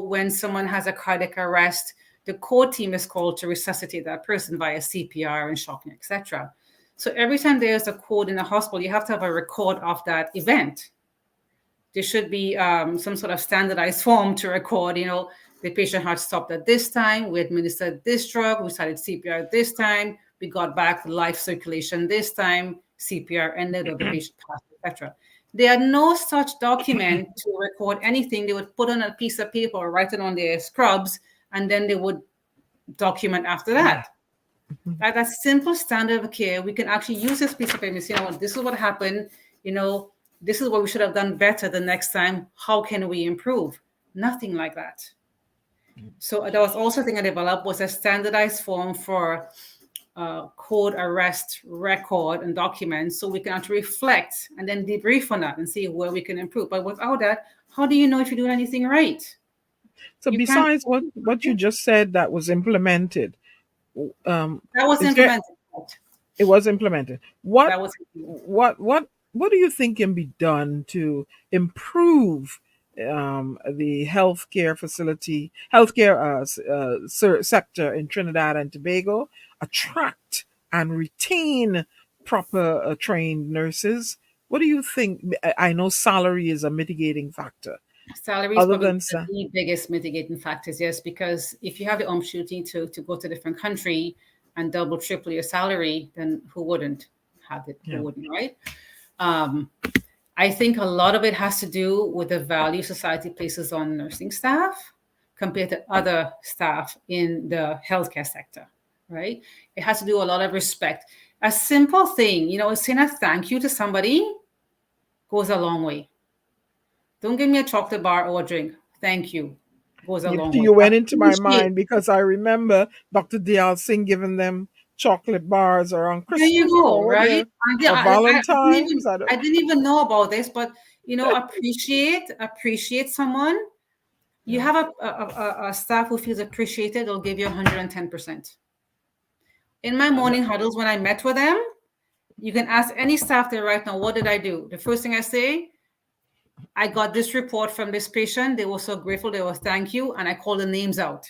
when someone has a cardiac arrest, the core team is called to resuscitate that person via CPR and shocking, etc. So every time there's a code in the hospital, you have to have a record of that event. There should be some sort of standardized form to record, the patient heart stopped at this time, we administered this drug, we started CPR at this time, we got back life circulation this time, CPR ended, or the patient passed, etc. There are no such document to record anything. They would put on a piece of paper or write it on their scrubs, and then they would document after that. That simple standard of care, we can actually use this piece of paper and say, this is what happened, this is what we should have done better the next time. How can we improve? Nothing like that. So there was also a thing I developed was a standardized form for code arrest record and documents, so we can actually reflect and then debrief on that and see where we can improve. But without that, how do you know if you're doing anything right? So besides what you just said that was implemented, that was implemented. It was implemented. What that was what do you think can be done to improve the healthcare sector in Trinidad and Tobago, attract and retain proper trained nurses? What do you think? I know salary is a mitigating factor. Salary is probably the biggest mitigating factors, yes, because if you have the opportunity to go to a different country and double, triple your salary, then who wouldn't have it? Who wouldn't, right? I think a lot of it has to do with the value society places on nursing staff compared to other staff in the healthcare sector, right? It has to do a lot of respect. A simple thing, saying a thank you to somebody goes a long way. Don't give me a chocolate bar or a drink. Thank you. Goes a long way. You went into my mind because I remember Dr. Deyalsingh giving them chocolate bars around Christmas. There you go, right? Or Valentine's. I didn't even know about this, but appreciate someone. You have a staff who feels appreciated, they'll give you 110%. In my morning huddles, when I met with them, you can ask any staff there right now, what did I do? The first thing I say, I got this report from this patient. They were so grateful. They were thank you. And I call the names out.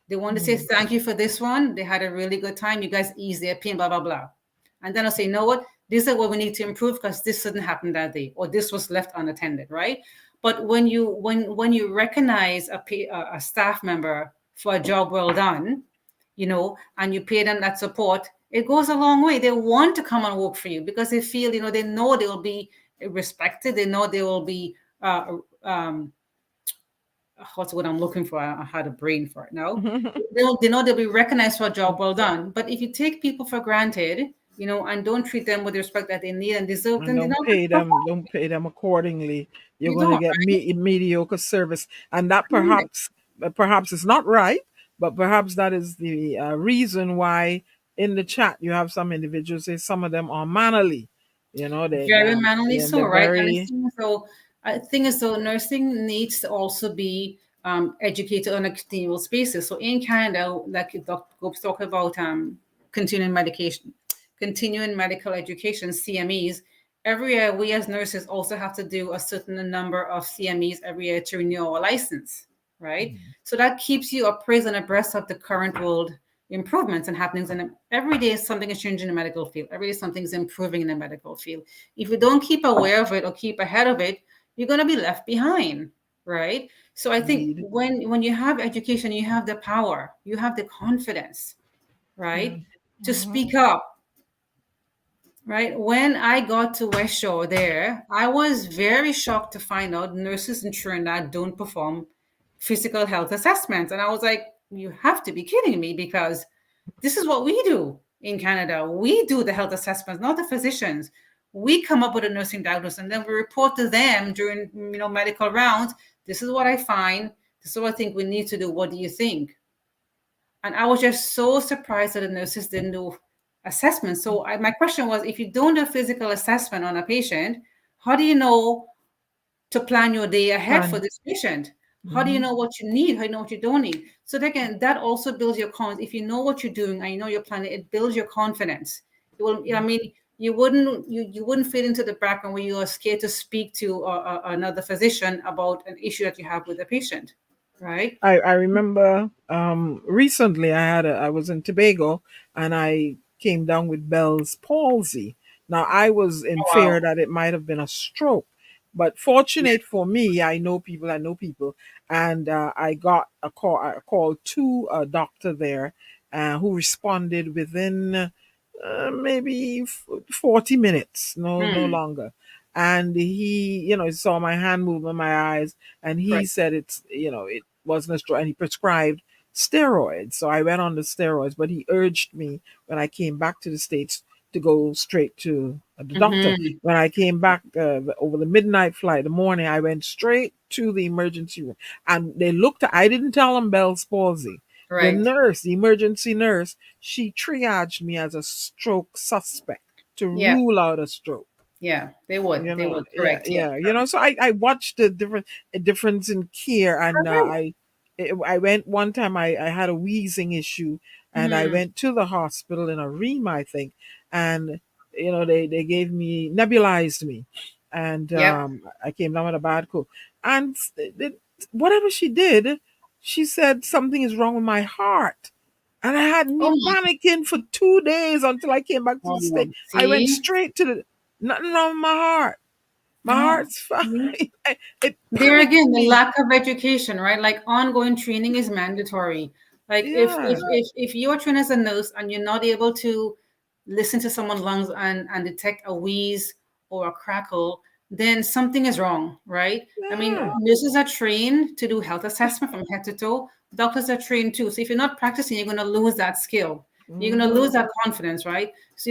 They want to say thank you for this one. They had a really good time. You guys eased their pain, blah, blah, blah. And then I'll say, you know what? This is what we need to improve because this didn't happen that day, or this was left unattended, right? But when you recognize a staff member for a job well done, and you pay them that support, it goes a long way. They want to come and work for you because they feel, they know they will be respected. They know they will be what's what I'm looking for. I had a brain for it now. They know they'll be recognized for a job well done. But if you take people for granted, and don't treat them with the respect that they need and deserve, then don't pay them accordingly. You're going to get mediocre service, and that perhaps is not right. But perhaps that is the reason why in the chat you have some individuals say some of them are mannerly. Very mannerly, so right. I think nursing needs to also be educated on a continual basis. So in Canada, like Dr. Gope's talking about continuing medical education, CMEs, every year we as nurses also have to do a certain number of CMEs every year to renew our license, right? So that keeps you appraised and abreast of the current world improvements and happenings, and every day something is changing in the medical field. Every day something's improving in the medical field. If you don't keep aware of it or keep ahead of it, you're going to be left behind, right? So I think when you have education, you have the power, you have the confidence, right, to speak up, right? When I got to West Shore there, I was very shocked to find out nurses in Trinidad don't perform physical health assessments. And I was like, you have to be kidding me, because this is what we do in Canada. We do the health assessments, not the physicians. We come up with a nursing diagnosis and then we report to them during medical rounds. This is what I find. This is what I think we need to do. What do you think? And I was just so surprised that the nurses didn't do assessments. So my question was, if you don't do a physical assessment on a patient, how do you know to plan your day ahead for this patient? How do you know what you need? How do you know what you don't need? So again, that also builds your confidence. If you know what you're doing and you know you're planning, it builds your confidence. It will, you wouldn't fit into the background where you are scared to speak to another physician about an issue that you have with a patient, right? I remember recently I was in Tobago and I came down with Bell's palsy. Now I was in Oh, wow. fear that it might have been a stroke, but fortunate for me, I know people, and I got a call. I called to a doctor there, who responded within maybe 40 minutes, no Hmm. longer. And he, saw my hand movement, my eyes, and he Right. said it wasn't a stroke, and he prescribed steroids. So I went on the steroids, but he urged me when I came back to the States to go straight to the doctor. Mm-hmm. When I came back over the midnight flight, the morning, I went straight to the emergency room, and they looked at, I didn't tell them Bell's palsy. The Right. nurse, the emergency nurse, she triaged me as a stroke suspect to Yeah. rule out a stroke. Yeah. They would. They would. Yeah, Correct. Yeah. yeah. So I watched the difference in care, and I went one time. I had a wheezing issue, and I Hmm. went to the hospital in Arima, I think, and they gave me, nebulized me, and Yep. I came down with a bad cold, and whatever she did, she said something is wrong with my heart. And I had me Oh, panicking for 2 days until I came back to the oh, state. I went see? straight to the, nothing wrong with my heart. My No. heart's fine. See? It There panicked again, the me. lack of education, right? Like ongoing training is mandatory. Like Yeah. if you're trained as a nurse and you're not able to listen to someone's lungs and detect a wheeze or a crackle, then something is wrong, right? I mean, Yeah. nurses are trained to do health assessment from head to toe. Doctors are trained too. So if you're not practicing, you're going to lose that skill. You're going to Hmm. lose that confidence, right? So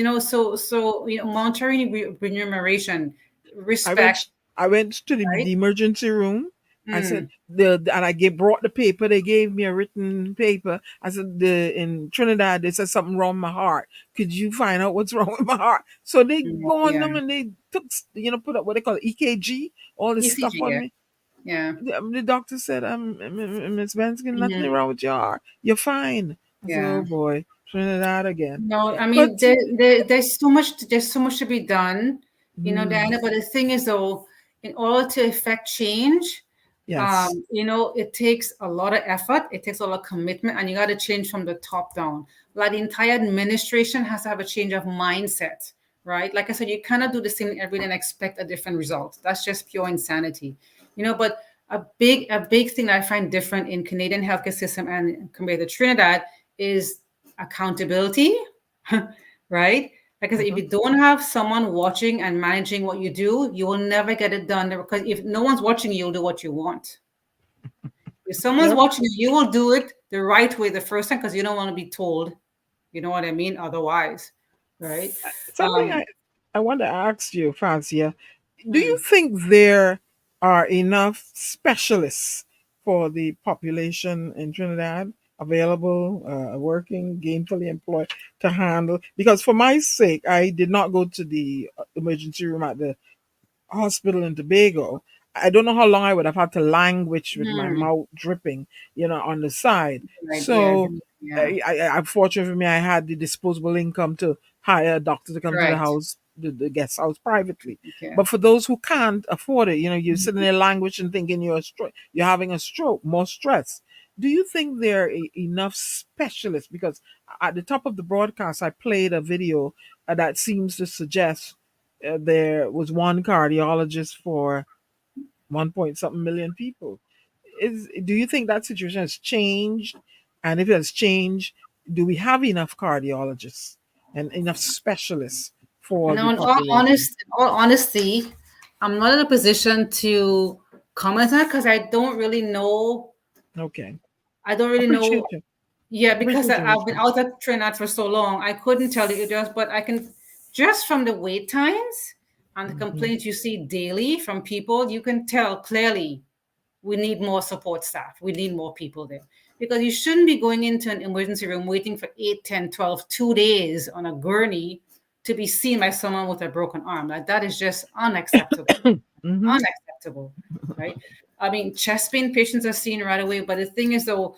monitoring remuneration, I went respect, I went to the right? emergency room. I said Mm. and I brought the paper. They gave me a written paper. I said in Trinidad they said something wrong with my heart. Could you find out what's wrong with my heart? So they go on Yeah. them and they took put up what they call EKG, all this stuff ECG, on yeah. me. Yeah. The doctor said, Miss Benskin, nothing Mhm. wrong with your heart. You're fine. I said, oh Yeah. boy, Trinidad again. No, I mean But there's so much to be done, mm, Diana. But the thing is, though, in order to effect change, yes, it takes a lot of effort, it takes a lot of commitment, and you got to change from the top down. Like the entire administration has to have a change of mindset, right? Like I said, you cannot do the same thing every day and expect a different result. That's just pure insanity, But a big thing that I find different in Canadian healthcare system and compared to Trinidad is accountability, right? Like I said, if mhm, you don't have someone watching and managing what you do, you will never get it done. Because if no one's watching you, you'll do what you want. If someone's yep. watching you, you will do it the right way the first time because you don't want to be told. You know what I mean? Otherwise, right? Something I want to ask you, Francia. Do you Hmm. think there are enough specialists for the population in Trinidad available, working, gainfully employed to handle? Because for my sake, I did not go to the emergency room at the hospital in Tobago. I don't know how long I would have had to languish with my Hmm. mouth dripping, on the side. Right. Yeah. So, Yeah. fortunately for me, I had the disposable income to hire a doctor to come to the Correct. house, the guest house privately. Okay. But for those who can't afford it, you're sitting there languishing, thinking you're having a stroke, more stress. Do you think there are enough specialists? Because at the top of the broadcast, I played a video that seems to suggest there was one cardiologist for 1 point something million people. Do you think that situation has changed? And if it has changed, do we have enough cardiologists and enough specialists for the Now, population? in all honesty, I'm not in a position to comment on it because I don't really know. Okay. I don't really know. Appreciate you. Yeah, because Appreciate your I've been response. out of Trinidad for so long, I couldn't tell you just, but I can just from the wait times and the Mhm. complaints you see daily from people, you can tell clearly we need more support staff. We need more people there because you shouldn't be going into an emergency room waiting for 8, 10, 12, 2 days on a gurney to be seen by someone with a broken arm. Like that is just unacceptable. Mhm. Unacceptable, right? I mean, chest pain patients are seen right away, but the thing is, though,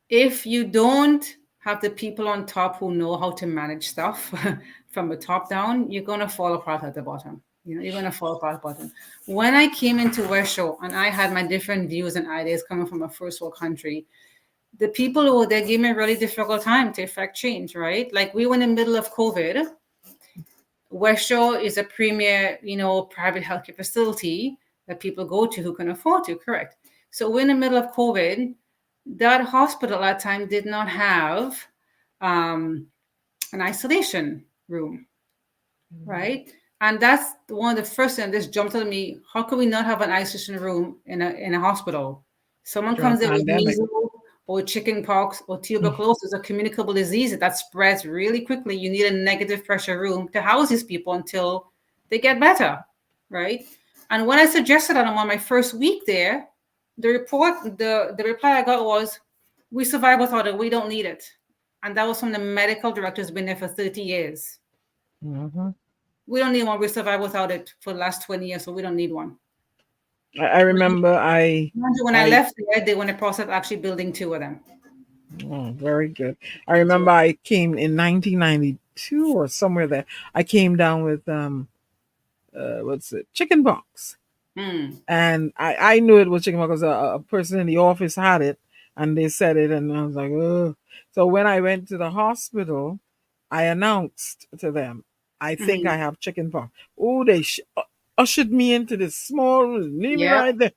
if you don't have the people on top who know how to manage stuff from the top down, you're going to fall apart at the bottom. You know, you're going to fall apart at the bottom. When I came into West Shore and I had my different views and ideas coming from a first world country, the people who were there gave me a really difficult time to effect change, right? Like we were in the middle of COVID. West Shore is a premier, you know, private healthcare facility that people go to who can afford to, correct? So we're in the middle of COVID. That hospital at that time did not have an isolation room, right? And that's one of the first things that jumped out at me. How can we not have an isolation room in a hospital? Someone During comes in with pandemic. measles or chicken pox or tuberculosis, a communicable disease that spreads really quickly. You need a negative pressure room to house these people until they get better, right? And when I suggested that on my first week there, the reply I got was, "We survive without it. We don't need it." And that was from the medical director who's been there for 30 years. Mm-hmm. We don't need one. We survive without it for the last 20 years, so we don't need one. I remember When I left there, they were in the process of actually building 2 of them. Oh, very good. I remember I came in 1992 or somewhere there. I came down with what's it, chicken pox, and I knew it was chicken pox because a person in the office had it, and they said it, and I was like, oh. So when I went to the hospital, I announced to them, I think I have chicken pox. Oh, they ushered me into this small room, leave me right there.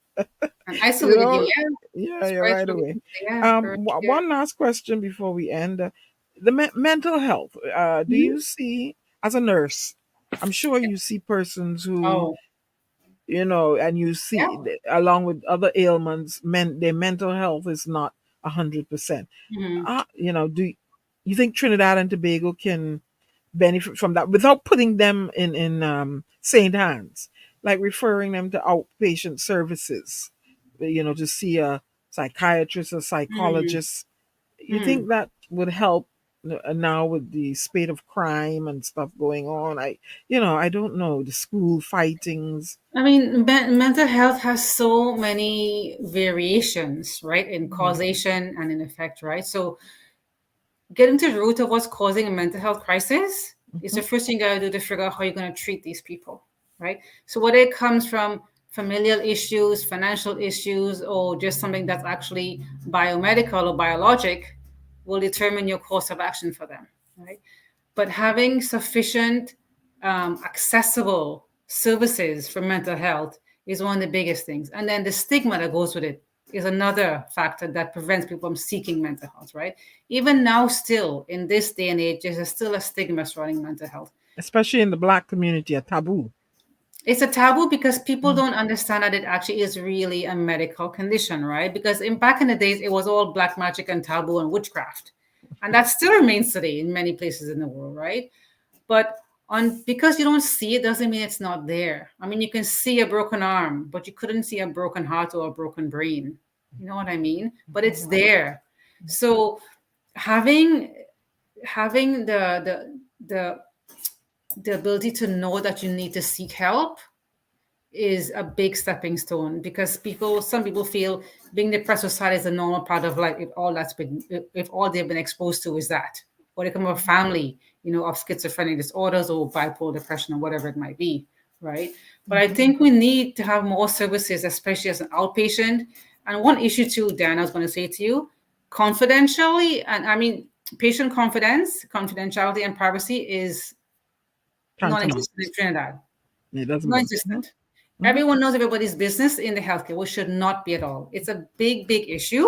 And isolated you, Yeah, you're right away. Yeah. One last question before we end. The mental health. Do you see, as a nurse, I'm sure you see persons who, you know, and you see along with other ailments, their mental health is not 100%. You know, do you think Trinidad and Tobago can benefit from that without putting them in saint hands, like referring them to outpatient services, you know, to see a psychiatrist or psychologist? You think that would help now with the spate of crime and stuff going on? I don't know, the school fightings. I mean, mental health has so many variations, right, in causation and in effect, right? So getting to the root of what's causing a mental health crisis is the first thing you gotta do to figure out how you're gonna treat these people, right? So whether it comes from familial issues, financial issues, or just something that's actually biomedical or biologic will determine your course of action for them, right? But having sufficient accessible services for mental health is one of the biggest things. And then the stigma that goes with it is another factor that prevents people from seeking mental health, right? Even now, still in this day and age, there's still a stigma surrounding mental health. Especially in the Black community, a taboo. It's a taboo because people don't understand that it actually is really a medical condition, right? Because back in the days, it was all black magic and taboo and witchcraft. And that still remains today in many places in the world, right? But because you don't see it doesn't mean it's not there. I mean, you can see a broken arm, but you couldn't see a broken heart or a broken brain. You know what I mean? But it's there. So having the ability to know that you need to seek help is a big stepping stone, because some people feel being depressed or sad is a normal part of life if all they've been exposed to is that, or they come from a family, you know, of schizophrenic disorders or bipolar depression or whatever it might be, right? But I think we need to have more services, especially as an outpatient. And one issue too, Dan, I was going to say to you, confidentially, and I mean, patient confidentiality and privacy is non-existent in Trinidad. It doesn't non-existent. Everyone knows everybody's business in the healthcare, which should not be at all. It's a big, big issue.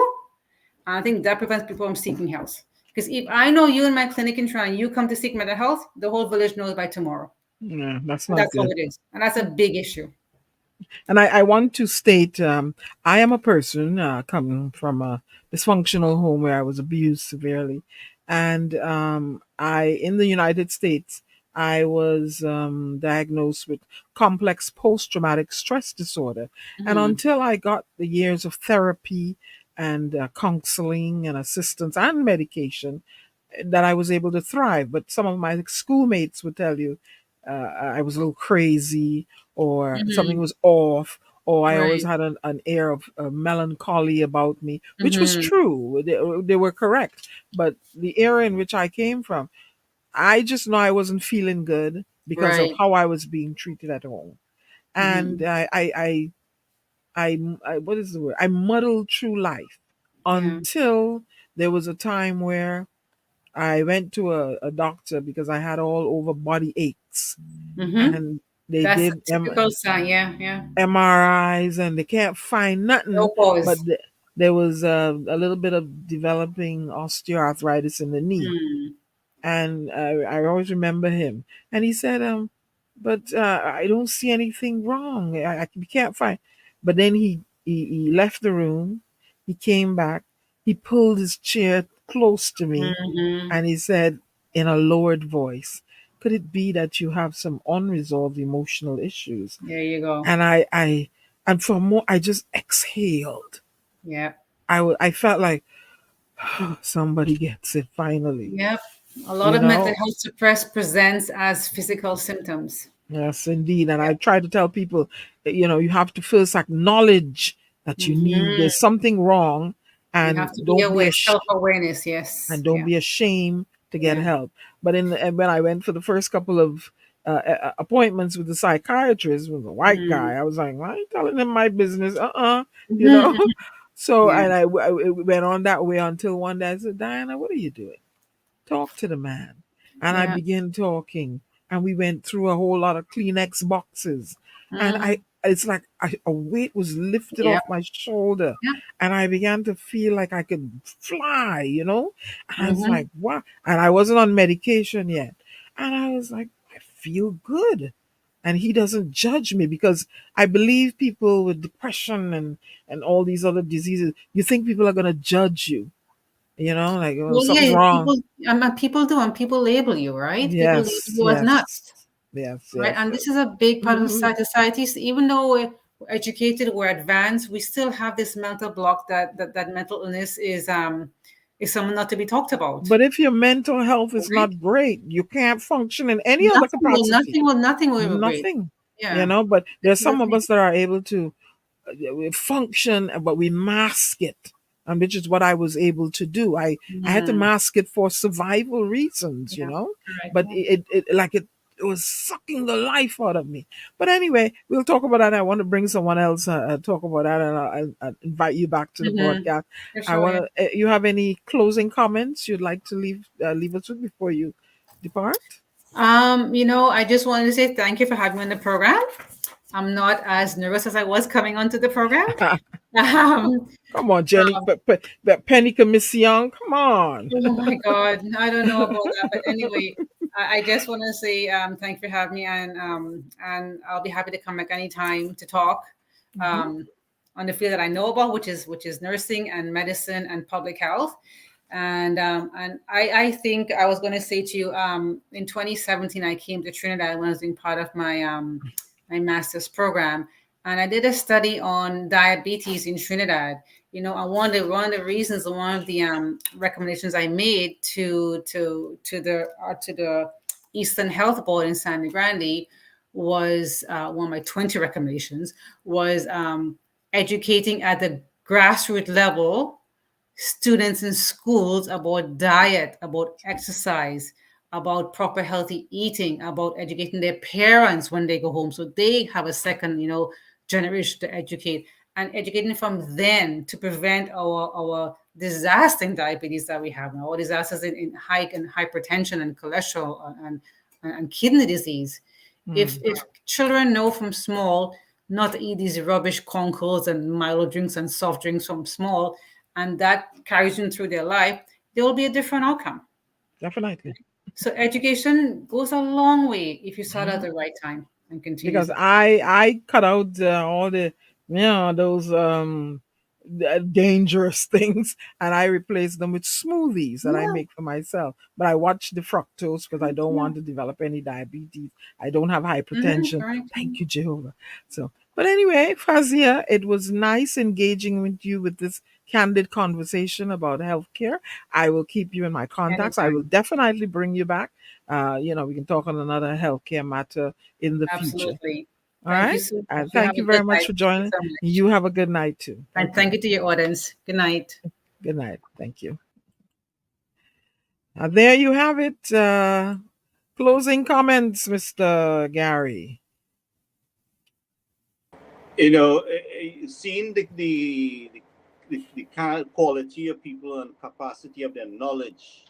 And I think that prevents people from seeking health. Because if I know you in my clinic in Trinidad, you come to seek mental health, the whole village knows by tomorrow. Yeah, that's And not that's good. how it is. And that's a big issue. And I want to state, I am a person coming from a dysfunctional home where I was abused severely. And in the United States, I was diagnosed with complex post-traumatic stress disorder. And until I got the years of therapy and counseling and assistance and medication, that I was able to thrive. But some of my schoolmates would tell you I was a little crazy, or something was off, or I always Right. had an air of melancholy about me, which was Mm-hmm. true. They were correct. But the era in which I came from, I just know I wasn't feeling good because of Right. how I was being treated at home. And Mm-hmm. what is the word? I muddled through life Yeah. until there was a time where I went to a doctor because I had all over body aches, Mm-hmm. and they That's a did typical sign. Yeah. Yeah. MRIs and they can't find No nothing, but pause. there was a little bit of developing osteoarthritis in the knee. Mm. And I always remember him. And he said, but I don't see anything wrong. We can't find. But then he left the room. He came back. He pulled his chair close to me Mm-hmm. and he said in a lowered voice, could it be that you have some unresolved emotional issues? There you go. And and for more, I just exhaled. Yeah. I felt like somebody gets it finally, Yep. A lot you of mental know? health suppress presents as physical symptoms. Yes, indeed. And I Yep. try to tell people, that, you have to first acknowledge that Mm-hmm. there's something wrong, You have and to be aware, self-awareness. Yes. don't Yeah. be ashamed to get Yeah. help. But when I went for the first couple of appointments with the psychiatrist, with a white Mm. guy, I was like, why are you telling him my business? You know. Mm-hmm. So, Yeah. and it went on that way until one day I said, Diana, what are you doing? Talk to the man. And I Yeah. began talking, and we went through a whole lot of Kleenex boxes. And Mm. it's like a weight was lifted Yep. off my shoulder, Yep. and I began to feel like I could fly. And I was Mm-hmm. like, wow. And I wasn't on medication yet. And I was like, I feel good. And he doesn't judge me because I believe people with depression and all these other diseases, you think people are going to judge you, like, oh, Well, something's yeah, wrong. people do, and people label you, right? People label Yes, you as yes, nuts, yes, right? yes. And this is a big part of Mhm. society. So even though we're educated, we're advanced, we still have this mental block that mental illness is something not to be talked about, But if your mental health is right? not great, you can't function in any other capacity. Nothing will ever great. Nothing. Yeah, But this there's is the some of thing. us that are able to we function, but we mask it, and which is what I was able to do. I had to Mm, mask it for survival reasons, yeah, correct. but Yeah. it was sucking the life out of me. But anyway, we'll talk about that. I want to bring someone else talk about that, and I'll invite you back to the Mm-hmm. broadcast. For I sure. want Yeah. to. You have any closing comments you'd like to leave us with before you depart? I just wanted to say thank you for having me on the program. I'm not as nervous as I was coming onto the program. Um, Come on, Jenny, um, but Penny Commission, come on. Oh my God, I don't know about that, but anyway, I just want to say thank you for having me, and I'll be happy to come back anytime to talk Mhm. um, on the field that I know about, which is nursing and medicine and public health, and I think I was going to say to you in 2017 I came to Trinidad when I was doing part of my master's program, and I did a study on diabetes in Trinidad. And one of the reasons, and one of the recommendations I made to the Eastern Health Board in San Grande was one of my 20 recommendations was educating at the grassroots level students in schools about diet, about exercise, about proper healthy eating, about educating their parents when they go home so they have a second, generation to educate, and educating from then to prevent our disastering diabetes that we have now, our disasters in high and hypertension and cholesterol and kidney disease. If children know from small not to eat these rubbish conkles and Milo drinks and soft drinks from small, and that carries them through their life, there will be a different outcome. Definitely. So education goes a long way if you start at Mhm. the right time and Because continuously. I cut out all the those dangerous things, and I replace them with smoothies that I Yeah, make for myself. But I watch the fructose because I don't yeah. want to develop any diabetes. I don't have Mhm, hypertension. correct. Thank you, Jehovah. So, but anyway, Fazia, it was nice engaging with you with this candid conversation about healthcare. I will keep you in my contacts. I will Anytime. definitely bring you back. We can talk on another healthcare matter in the future. Absolutely. All Thank right. you so much. And You have thank a you very good much night. for Thank you joining. so much. You have a good night too. And thank you to your audience. Good night. Good night. Thank you. There you have it. Closing comments, Mr. Gary. You know, seeing the kind of quality of people and capacity of their knowledge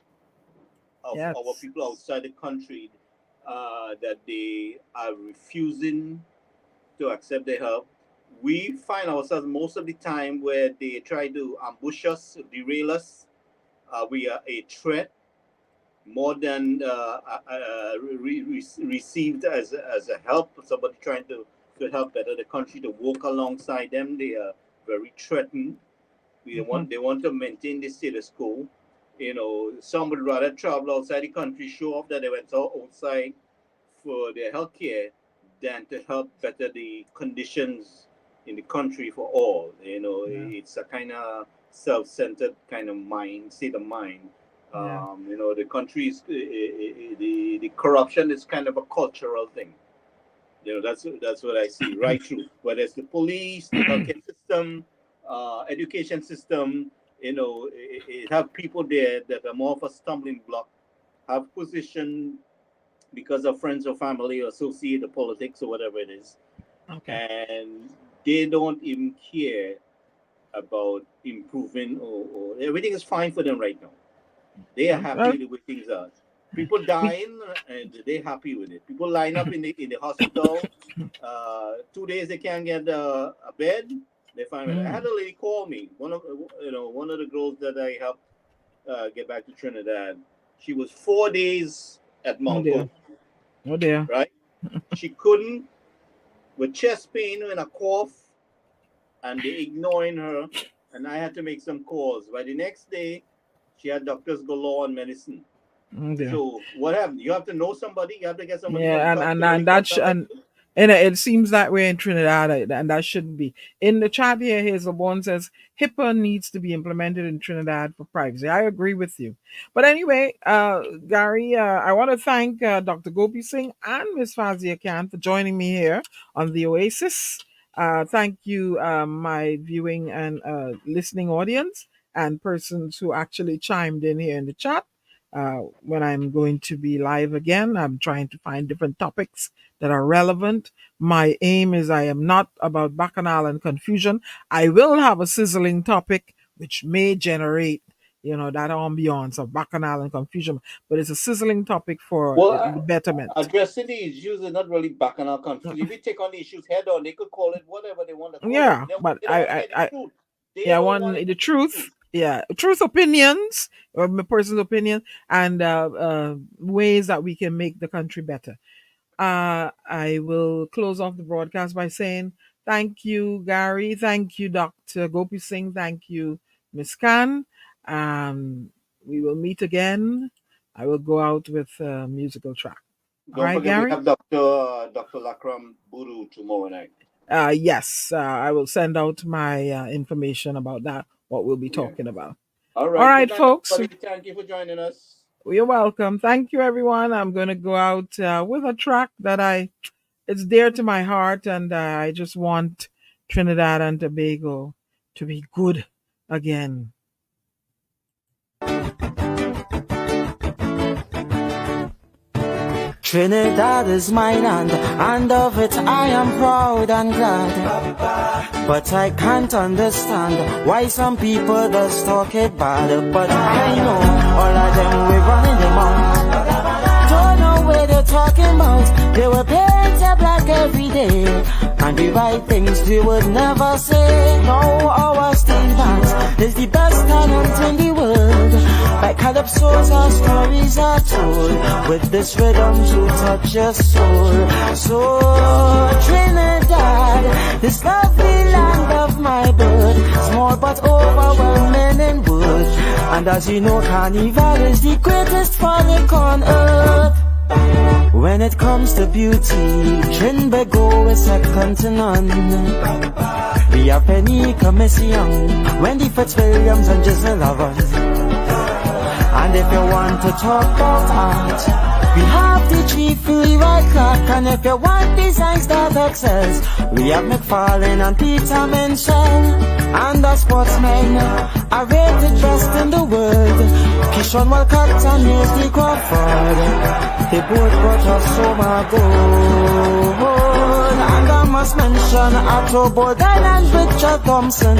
of Yes. our people outside the country, that they are refusing to accept their help. We find ourselves most of the time where they try to ambush us, derail us. We are a threat more than received as a help. Somebody trying to help better the country, to work alongside them. They are very threatened. They want to maintain the status quo. You know, some would rather travel outside the country, show off that they went outside for their health care, than to help better the conditions in the country for all. You know, it's a kind of self-centered kind of state of mind. You know, the country's the corruption is kind of a cultural thing. You know, that's what I see right through. Whether it's the police, the healthcare system, education system, you know, it have people there that are more of a stumbling block, have position because of friends or family or associated politics or whatever it is. Okay. And they don't even care about improving or everything is fine for them right now. They are happy with the way things are. People dying and they're happy with it. People line up in the hospital. 2 days they can't get a bed. They find it. I had a lady call me. One of the girls that I helped get back to Trinidad. She was 4 days at Mount Hope. Oh dear. Right? She couldn't, with chest pain and a cough, and they ignoring her. And I had to make some calls. By the next day, she had doctors galore on medicine. So what happened? You have to know somebody. You have to get somebody. And it seems that way in Trinidad, and that shouldn't be. In the chat here, Hazelborn says HIPAA needs to be implemented in Trinidad for privacy. I agree with you. But anyway, Gary, I want to thank Dr. Gopeesingh and Ms. Fazia Khan for joining me here on the Oasis. Thank you, my viewing and listening audience and persons who actually chimed in here in the chat. When I'm going to be live again, I'm trying to find different topics that are relevant. My aim is I am not about bacchanal and confusion. I will have a sizzling topic which may generate, that ambiance of bacchanal and confusion, but it's a sizzling topic for the betterment. Addressing the issues is not really bacchanal confusion. If you take on the issues head on, they could call it whatever they want to call it. But I want the truth. Yeah, truth, opinions, or my personal opinion, and ways that we can make the country better. I will close off the broadcast by saying thank you, Gary. Thank you, Dr. Gopeesingh. Thank you, Ms. Khan. We will meet again. I will go out with a musical track. Don't forget, Gary? We have Dr. Lakram Buru tomorrow night. Yes, I will send out my information about that, what we'll be talking about. All right. All right, folks. Thank you for joining us. You're welcome. Thank you, everyone. I'm going to go out with a track that it's dear to my heart, and I just want Trinidad and Tobago to be good again. Trinidad is my land, and of it I am proud and glad. But I can't understand why some people just talk it bad. But I know all of them we running them out. Don't know where they're talking about. They were painted black every day, and the right things they would never say. No, our state dance is the best talent in the world. Like calypsos, our stories are told with this rhythm to touch your soul. So Trinidad, this lovely land of my birth, small but overwhelming in wood. And as you know, Carnival is the greatest frolic on earth. When it comes to beauty, Trinbago is second to none. We have Penny Commission, Wendy Fitzwilliams and Giselle Lovers. And if you want to talk about art, we have the chief Leroy Clark. And if you want designs that excels, we have McFarlane and Peter Menchel. And the sportsmen are rated best in the world. Kishon Walcott and Hastings Crawford, they both brought us so much gold. And I must mention Otto Bourdain and Richard Thompson,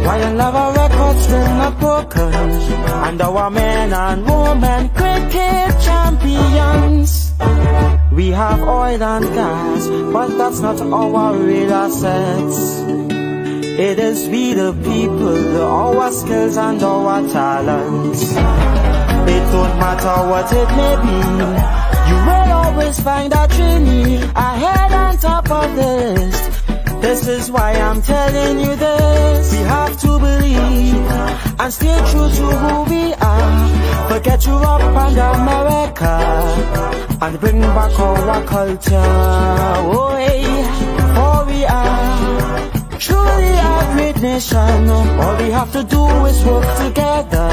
while Lava Records still not broken. And our men and women cricket champions. We have oil and gas, but that's not our real assets. It is we the people, our skills and our talents. It don't matter what it may be, you will always find a Trini ahead on top of the list. This is why I'm telling you this. We have to believe and stay true to who we are. Forget Europe and America and bring back our culture. Oh, hey, for we are truly a great nation. All we have to do is work together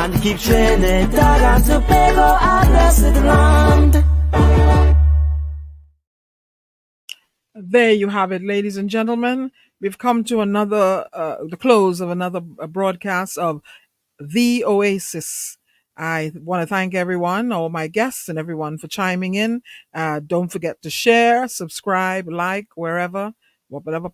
and keep Trinidad and Tobago our blessed land. There you have it, ladies and gentlemen. We've come to the close of another broadcast of The Oasis. I want to thank everyone, all my guests and everyone for chiming in. Don't forget to share, subscribe, like, whatever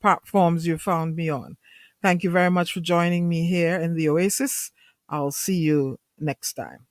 platforms you found me on. Thank you very much for joining me here in The Oasis. I'll see you next time.